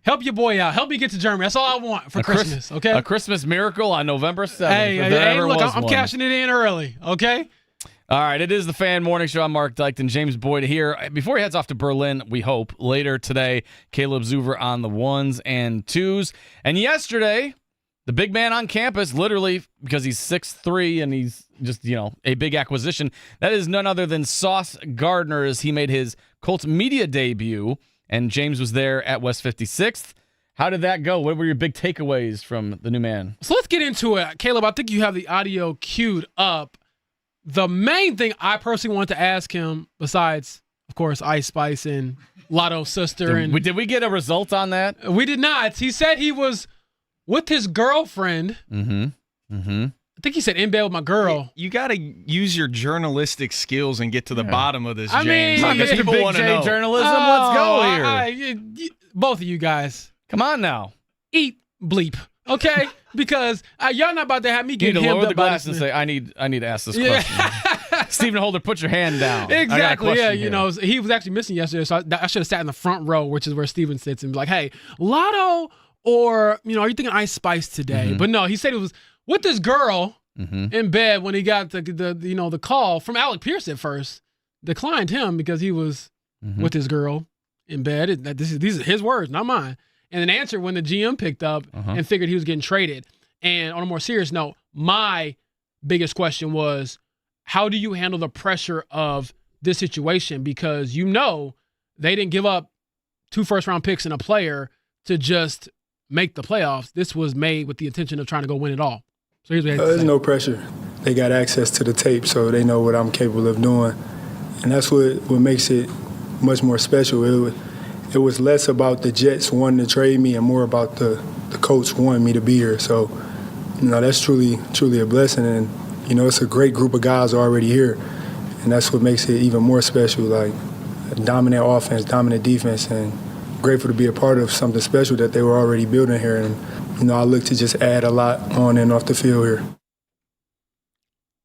help your boy out. Help me get to Germany. That's all I want for Christmas. Okay. A Christmas miracle on November 7th. Hey, look, I'm cashing it in early. Okay. All right, it is the Fan Morning Show. I'm Mark Dykton, James Boyd here. Before he heads off to Berlin, we hope, later today, Caleb Zuver on the 1s and 2s. And yesterday, the big man on campus, literally, because he's 6'3", and he's just, a big acquisition, that is none other than Sauce Gardner, as he made his Colts media debut, and James was there at West 56th. How did that go? What were your big takeaways from the new man? So let's get into it. Caleb, I think you have the audio queued up. The main thing I personally want to ask him, besides, of course, Ice Spice and Lotto's sister. Did we get a result on that? We did not. He said he was with his girlfriend. I think he said in bed with my girl. You got to use your journalistic skills and get to the bottom of this, I James. mean, Mr. People Big want to J know. journalism, let's go here. Both of you guys, Come on now. eat bleep, okay? Because y'all not about to have me You need get to hemmed lower up the by glass this and man. say, I need to ask this question. Stephen Holder, put your hand down. I got a Exactly. question Yeah. here. He was actually missing yesterday, so I should have sat in the front row, which is where Steven sits, and be like, "Hey, Lotto, or are you thinking Ice Spice today?" But no, he said it was with this girl in bed when he got the call from Alec Pierce at first. Declined him because he was with his girl in bed. These are his words, not mine. And then answered when the GM picked up and figured he was getting traded. And on a more serious note, my biggest question was, how do you handle the pressure of this situation? Because they didn't give up 2 first-round picks and a player to just make the playoffs. This was made with the intention of trying to go win it all. So here's what he had to There's say. no pressure. They got access to the tape, so they know what I'm capable of doing. And that's what makes it much more special. It was less about the Jets wanting to trade me and more about the Colts wanting me to be here. So, that's truly a blessing. And, it's a great group of guys already here. And that's what makes it even more special, like a dominant offense, dominant defense, and grateful to be a part of something special that they were already building here. And, I look to just add a lot on and off the field here.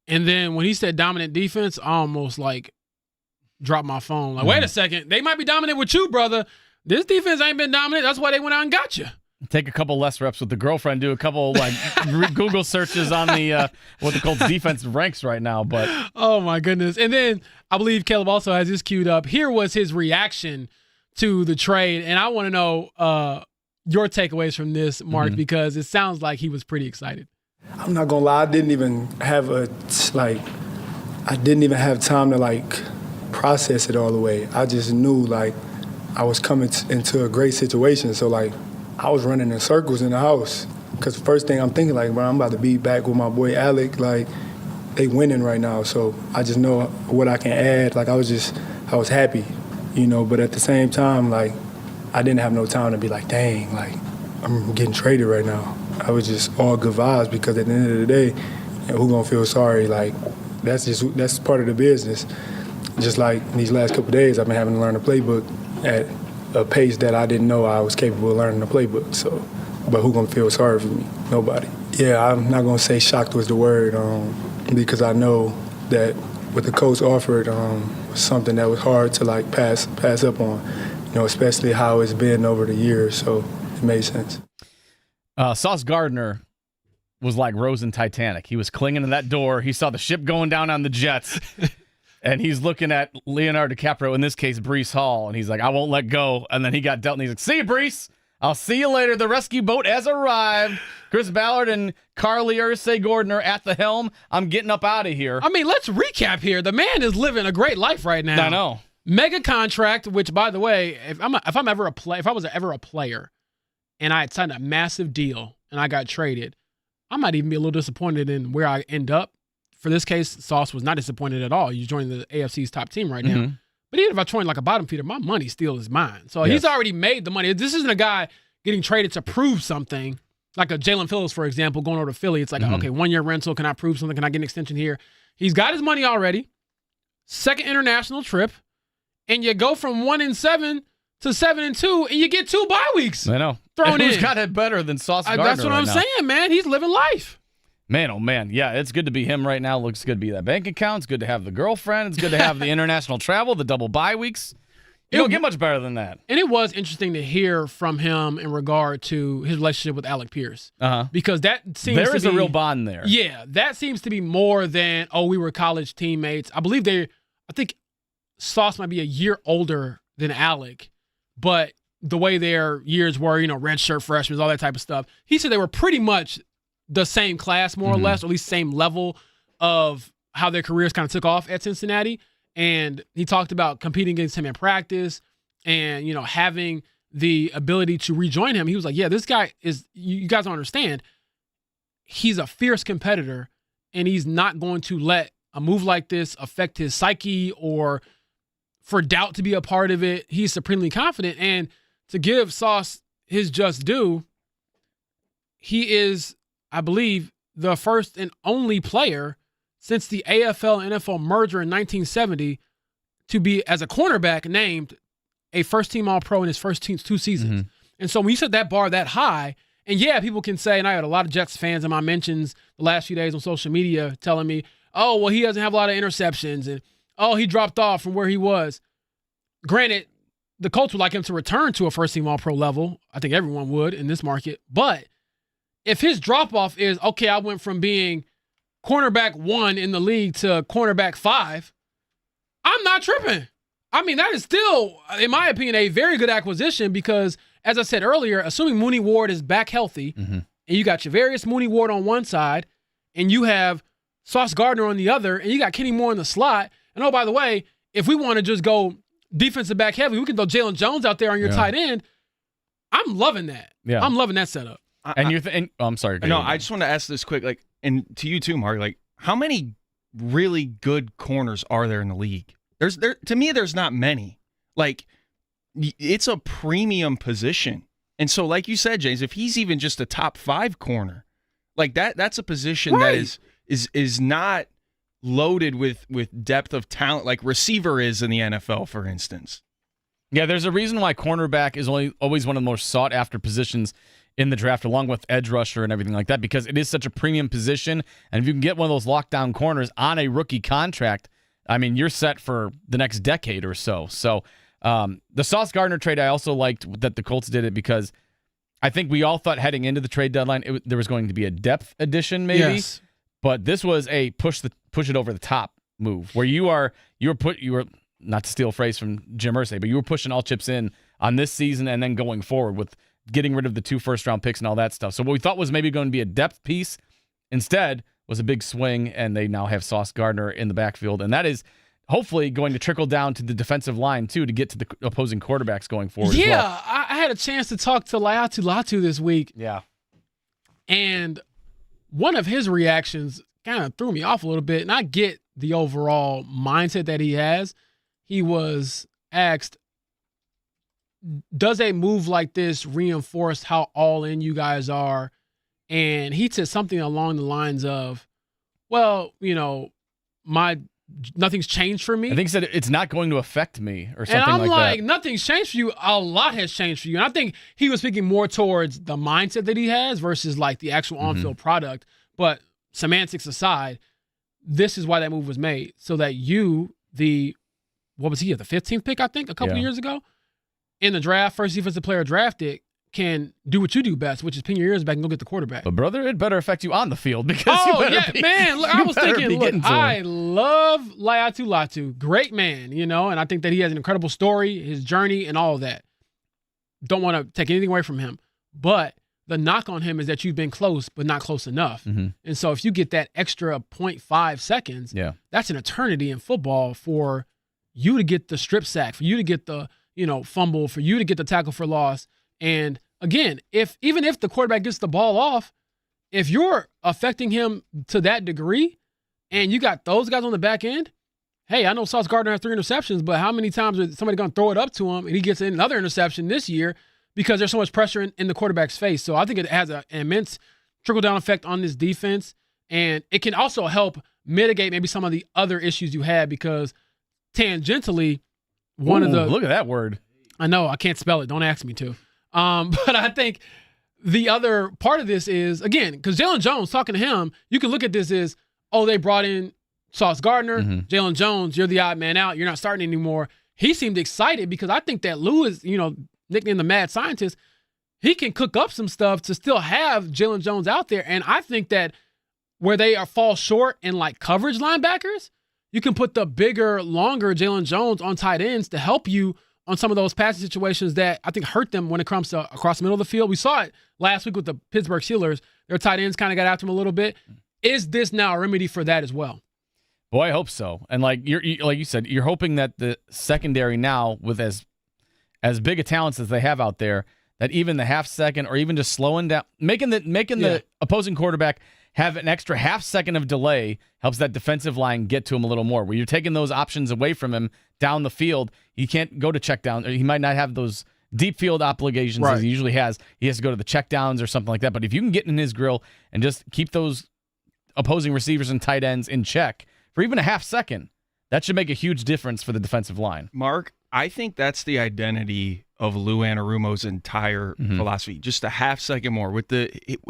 And then when he said dominant defense, I almost dropped my phone. Like, wait a second. They might be dominant with you, brother. This defense ain't been dominant. That's why they went out and got you. Take a couple less reps with the girlfriend. Do a couple Google searches on the what the Colts defense ranks right now. But oh my goodness! And then I believe Caleb also has this queued up. Here was his reaction to the trade, and I want to know your takeaways from this, Mark, because it sounds like he was pretty excited. I'm not gonna lie. I didn't even have time to process it all the way. I just knew I was coming into a great situation. So I was running in circles in the house because the first thing I'm thinking bro, I'm about to be back with my boy Alec. They winning right now, so I just know what I can add. I was happy, But at the same time, I didn't have no time to be dang, I'm getting traded right now. I was just all good vibes because at the end of the day, who gonna feel sorry? That's part of the business. Just these last couple of days, I've been having to learn the playbook at a pace that I didn't know I was capable of learning the playbook. So, but who gonna feel sorry for me? Nobody. Yeah, I'm not gonna say shocked was the word, because I know that what the coach offered was something that was hard to pass up on, especially how it's been over the years. So it made sense. Sauce Gardner was like Rose in Titanic. He was clinging to that door. He saw the ship going down on the Jets. And he's looking at Leonardo DiCaprio, in this case, Breece Hall, and he's like, I won't let go. And then he got dealt, and he's like, see you, Breece. I'll see you later. The rescue boat has arrived. Chris Ballard and Carly Irsay-Gordon are at the helm. I'm getting up out of here. I mean, let's recap here. The man is living a great life right now. I know. Mega contract, which, by the way, if I was ever a player and I had signed a massive deal and I got traded, I might even be a little disappointed in where I end up. For this case, Sauce was not disappointed at all. He's joining the AFC's top team right now. But even if I join a bottom feeder, my money still is mine. So he's already made the money. This isn't a guy getting traded to prove something. like a Jalen Phillips, for example, going over to Philly. It's like, okay, 1-year rental. Can I prove something? Can I get an extension here? He's got his money already. Second international trip. And you go from 1-7 to 7-2, and you get 2 bye weeks. I know. Thrown Who's in. got it better than Sauce Gardner? That's what right I'm now? saying, man. He's living life. Man, oh man, yeah, it's good to be him right now. Looks good to be that bank account. It's good to have the girlfriend. It's good to have the international travel, the double bye weeks. You don't get much better than that. And it was interesting to hear from him in regard to his relationship with Alec Pierce. Because that seems there to is be a real bond there. Yeah, that seems to be more than, we were college teammates. I think Sauce might be a year older than Alec, but the way their years were, redshirt freshmen, all that type of stuff. He said they were pretty much the same class, more or less, or at least same level of how their careers kind of took off at Cincinnati. And he talked about competing against him in practice and, having the ability to rejoin him. He was like, yeah, this guy is, you guys don't understand. He's a fierce competitor, and he's not going to let a move like this affect his psyche or for doubt to be a part of it. He's supremely confident. And to give Sauce his just due, he is, I believe, the first and only player since the AFL-NFL merger in 1970 to be, as a cornerback, named a first-team All-Pro in his first 2 seasons. And so when you set that bar that high, and yeah, people can say, and I had a lot of Jets fans in my mentions the last few days on social media telling me, oh, well, he doesn't have a lot of interceptions, and oh, he dropped off from where he was. Granted, the Colts would like him to return to a first-team All-Pro level. I think everyone would in this market. But if his drop-off is, okay, I went from being cornerback 1 in the league to cornerback 5, I'm not tripping. I mean, that is still, in my opinion, a very good acquisition because, as I said earlier, assuming Mooney Ward is back healthy, and you got Javarius Mooney Ward on one side, and you have Sauce Gardner on the other, and you got Kenny Moore in the slot. And oh, by the way, if we want to just go defensive back heavy, we can throw Jalen Jones out there on your tight end. I'm loving that. Yeah. I'm loving that setup. And I'm sorry. No, I just want to ask this quick, and to you too, Mark, how many really good corners are there in the league? To me, there's not many. It's a premium position. And so, like you said, James, if he's even just a top 5 corner, that's a position that is not loaded with depth of talent like receiver is in the NFL, for instance. Yeah, there's a reason why cornerback is always one of the most sought after positions in the draft, along with edge rusher and everything like that, because it is such a premium position. And if you can get one of those lockdown corners on a rookie contract, I mean, you're set for the next decade or so. So the Sauce Gardner trade, I also liked that the Colts did it because I think we all thought heading into the trade deadline there was going to be a depth addition, maybe. Yes. But this was a push it over the top move where you were not to steal a phrase from Jim Irsay, but you were pushing all chips in on this season and then going forward with getting rid of the 2 first-round picks and all that stuff. So what we thought was maybe going to be a depth piece instead was a big swing, and they now have Sauce Gardner in the backfield, and that is hopefully going to trickle down to the defensive line too to get to the opposing quarterbacks going forward. Yeah, as well. I had a chance to talk to Latu this week. Yeah, and one of his reactions kind of threw me off a little bit, and I get the overall mindset that he has. He was asked, does a move like this reinforce how all in you guys are? And he said something along the lines of, well, nothing's changed for me. I think he said it's not going to affect me or something and I'm like that. Nothing's changed for you. A lot has changed for you. And I think he was speaking more towards the mindset that he has versus the actual on-field product. But semantics aside, this is why that move was made. So that you, what was he at, the 15th pick, I think, a couple of years ago? In the draft, first defensive player drafted, can do what you do best, which is pin your ears back and go get the quarterback. But brother, it better affect you on the field because you better I was thinking, I love Latu. Great man, and I think that he has an incredible story, his journey, and all of that. Don't want to take anything away from him. But the knock on him is that you've been close, but not close enough. And so if you get that extra 0.5 seconds, that's an eternity in football for you to get the strip sack, for you to get the fumble, for you to get the tackle for loss. And again, even if the quarterback gets the ball off, if you're affecting him to that degree and you got those guys on the back end, hey, I know Sauce Gardner has 3 interceptions, but how many times is somebody going to throw it up to him and he gets another interception this year because there's so much pressure in the quarterback's face. So I think it has an immense trickle-down effect on this defense, and it can also help mitigate maybe some of the other issues you had because tangentially, look at that word. I know, I can't spell it. Don't ask me to. But I think the other part of this is, again, because Jalen Jones, talking to him, you can look at this as, they brought in Sauce Gardner, Jalen Jones, you're the odd man out, you're not starting anymore. He seemed excited because I think that Lou is, nicknamed the mad scientist. He can cook up some stuff to still have Jalen Jones out there. And I think that where they fall short in like coverage linebackers, you can put the bigger, longer Jalen Jones on tight ends to help you on some of those passing situations that I think hurt them when it comes to across the middle of the field. We saw it last week with the Pittsburgh Steelers. Their tight ends kind of got after them a little bit. Is this now a remedy for that as well? Boy, I hope so. And like you said, you're hoping that the secondary now, with as big a talents as they have out there, that even the half second or even just slowing down, making the opposing quarterback have an extra half second of delay helps that defensive line get to him a little more. Where you're taking those options away from him down the field, he can't go to check down. Or he might not have those deep field obligations as he usually has. He has to go to the check downs or something like that. But if you can get in his grill and just keep those opposing receivers and tight ends in check for even a half second, that should make a huge difference for the defensive line. Mark, I think that's the identity of Lou Anarumo's entire philosophy. Just a half second more.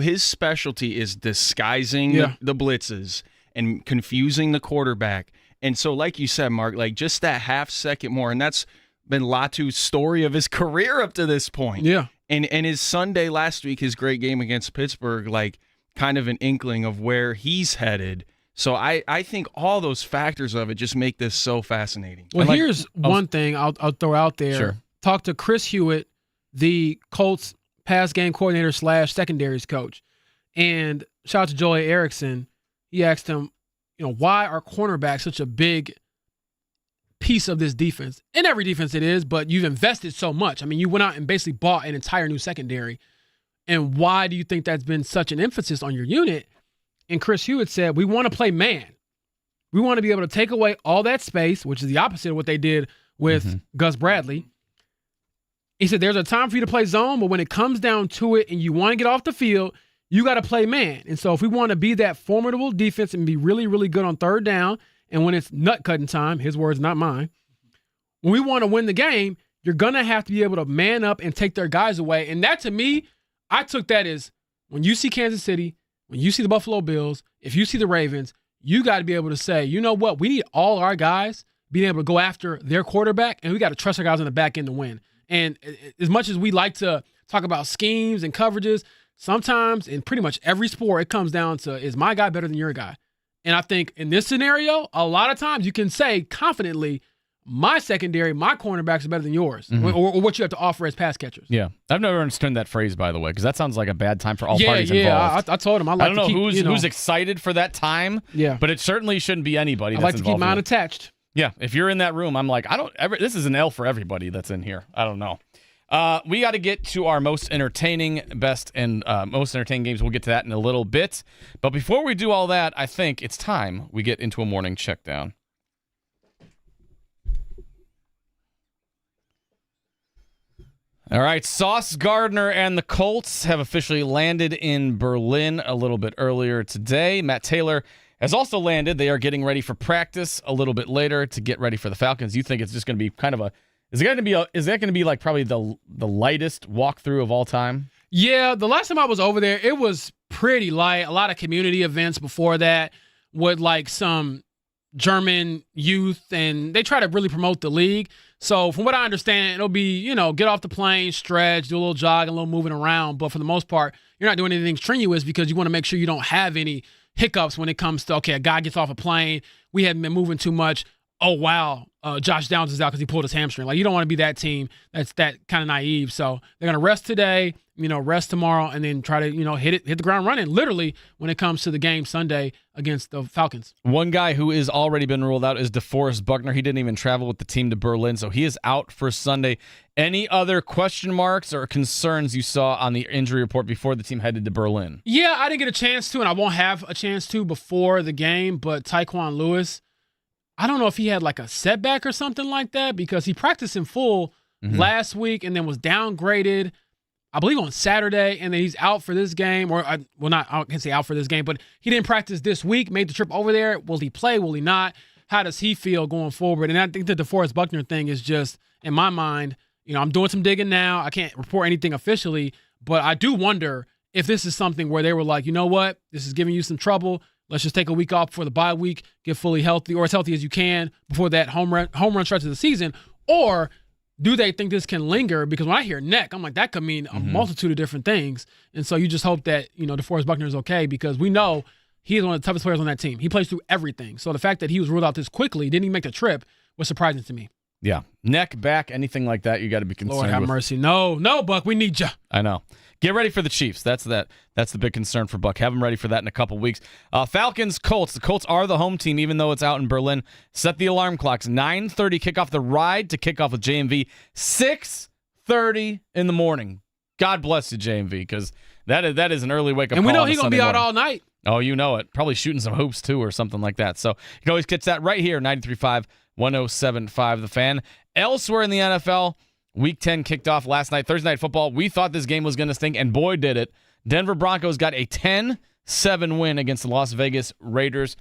His specialty is disguising the blitzes and confusing the quarterback. And so, like you said, Mark, like just that half second more, and that's been Latu's story of his career up to this point. Yeah. And his Sunday last week, his great game against Pittsburgh, like kind of an inkling of where he's headed. So I think all those factors of it just make this so fascinating. Well, here's one thing I'll throw out there. Sure. Talk to Chris Hewitt, the Colts pass game coordinator / secondaries coach. And shout out to Joey Erickson. He asked him, why are cornerbacks such a big piece of this defense? In every defense it is, but you've invested so much. I mean, you went out and basically bought an entire new secondary. And why do you think that's been such an emphasis on your unit? And Chris Hewitt said, we want to play man. We want to be able to take away all that space, which is the opposite of what they did with Gus Bradley. He said, there's a time for you to play zone, but when it comes down to it and you want to get off the field, you got to play man. And so if we want to be that formidable defense and be really, really good on third down, and when it's nut-cutting time, his words, not mine, when we want to win the game, you're going to have to be able to man up and take their guys away. And that, to me, I took that as when you see Kansas City, when you see the Buffalo Bills, if you see the Ravens, you got to be able to say, you know what, we need all our guys being able to go after their quarterback, and we got to trust our guys on the back end to win. And as much as we like to talk about schemes and coverages, sometimes in pretty much every sport, it comes down to, is my guy better than your guy? And I think in this scenario, a lot of times you can say confidently, my secondary, my cornerbacks are better than yours, or what you have to offer as pass catchers. Yeah. I've never understood that phrase, by the way, because that sounds like a bad time for all parties involved. I told him I like don't to know keep, who's excited for that time, but it certainly shouldn't be anybody I that's like to keep involved mine in it. attached. Yeah, if you're in that room, I'm like, this is an L for everybody that's in here. I don't know. We got to get to our most entertaining, best, and most entertaining games. We'll get to that in a little bit. But before we do all that, I think it's time we get into a morning check down. All right, Sauce Gardner and the Colts have officially landed in Berlin a little bit earlier today. Matt Taylor has also landed. They are getting ready for practice a little bit later to get ready for the Falcons. You think it's just going to be kind of is that going to be like probably the lightest walkthrough of all time? Yeah, the last time I was over there, it was pretty light. A lot of community events before that with like some German youth, and they try to really promote the league. So from what I understand, it'll be, get off the plane, stretch, do a little jog, a little moving around. But for the most part, you're not doing anything strenuous because you want to make sure you don't have any hiccups when it comes to, okay, a guy gets off a plane, we haven't been moving too much. Oh, wow, Josh Downs is out because he pulled his hamstring. Like, you don't want to be that team that's that kind of naive. So they're going to rest today, rest tomorrow, and then try to, hit the ground running, literally, when it comes to the game Sunday against the Falcons. One guy who is already been ruled out is DeForest Buckner. He didn't even travel with the team to Berlin, so he is out for Sunday. Any other question marks or concerns you saw on the injury report before the team headed to Berlin? Yeah, I didn't get a chance to, and I won't have a chance to before the game, but Tyquan Lewis, I don't know if he had like a setback or something like that because he practiced in full last week and then was downgraded I believe, on Saturday, and then he's out for this game. I can't say out for this game, but he didn't practice this week, made the trip over there. Will he play? Will he not? How does he feel going forward? And I think the DeForest Buckner thing is just, in my mind, I'm doing some digging now. I can't report anything officially, but I do wonder if this is something where they were like, you know what, this is giving you some trouble. Let's just take a week off for the bye week, get fully healthy, or as healthy as you can before that home run stretch of the season. Or do they think this can linger? Because when I hear neck, I'm like, that could mean a multitude of different things. And so you just hope that, DeForest Buckner is okay, because we know he is one of the toughest players on that team. He plays through everything. So the fact that he was ruled out this quickly, didn't even make the trip, was surprising to me. Yeah. Neck, back, anything like that, you got to be concerned Lord have with. mercy. No, Buck, we need you. I know. Get ready for the Chiefs. That's the big concern for Buck. Have them ready for that in a couple weeks. Falcons, Colts. The Colts are the home team, even though it's out in Berlin. Set the alarm clocks. 9:30 kickoff. The ride to kick off with JMV. 6:30 in the morning. God bless you, JMV, because that is an early wake-up call. And we know he's he's going to be out all night. Oh, you know it. Probably shooting some hoops, too, or something like that. So you can always catch that right here, 93.5, 107.5 The Fan. Elsewhere in the NFL, Week 10 kicked off last night. Thursday Night Football. We thought this game was going to stink, and boy, did it. Denver Broncos got a 10-7 win against the Las Vegas Raiders.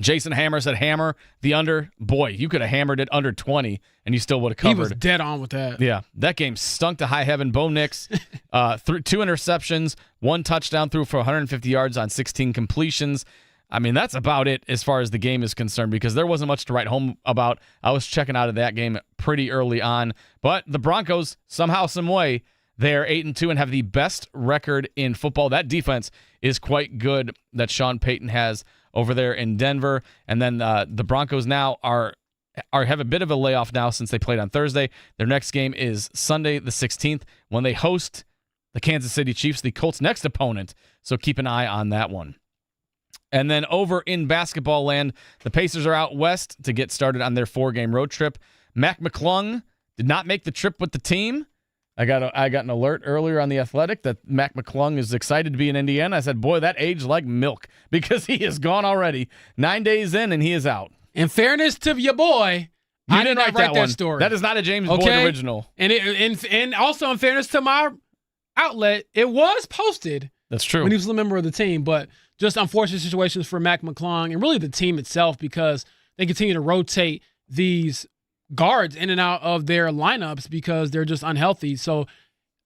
Jason Hammer said hammer the under. Boy, you could have hammered it under 20, and you still would have covered. He was dead on with that. Yeah, that game stunk to high heaven. Bo Nix threw 2 interceptions, 1 touchdown, threw for 150 yards on 16 completions. I mean, that's about it as far as the game is concerned, because there wasn't much to write home about. I was checking out of that game pretty early on. But the Broncos, somehow, some way, they're 8-2 and have the best record in football. That defense is quite good that Sean Payton has over there in Denver. And then the Broncos now have a bit of a layoff now since they played on Thursday. Their next game is Sunday the 16th when they host the Kansas City Chiefs, the Colts' next opponent. So keep an eye on that one. And then over in basketball land, the Pacers are out west to get started on their 4-game road trip. Mac McClung did not make the trip with the team. I got an alert earlier on The Athletic that Mac McClung is excited to be in Indiana. I said, boy, that aged like milk, because he is gone already. 9 days in, and he is out. In fairness to your boy, I did not write that story. That is not a James Boyd original. And also, in fairness to my outlet, it was posted. That's true. When he was a member of the team, but just unfortunate situations for Mac McClung and really the team itself, because they continue to rotate these guards in and out of their lineups because they're just unhealthy. So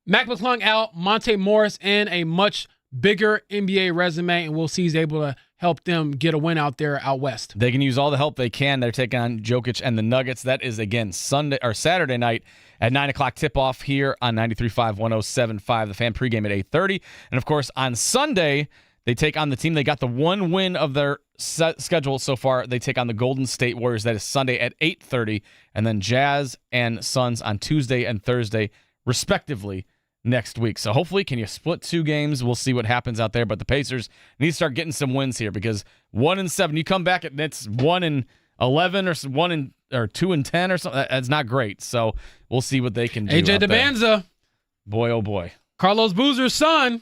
Mac McClung out, Monte Morris in, a much bigger NBA resume, and we'll see he's able to help them get a win out there out west. They can use all the help they can. They're taking on Jokic and the Nuggets. That is, again, Saturday night at 9 o'clock tip-off here on 93.5, 107.5. The Fan pregame at 8:30. And, of course, on Sunday, they take on the team. They got the one win of their schedule so far. They take on the Golden State Warriors. That is Sunday at 8:30. And then Jazz and Suns on Tuesday and Thursday, respectively, next week. So hopefully, can you split 2 games? We'll see what happens out there. But the Pacers need to start getting some wins here, because 1-7, you come back and it's 1-11 or 2-10 or something. That's not great. So we'll see what they can do. AJ DeBanza. Boy, oh boy. Carlos Boozer's son.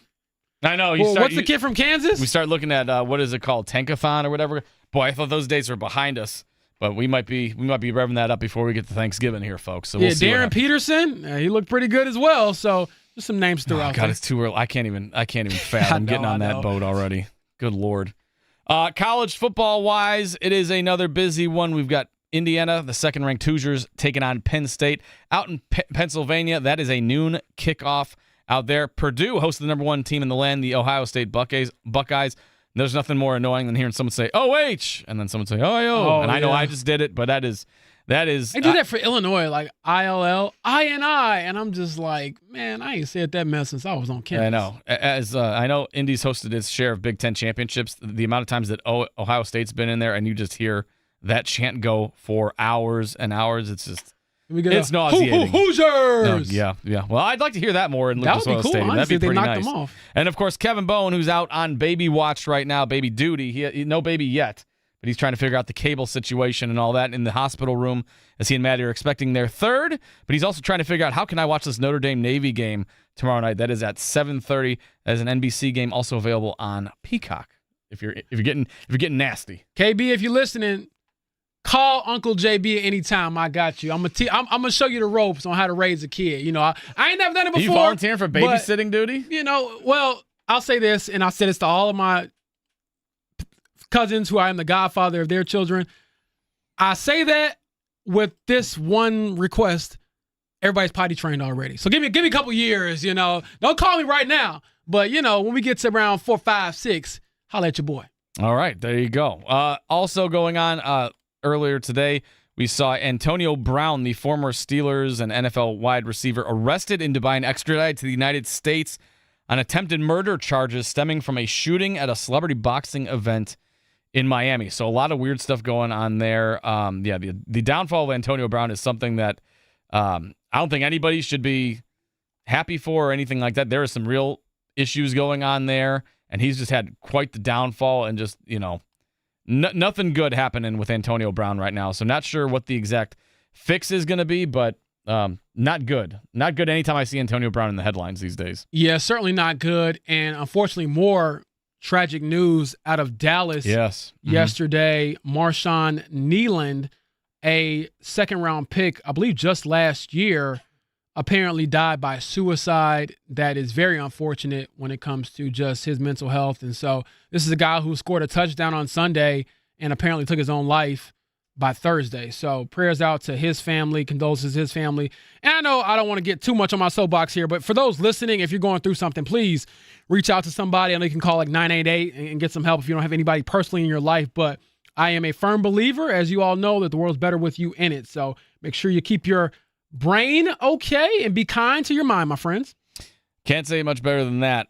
I know. What's the kid from Kansas? We start looking at what is it called, Tankathon or whatever. Boy, I thought those days were behind us, but we might be revving that up before we get to Thanksgiving here, folks. So we'll see. Darren Peterson, he looked pretty good as well. So just some names throughout. God, it's too early. I can't even fathom getting on that boat already. Good Lord. College football wise, it is another busy one. We've got Indiana, the second-ranked Hoosiers, taking on Penn State out in Pennsylvania. That is a noon kickoff out there. Purdue hosts the number 1 team in the land, the Ohio State Buckeyes. There's nothing more annoying than hearing someone say OH and then someone say OIO. And I know I just did it, but that is. They do that for Illinois, like ILL, INI, and I'm just like, man, I ain't said that mess since I was on campus. I know. As I know, Indy's hosted its share of Big Ten championships. The amount of times that Ohio State's been in there, and you just hear that chant go for hours and hours, it's just. It's nauseating. Hoosiers! Yeah. Well, I'd like to hear that more in Lucas Oil cool, Stadium. honestly, That'd be pretty knocked nice. them off. And, of course, Kevin Bowen, who's out on baby watch right now, baby duty. He no baby yet, but he's trying to figure out the cable situation and all that in the hospital room as he and Maddie are expecting their 3rd. But he's also trying to figure out, how can I watch this Notre Dame Navy game tomorrow night? That is at 7:30 as an NBC game, also available on Peacock if you're getting nasty. KB, if you're listening, Call Uncle JB anytime. I got you. I'm gonna show you the ropes on how to raise a kid. You know, I ain't never done it before. Are you volunteering for babysitting duty? You know, well, I'll say this, and I'll say this to all of my cousins who I am the godfather of their children. I say that with this one request. Everybody's potty trained already. So give me a couple years, you know. Don't call me right now. But, you know, when we get to around 4, 5, 6, holla at your boy. All right, there you go. Also going on earlier today, we saw Antonio Brown, the former Steelers and NFL wide receiver, arrested in Dubai and extradited to the United States on attempted murder charges stemming from a shooting at a celebrity boxing event in Miami. So a lot of weird stuff going on there. The downfall of Antonio Brown is something that I don't think anybody should be happy for or anything like that. There are some real issues going on there, and he's just had quite the downfall and just, you know, nothing good happening with Antonio Brown right now. So not sure what the exact fix is going to be, but not good. Not good anytime I see Antonio Brown in the headlines these days. Yeah, certainly not good. And unfortunately, more tragic news out of Dallas yesterday. Marshawn Kneeland, a second-round pick, I believe just last year, apparently died by suicide. That is very unfortunate when it comes to just his mental health. And so this is a guy who scored a touchdown on Sunday and apparently took his own life by Thursday. So prayers out to his family, condolences to his family. And I know I don't want to get too much on my soapbox here, but for those listening, if you're going through something, please reach out to somebody. I know you can call like 988 and get some help if you don't have anybody personally in your life. But I am a firm believer, as you all know, that the world's better with you in it. So make sure you keep your brain okay and be kind to your mind, my friends. Can't say much better than that.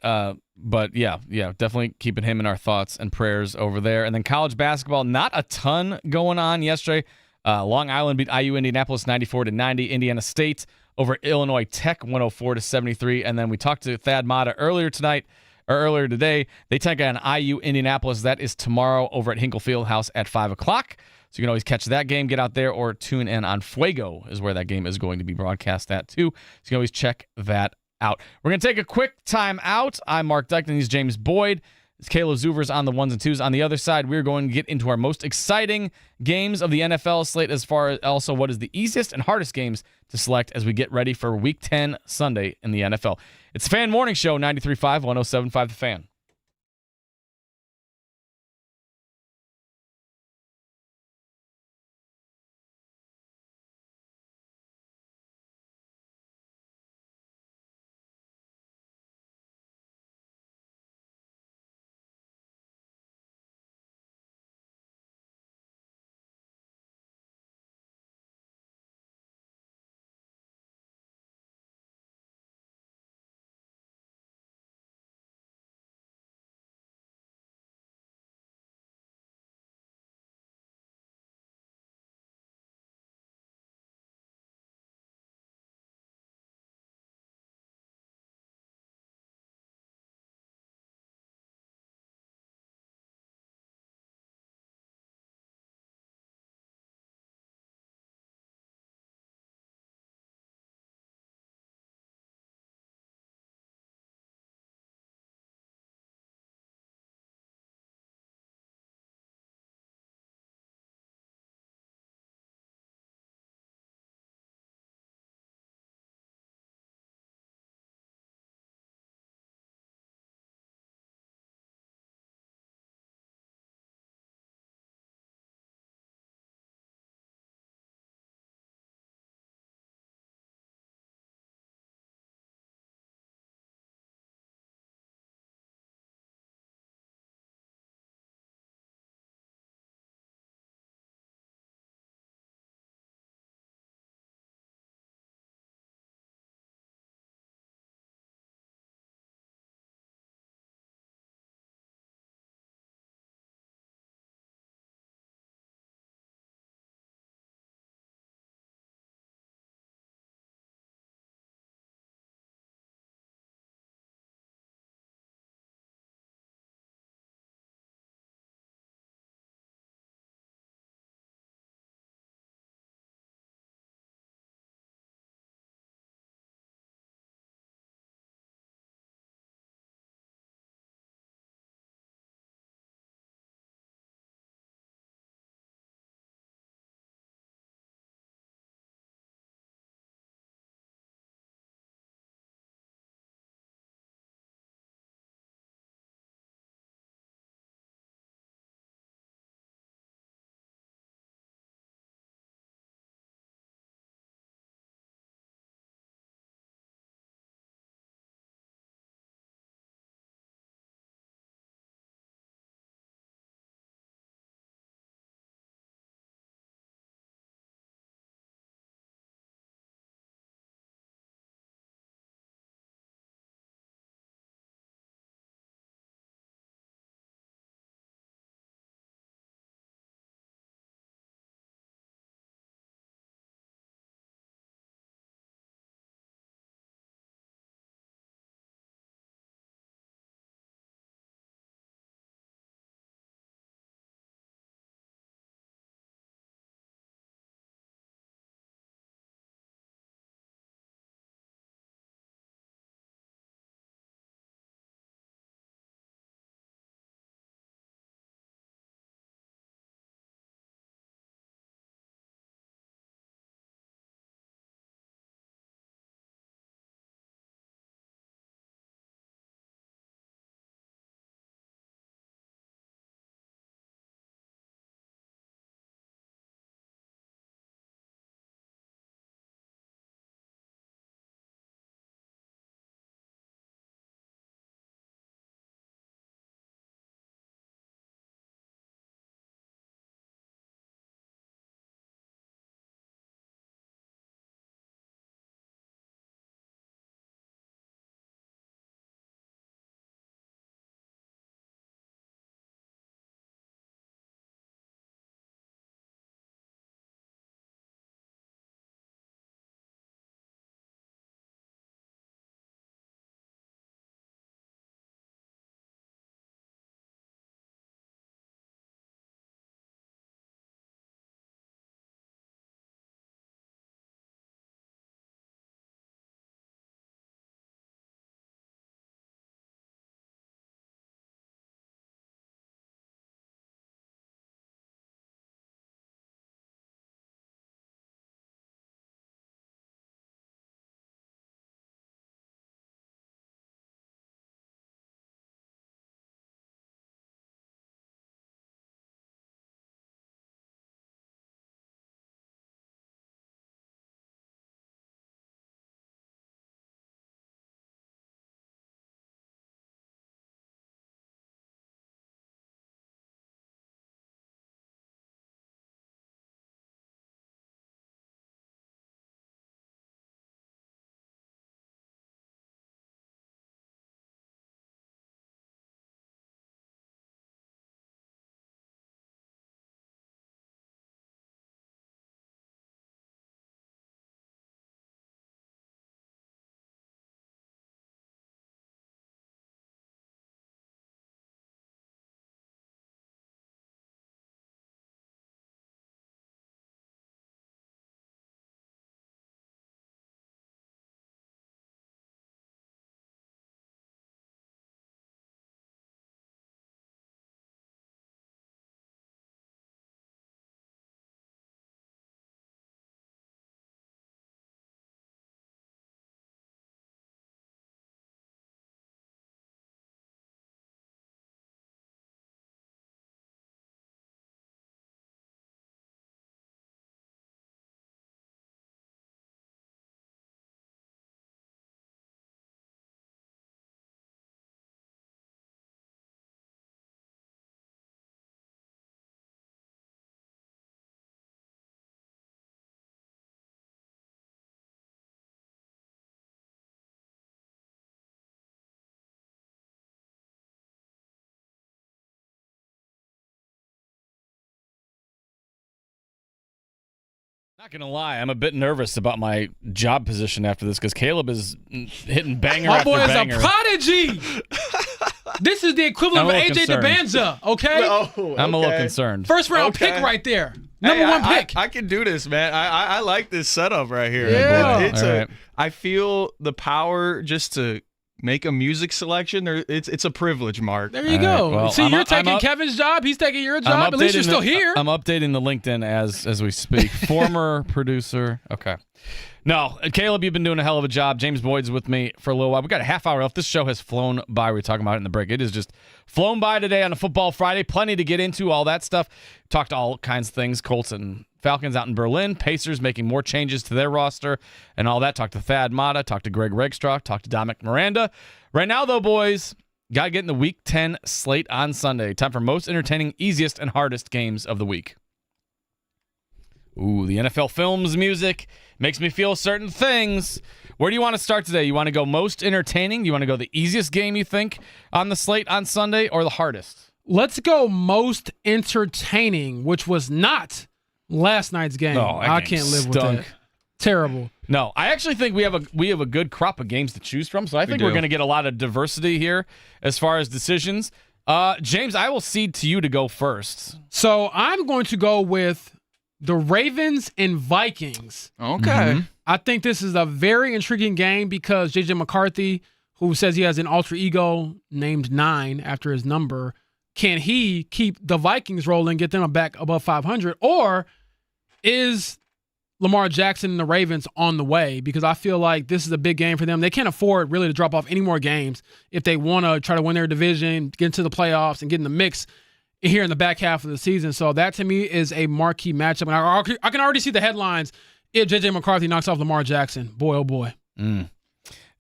But yeah, definitely keeping him in our thoughts and prayers over there. And then college basketball, not a ton going on yesterday. Long Island beat IU Indianapolis 94-90. Indiana State over Illinois Tech 104-73. And then we talked to Thad Matta earlier today. They take on IU Indianapolis. That is tomorrow over at Hinkle Fieldhouse at 5 o'clock. So you can always catch that game, get out there, or tune in on Fuego is where that game is going to be broadcast at too. So you can always check that out. We're going to take a quick time out. I'm Mark Dyckton. He's James Boyd. It's Caleb Zuvers on the ones and twos. On the other side, we're going to get into our most exciting games of the NFL slate, as far as also what is the easiest and hardest games to select as we get ready for Week 10 Sunday in the NFL. It's the Fan Morning Show, 93.5, 107.5 The Fan. Not going to lie, I'm a bit nervous about my job position after this because Caleb is hitting banger My after boy banger. is a prodigy. This is the equivalent of I'm a AJ little Debanza, okay? I'm a little concerned. First round pick right there. Number one pick. I can do this, man. I like this setup right here. Yeah. It's All right. I feel the power just to make a music selection. It's a privilege, Mark. There you All go. right, well, See, you're taking Kevin's job. He's taking your job. At least you're still here. I'm updating the LinkedIn as we speak. Former producer. Okay. No, Caleb, you've been doing a hell of a job. James Boyd's with me for a little while. We got a half hour left. This show has flown by. We were talking about it in the break. It is just flown by today on a Football Friday. Plenty to get into, all that stuff. Talked all kinds of things. Colts and Falcons out in Berlin. Pacers making more changes to their roster and all that. Talked to Thad Matta. Talked to Greg Rakestraw. Talked to Dominic Miranda. Right now, though, boys, got to get in the Week 10 slate on Sunday. Time for most entertaining, easiest, and hardest games of the week. Ooh, the NFL Films music makes me feel certain things. Where do you want to start today? You want to go most entertaining? You want to go the easiest game you think on the slate on Sunday or the hardest? Let's go most entertaining, which was not last night's game. No, that I game can't live stunk. with that. Terrible. No, I actually think we have a good crop of games to choose from, so I think we're going to get a lot of diversity here as far as decisions. James, I will cede to you to go first. So I'm going to go with the Ravens and Vikings. Okay. Mm-hmm. I think this is a very intriguing game because J.J. McCarthy, who says he has an alter ego named 9 after his number, can he keep the Vikings rolling, get them back above 500, or is Lamar Jackson and the Ravens on the way? Because I feel like this is a big game for them. They can't afford really to drop off any more games if they want to try to win their division, get into the playoffs, and get in the mix here in the back half of the season. So that to me is a marquee matchup. And I can already see the headlines if J.J. McCarthy knocks off Lamar Jackson. Boy, oh boy.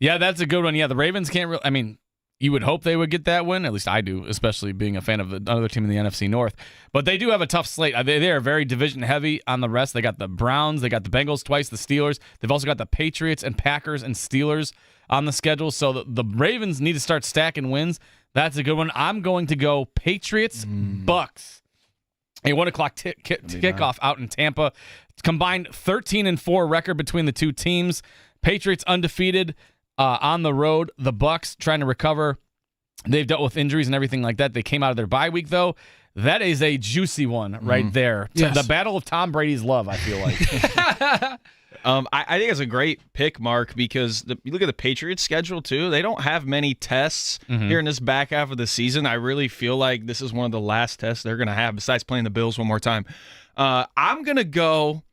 Yeah, that's a good one. Yeah, the Ravens can't really, I mean, you would hope they would get that win. At least I do, especially being a fan of another team in the NFC North. But they do have a tough slate. They are very division heavy on the rest. They got the Browns, they got the Bengals twice, the Steelers. They've also got the Patriots and Packers and Steelers on the schedule. So the Ravens need to start stacking wins. That's a good one. I'm going to go Patriots, Bucks. A 1 o'clock kickoff out in Tampa. Combined 13-4 record between the two teams. Patriots undefeated on the road. The Bucks trying to recover. They've dealt with injuries and everything like that. They came out of their bye week, though. That is a juicy one right there. Yes. The battle of Tom Brady's love, I feel like. I think it's a great pick, Mark, because you look at the Patriots schedule, too. They don't have many tests here in this back half of the season. I really feel like this is one of the last tests they're going to have, besides playing the Bills one more time. I'm going to go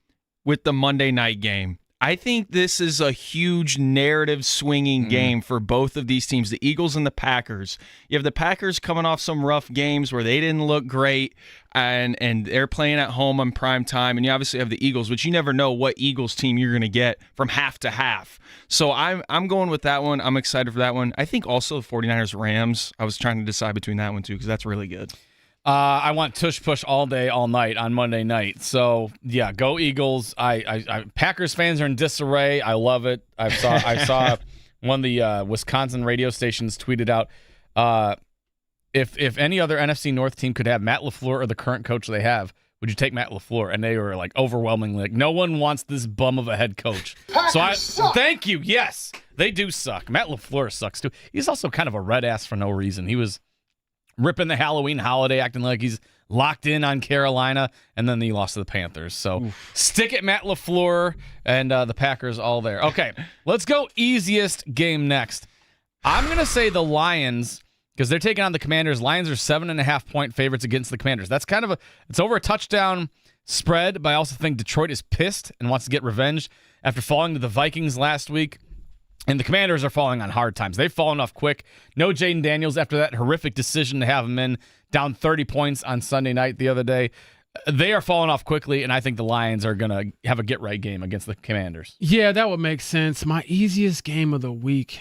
with the Monday night game. I think this is a huge narrative swinging game for both of these teams, the Eagles and the Packers. You have the Packers coming off some rough games where they didn't look great, and they're playing at home on prime time. And you obviously have the Eagles, which you never know what Eagles team you're going to get from half to half. So I'm going with that one. I'm excited for that one. I think also the 49ers Rams. I was trying to decide between that one too because that's really good. I want tush push all day, all night on Monday night. So yeah, go Eagles. I Packers fans are in disarray. I love it. I saw one of the Wisconsin radio stations tweeted out if any other NFC North team could have Matt LaFleur or the current coach they have, would you take Matt LaFleur? And they were like overwhelmingly like, no one wants this bum of a head coach. Thank you. Yes, they do suck. Matt LaFleur sucks too. He's also kind of a red ass for no reason. He was ripping the Halloween holiday, acting like he's locked in on Carolina, and then he lost to the Panthers. So stick it, Matt LaFleur, and the Packers all there. Okay, let's go easiest game next. I'm going to say the Lions, because they're taking on the Commanders. Lions are 7.5-point favorites against the Commanders. That's kind of it's over a touchdown spread, but I also think Detroit is pissed and wants to get revenge after falling to the Vikings last week. And the Commanders are falling on hard times. They've fallen off quick. No Jaden Daniels after that horrific decision to have him in down 30 points on Sunday night the other day. They are falling off quickly, and I think the Lions are going to have a get-right game against the Commanders. Yeah, that would make sense. My easiest game of the week.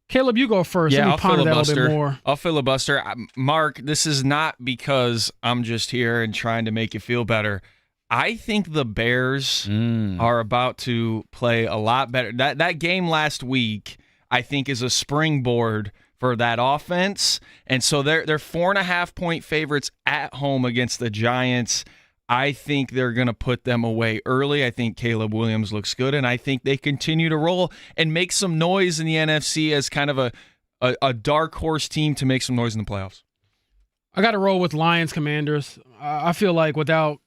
Caleb, you go first. Yeah, Let me I'll ponder that a little filibuster. bit more. I'll filibuster. Mark, this is not because I'm just here and trying to make you feel better. I think the Bears are about to play a lot better. That game last week, I think, is a springboard for that offense. And so they're 4.5-point favorites at home against the Giants. I think they're going to put them away early. I think Caleb Williams looks good, and I think they continue to roll and make some noise in the NFC as kind of a dark horse team to make some noise in the playoffs. I got to roll with Lions Commanders. I feel like without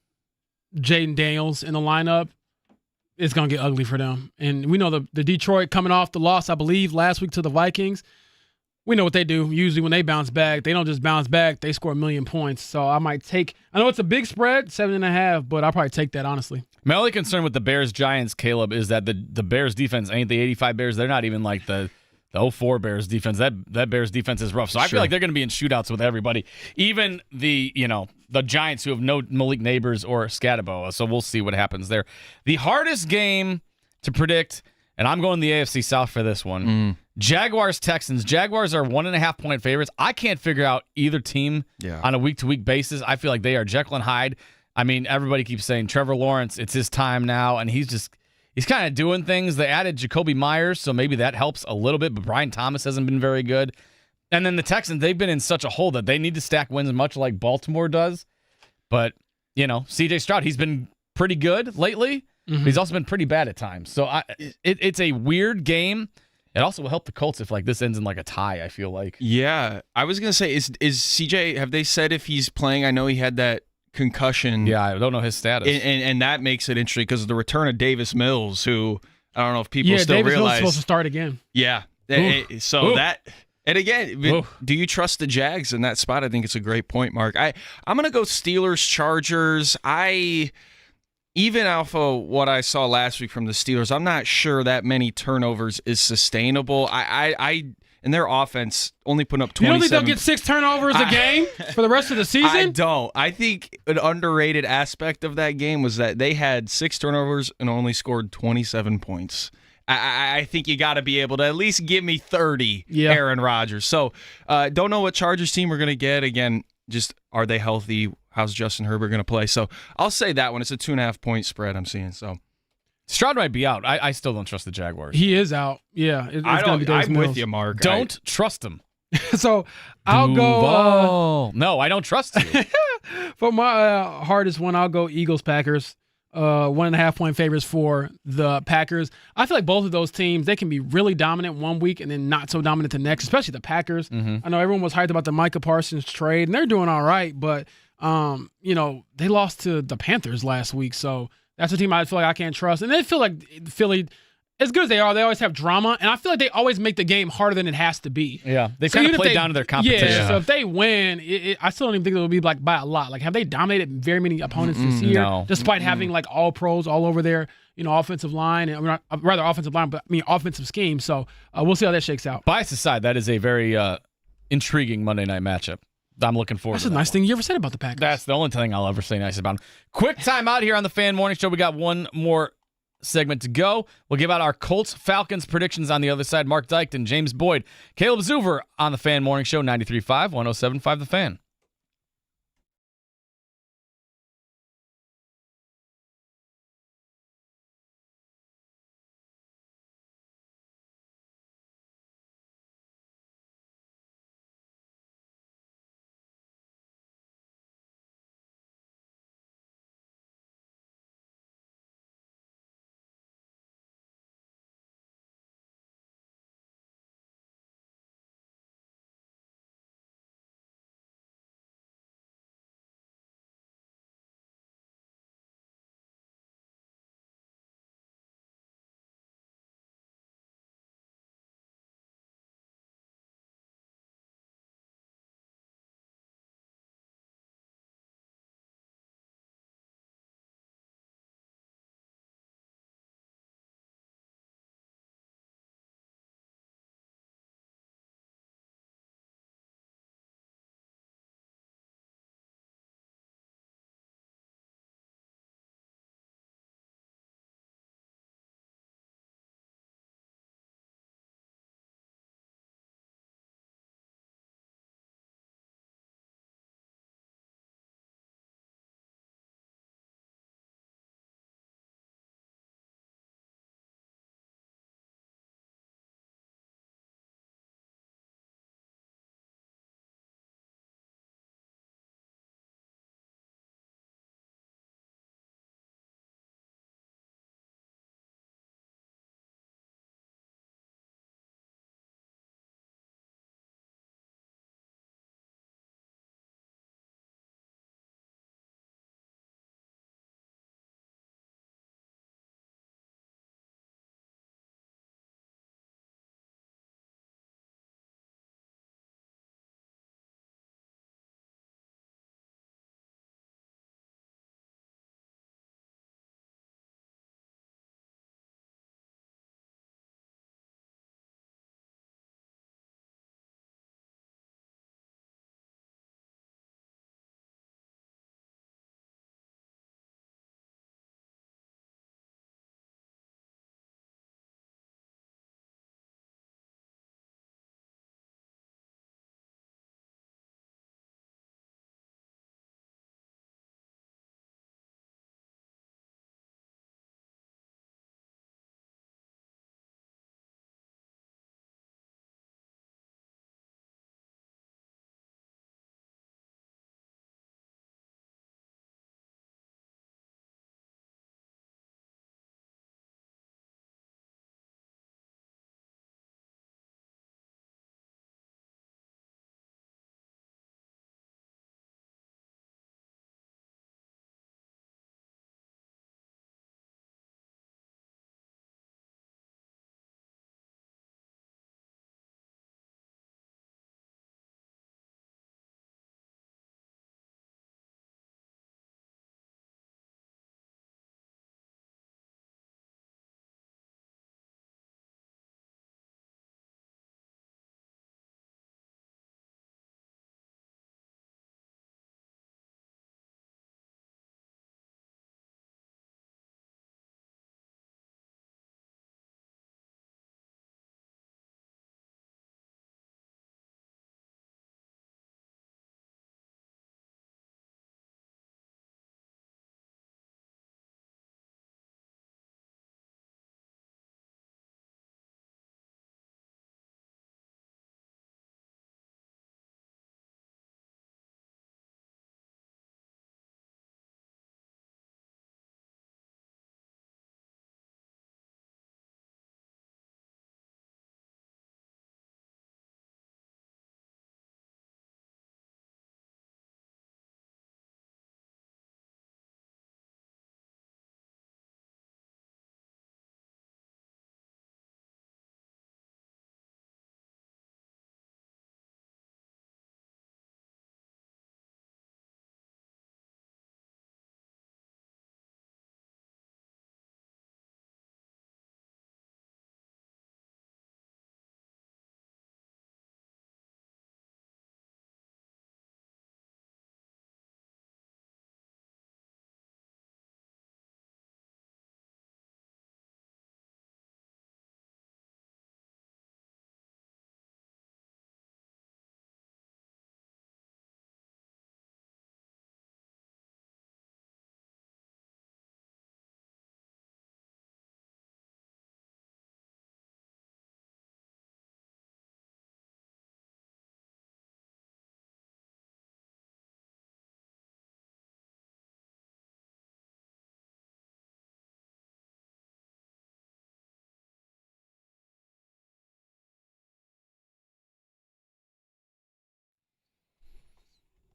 Jaden Daniels in the lineup, it's going to get ugly for them. And we know the Detroit coming off the loss, I believe, last week to the Vikings. We know what they do. Usually when they bounce back, they don't just bounce back. They score 1 million points. So I might take – I know it's a big spread, 7.5, but I'll probably take that, honestly. My only concern with the Bears-Giants, Caleb, is that the Bears defense ain't the 85 Bears. They're not even like the 04 Bears defense. That Bears defense is rough. So I feel like they're going to be in shootouts with everybody, even the Giants who have no Malik Neighbors or Scadaboa. So we'll see what happens there. The hardest game to predict, and I'm going the AFC South for this one. Jaguars-Texans. Jaguars are 1.5-point favorites. I can't figure out either team on a week-to-week basis. I feel like they are Jekyll and Hyde. I mean, everybody keeps saying Trevor Lawrence, it's his time now, and he's kind of doing things. They added Jacoby Myers, so maybe that helps a little bit, but Brian Thomas hasn't been very good. And then the Texans, they've been in such a hole that they need to stack wins much like Baltimore does. But, C.J. Stroud, he's been pretty good lately. But he's also been pretty bad at times. So it's a weird game. It also will help the Colts if this ends in a tie, I feel like. Yeah. I was going to say, is CJ, have they said if he's playing? I know he had that concussion. Yeah, I don't know his status. And that makes it interesting because of the return of Davis Mills, who I don't know if people still Davis realize. Mills is supposed to start again. Yeah. And again, do you trust the Jags in that spot? I think it's a great point, Mark. I'm going to go Steelers-Chargers. Even off of what I saw last week from the Steelers, I'm not sure that many turnovers is sustainable. And their offense only putting up 27. You don't think they'll get 6 turnovers a game for the rest of the season? I don't. I think an underrated aspect of that game was that they had 6 turnovers and only scored 27 points. I think you got to be able to at least give me 30, Aaron Rodgers. So don't know what Chargers team we're going to get. Again, just are they healthy? How's Justin Herbert going to play? So I'll say that one. It's a 2.5-point spread I'm seeing. So Stroud might be out. I still don't trust the Jaguars. He is out. Yeah. I'm with you, Mark. Don't trust him. So I'll go. No, I don't trust you. For my hardest one, I'll go Eagles-Packers. 1.5-point favorites for the Packers. I feel like both of those teams, they can be really dominant one week and then not so dominant the next, especially the Packers. I know everyone was hyped about the Micah Parsons trade, and they're doing all right, but they lost to the Panthers last week, so that's a team I feel like I can't trust. And they feel like Philly, as good as they are, they always have drama, and I feel like they always make the game harder than it has to be. Yeah, they kind of play down to their competition. Yeah, so if they win, I still don't even think it will be by a lot. Have they dominated very many opponents this year, despite having all pros all over their offensive line, and rather offensive line, but offensive scheme. So we'll see how that shakes out. Bias aside, that is a very intriguing Monday night matchup. I'm looking forward to that. That's a nice thing you ever said about the Packers. That's the only thing I'll ever say nice about them. Quick time out here on the Fan Morning Show. We got one more segment to go. We'll give out our Colts-Falcons predictions on the other side. Mark Dykton, James Boyd, Caleb Zuver on the Fan Morning Show, 93.5, 107.5 The Fan.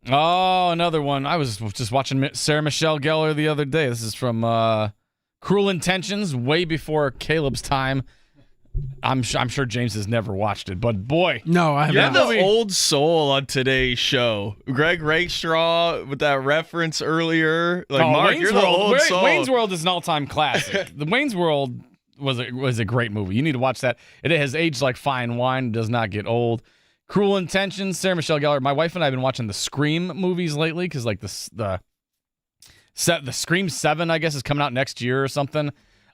Oh, another one. I was just watching Sarah Michelle Gellar the other day. This is from Cruel Intentions, way before Caleb's time. I'm sure James has never watched it, but boy. No, I have You're not. the old soul on today's show. Greg Rakestraw with that reference earlier. Like, Mark, Wayne's you're the World. old soul. Wayne's World is an all-time classic. The Wayne's World was a great movie. You need to watch that. It has aged like fine wine. It does not get old. Cruel Intentions, Sarah Michelle Gellar. My wife and I have been watching the Scream movies lately because like the Scream 7, I guess, is coming out next year or something.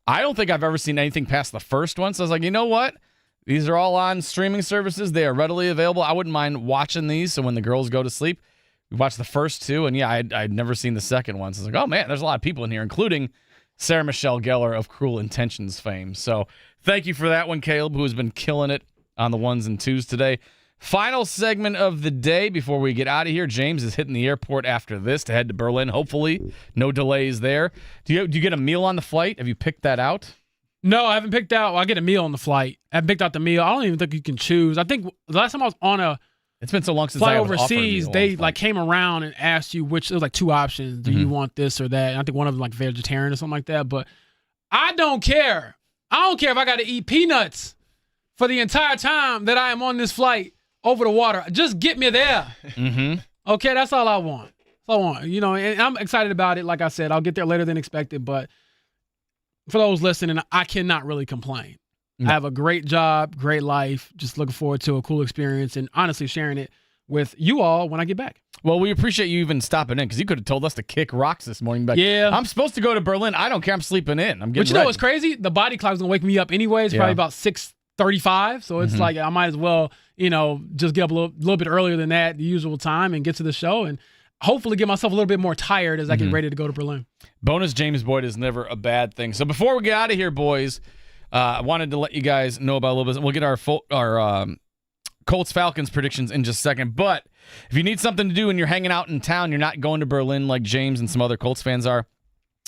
I don't think I've ever seen anything past the first one. So I was like, you know what? These are all on streaming services. They are readily available. I wouldn't mind watching these. So when the girls go to sleep, we watch the first two. And yeah, I'd never seen the second one. So I was like, oh man, there's a lot of people in here, including Sarah Michelle Gellar of Cruel Intentions fame. So thank you for that one, Caleb, who has been killing it on the ones and twos today. Final segment of the day before we get out of here. James is hitting the airport after this to head to Berlin. Hopefully, no delays there. Do you get a meal on the flight? Have you picked that out? No, I haven't picked out. Well, I get a meal on the flight. I haven't picked out the meal. I don't even think you can choose. I think the last time I was on a It's been so long since flight I was offered a overseas, meal they on the like came around and asked you which. There was like two options. Do you want this or that? And I think one of them like vegetarian or something like that. But I don't care. I don't care if I got to eat peanuts for the entire time that I am on this flight over the water. Just get me there. Okay, that's all I want. That's all I want. You know, and I'm excited about it. Like I said, I'll get there later than expected. But for those listening, I cannot really complain. No. I have a great job, great life. Just looking forward to a cool experience and honestly sharing it with you all when I get back. Well, we appreciate you even stopping in because you could have told us to kick rocks this morning. But Yeah. I'm supposed to go to Berlin. I don't care. I'm sleeping in. I'm getting But you know ready. what's crazy? The body clock's going to wake me up anyway. It's probably about 6:35. So it's like I might as well, just get up a little bit earlier than that, the usual time, and get to the show and hopefully get myself a little bit more tired as I get ready to go to Berlin. Bonus James Boyd is never a bad thing. So before we get out of here, boys, I wanted to let you guys know about a little bit. We'll get our Colts Falcons predictions in just a second. But if you need something to do and you're hanging out in town, you're not going to Berlin like James and some other Colts fans are,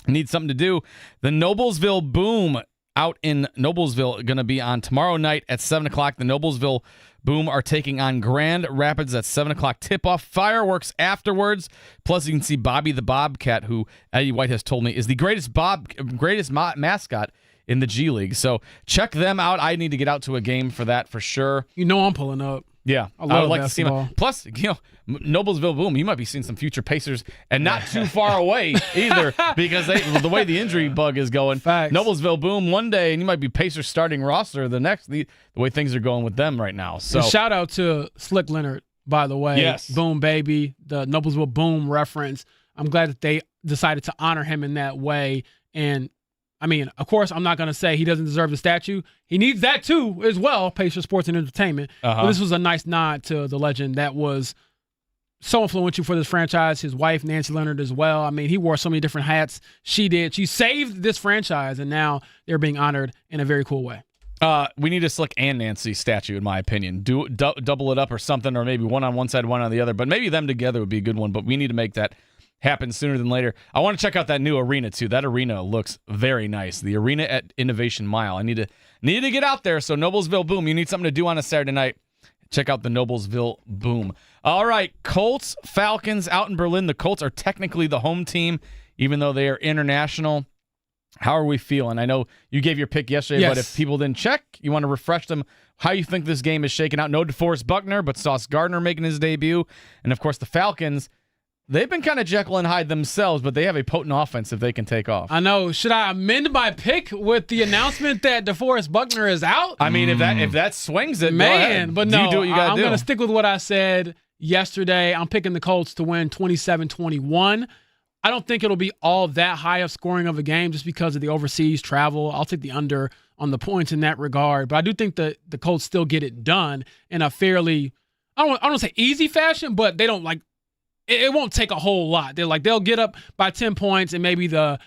need something to do, the Noblesville Boom out in Noblesville going to be on tomorrow night at 7 o'clock. The Noblesville Boom are taking on Grand Rapids at 7 o'clock tip-off. Fireworks afterwards. Plus, you can see Bobby the Bobcat, who Eddie White has told me is the greatest mascot in the G League. So check them out. I need to get out to a game for that for sure. You know I'm pulling up. Yeah, I love would like basketball. to see him. Plus, Noblesville Boom, you might be seeing some future Pacers and not too far away either because the way the injury bug is going. Facts. Noblesville Boom one day, and you might be Pacers starting roster the next, the way things are going with them right now. So And shout out to Slick Leonard, by the way. Yes. Boom Baby, the Noblesville Boom reference. I'm glad that they decided to honor him in that way. And I mean, of course, I'm not going to say he doesn't deserve the statue. He needs that too, as well, Pacer Sports and Entertainment. But this was a nice nod to the legend that was so influential for this franchise. His wife, Nancy Leonard, as well. I mean, he wore so many different hats. She did. She saved this franchise, and now they're being honored in a very cool way. we need a Slick and Nancy statue, in my opinion. Double it up or something, or maybe one on one side, one on the other. But maybe them together would be a good one. But we need to make that happen sooner than later. I want to check out that new arena too. That arena looks very nice. The arena at Innovation Mile. I need to get out there. So Noblesville Boom, you need something to do on a Saturday night. Check out the Noblesville Boom. All right, Colts, Falcons out in Berlin. The Colts are technically the home team, even though they are international. How are we feeling? I know you gave your pick yesterday, Yes. but if people didn't check, you want to refresh them. How you think this game is shaking out? No DeForest Buckner, but Sauce Gardner making his debut. And, of course, the Falcons, they've been kind of Jekyll and Hyde themselves, but they have a potent offense if they can take off. I know. Should I amend my pick with the announcement that DeForest Buckner is out? I mean, if that swings it, go Man, ahead. but no, You do what you got I'm to do. going to stick with what I said yesterday. I'm picking the Colts to win 27-21. I don't think it'll be all that high of scoring of a game just because of the overseas travel. I'll take the under on the points in that regard. But I do think that the Colts still get it done in a fairly, I don't say easy fashion, but they don't it won't take a whole lot. They'll get up by 10 points and maybe the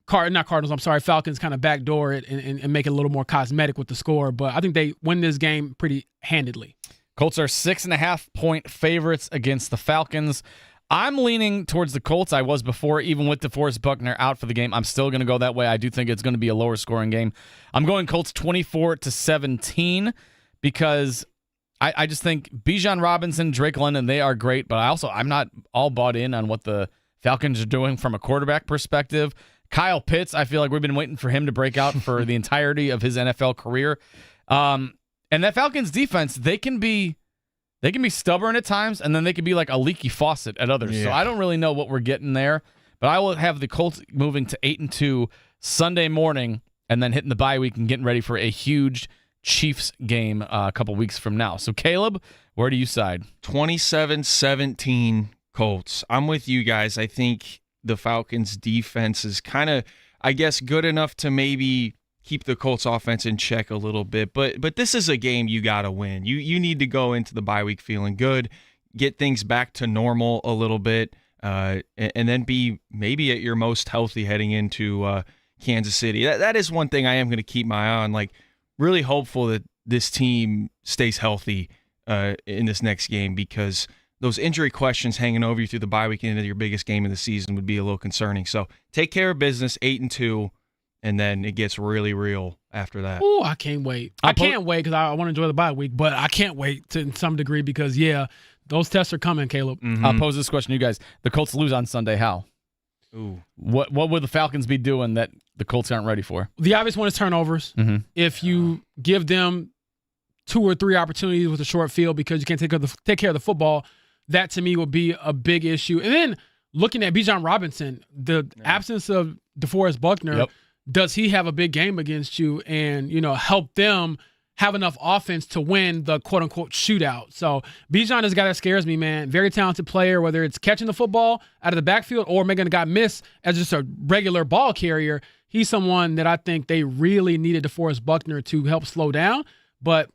Falcons kind of backdoor it and make it a little more cosmetic with the score. But I think they win this game pretty handedly. Colts are 6.5-point favorites against the Falcons. I'm leaning towards the Colts. I was before, even with DeForest Buckner out for the game. I'm still going to go that way. I do think it's going to be a lower scoring game. I'm going Colts 24-17 because I just think Bijan Robinson, Drake London, they are great, but I'm not all bought in on what the Falcons are doing from a quarterback perspective. Kyle Pitts, I feel like we've been waiting for him to break out for the entirety of his NFL career. And that Falcons defense, they can be stubborn at times, and then they can be like a leaky faucet at others. Yeah. So I don't really know what we're getting there, but I will have the Colts moving to 8-2 Sunday morning, and then hitting the bye week and getting ready for a huge Chiefs game a couple weeks from now. So Caleb, where do you side? 27-17 Colts. I'm with you guys. I think the Falcons defense is kind of, I guess, good enough to maybe keep the Colts offense in check a little bit. But this is a game you got to win. You need to go into the bye week feeling good, get things back to normal a little bit, and then be maybe at your most healthy heading into Kansas City. That is one thing I am going to keep my eye on. Like, really hopeful that this team stays healthy in this next game, because those injury questions hanging over you through the bye week into your biggest game of the season would be a little concerning. So take care of business, 8-2, and then it gets really real after that. Oh, I can't wait. I can't wait because I want to enjoy the bye week, but I can't wait to some degree because, those tests are coming, Caleb. Mm-hmm. I'll pose this question to you guys. The Colts lose on Sunday. How? Ooh. What would the Falcons be doing that the Colts aren't ready for? The obvious one is turnovers. Mm-hmm. If you give them 2 or 3 opportunities with a short field because you can't take care of the football, that to me would be a big issue. And then looking at Bijan Robinson, the absence of DeForest Buckner, does he have a big game against you and, help them have enough offense to win the quote-unquote shootout? So Bijan is a guy that scares me, man. Very talented player, whether it's catching the football out of the backfield or making a guy miss as just a regular ball carrier. He's someone that I think they really needed DeForest Buckner to help slow down. But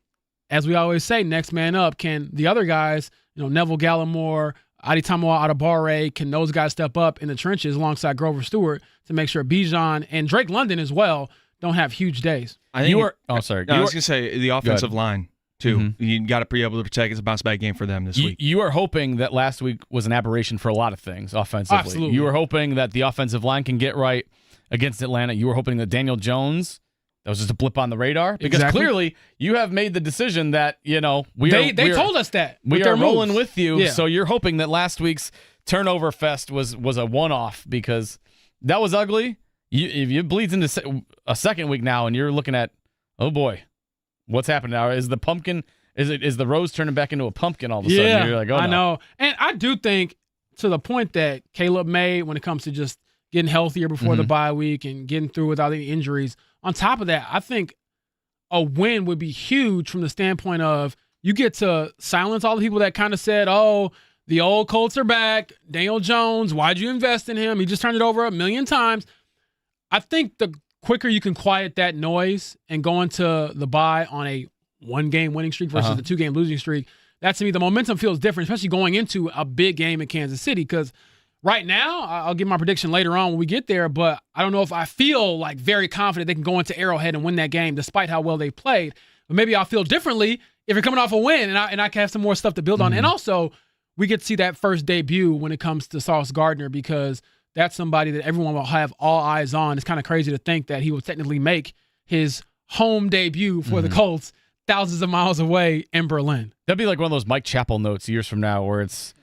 as we always say, next man up. Can the other guys, Neville Gallimore, Adetomiwa Adebawore, can those guys step up in the trenches alongside Grover Stewart to make sure Bijan and Drake London as well don't have huge days? I think I was going to say the offensive line, too. Mm-hmm. You got to be able to protect. It's a bounce-back game for them this week. You are hoping that last week was an aberration for a lot of things offensively. Absolutely. You were hoping that the offensive line can get right against Atlanta. You were hoping that Daniel Jones, that was just a blip on the radar. Because clearly you have made the decision that, they told us that. We are rolling moves. with you. Yeah. So you're hoping that last week's turnover fest was a one-off, because that was ugly. If it bleeds into a second week now and you're looking at, oh boy, what's happening now? Is the pumpkin, is the rose turning back into a pumpkin all of a sudden? Yeah, You're like, oh, no. I know. And I do think, to the point that Caleb made when it comes to just getting healthier before the bye week and getting through without any injuries, on top of that, I think a win would be huge from the standpoint of you get to silence all the people that kind of said, oh, the old Colts are back. Daniel Jones, why'd you invest in him? He just turned it over 1 million times. I think the quicker you can quiet that noise and go into the bye on a 1-game winning streak versus the 2-game losing streak, that to me, the momentum feels different, especially going into a big game in Kansas City. Because right now, I'll give my prediction later on when we get there, but I don't know if I feel like very confident they can go into Arrowhead and win that game despite how well they played. But maybe I'll feel differently if you're coming off a win and I can have some more stuff to build on. And also, we get to see that first debut when it comes to Sauce Gardner, because that's somebody that everyone will have all eyes on. It's kind of crazy to think that he will technically make his home debut for the Colts thousands of miles away in Berlin. That'd be like one of those Mike Chappell notes years from now where it's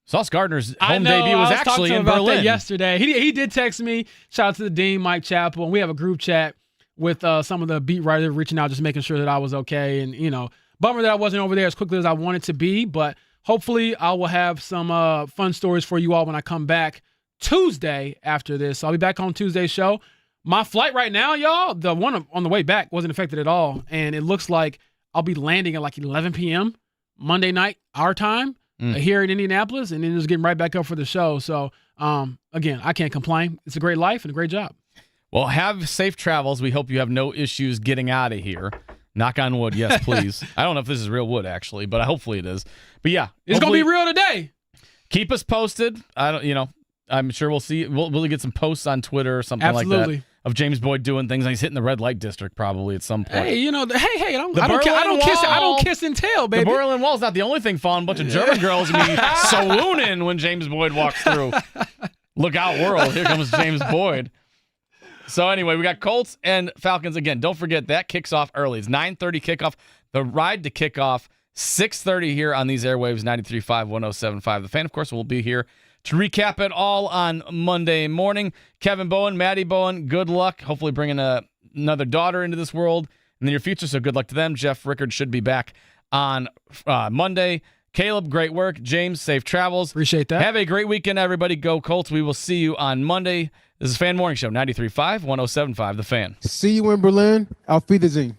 Sauce Gardner's home debut debut was actually in about Berlin. That yesterday. He did text me. Shout out to the Dean, Mike Chappell. And we have a group chat with some of the beat writers reaching out, just making sure that I was okay. And, bummer that I wasn't over there as quickly as I wanted to be. But hopefully I will have some fun stories for you all when I come back Tuesday after this. So I'll be back on Tuesday's show. My flight right now, y'all, the one on the way back wasn't affected at all. And it looks like I'll be landing at like 11 p.m. Monday night, our time, here in Indianapolis, and then just getting right back up for the show. So, again, I can't complain. It's a great life and a great job. Well, have safe travels. We hope you have no issues getting out of here. Knock on wood. Yes, please. I don't know if this is real wood, actually, but hopefully it is. But yeah. It's going to be real today. Keep us posted. I'm sure we'll see. We'll get some posts on Twitter or something like that of James Boyd doing things. He's hitting the red light district probably at some point. Hey, I don't kiss and tell, baby. The Berlin Wall's not the only thing falling. A bunch of German girls gonna be swooning when James Boyd walks through. Look out, world! Here comes James Boyd. So anyway, we got Colts and Falcons again. Don't forget that kicks off early. It's 9:30 kickoff. The ride to kickoff 6:30 here on these airwaves, 93.5, 107.5. The Fan, of course, will be here to recap it all on Monday morning. Kevin Bowen, Maddie Bowen, good luck. Hopefully bringing another daughter into this world in the near future, so good luck to them. Jeff Rickard should be back on Monday. Caleb, great work. James, safe travels. Appreciate that. Have a great weekend, everybody. Go Colts. We will see you on Monday. This is Fan Morning Show, 93.5, 107.5, The Fan. See you in Berlin. Auf Wiedersehen.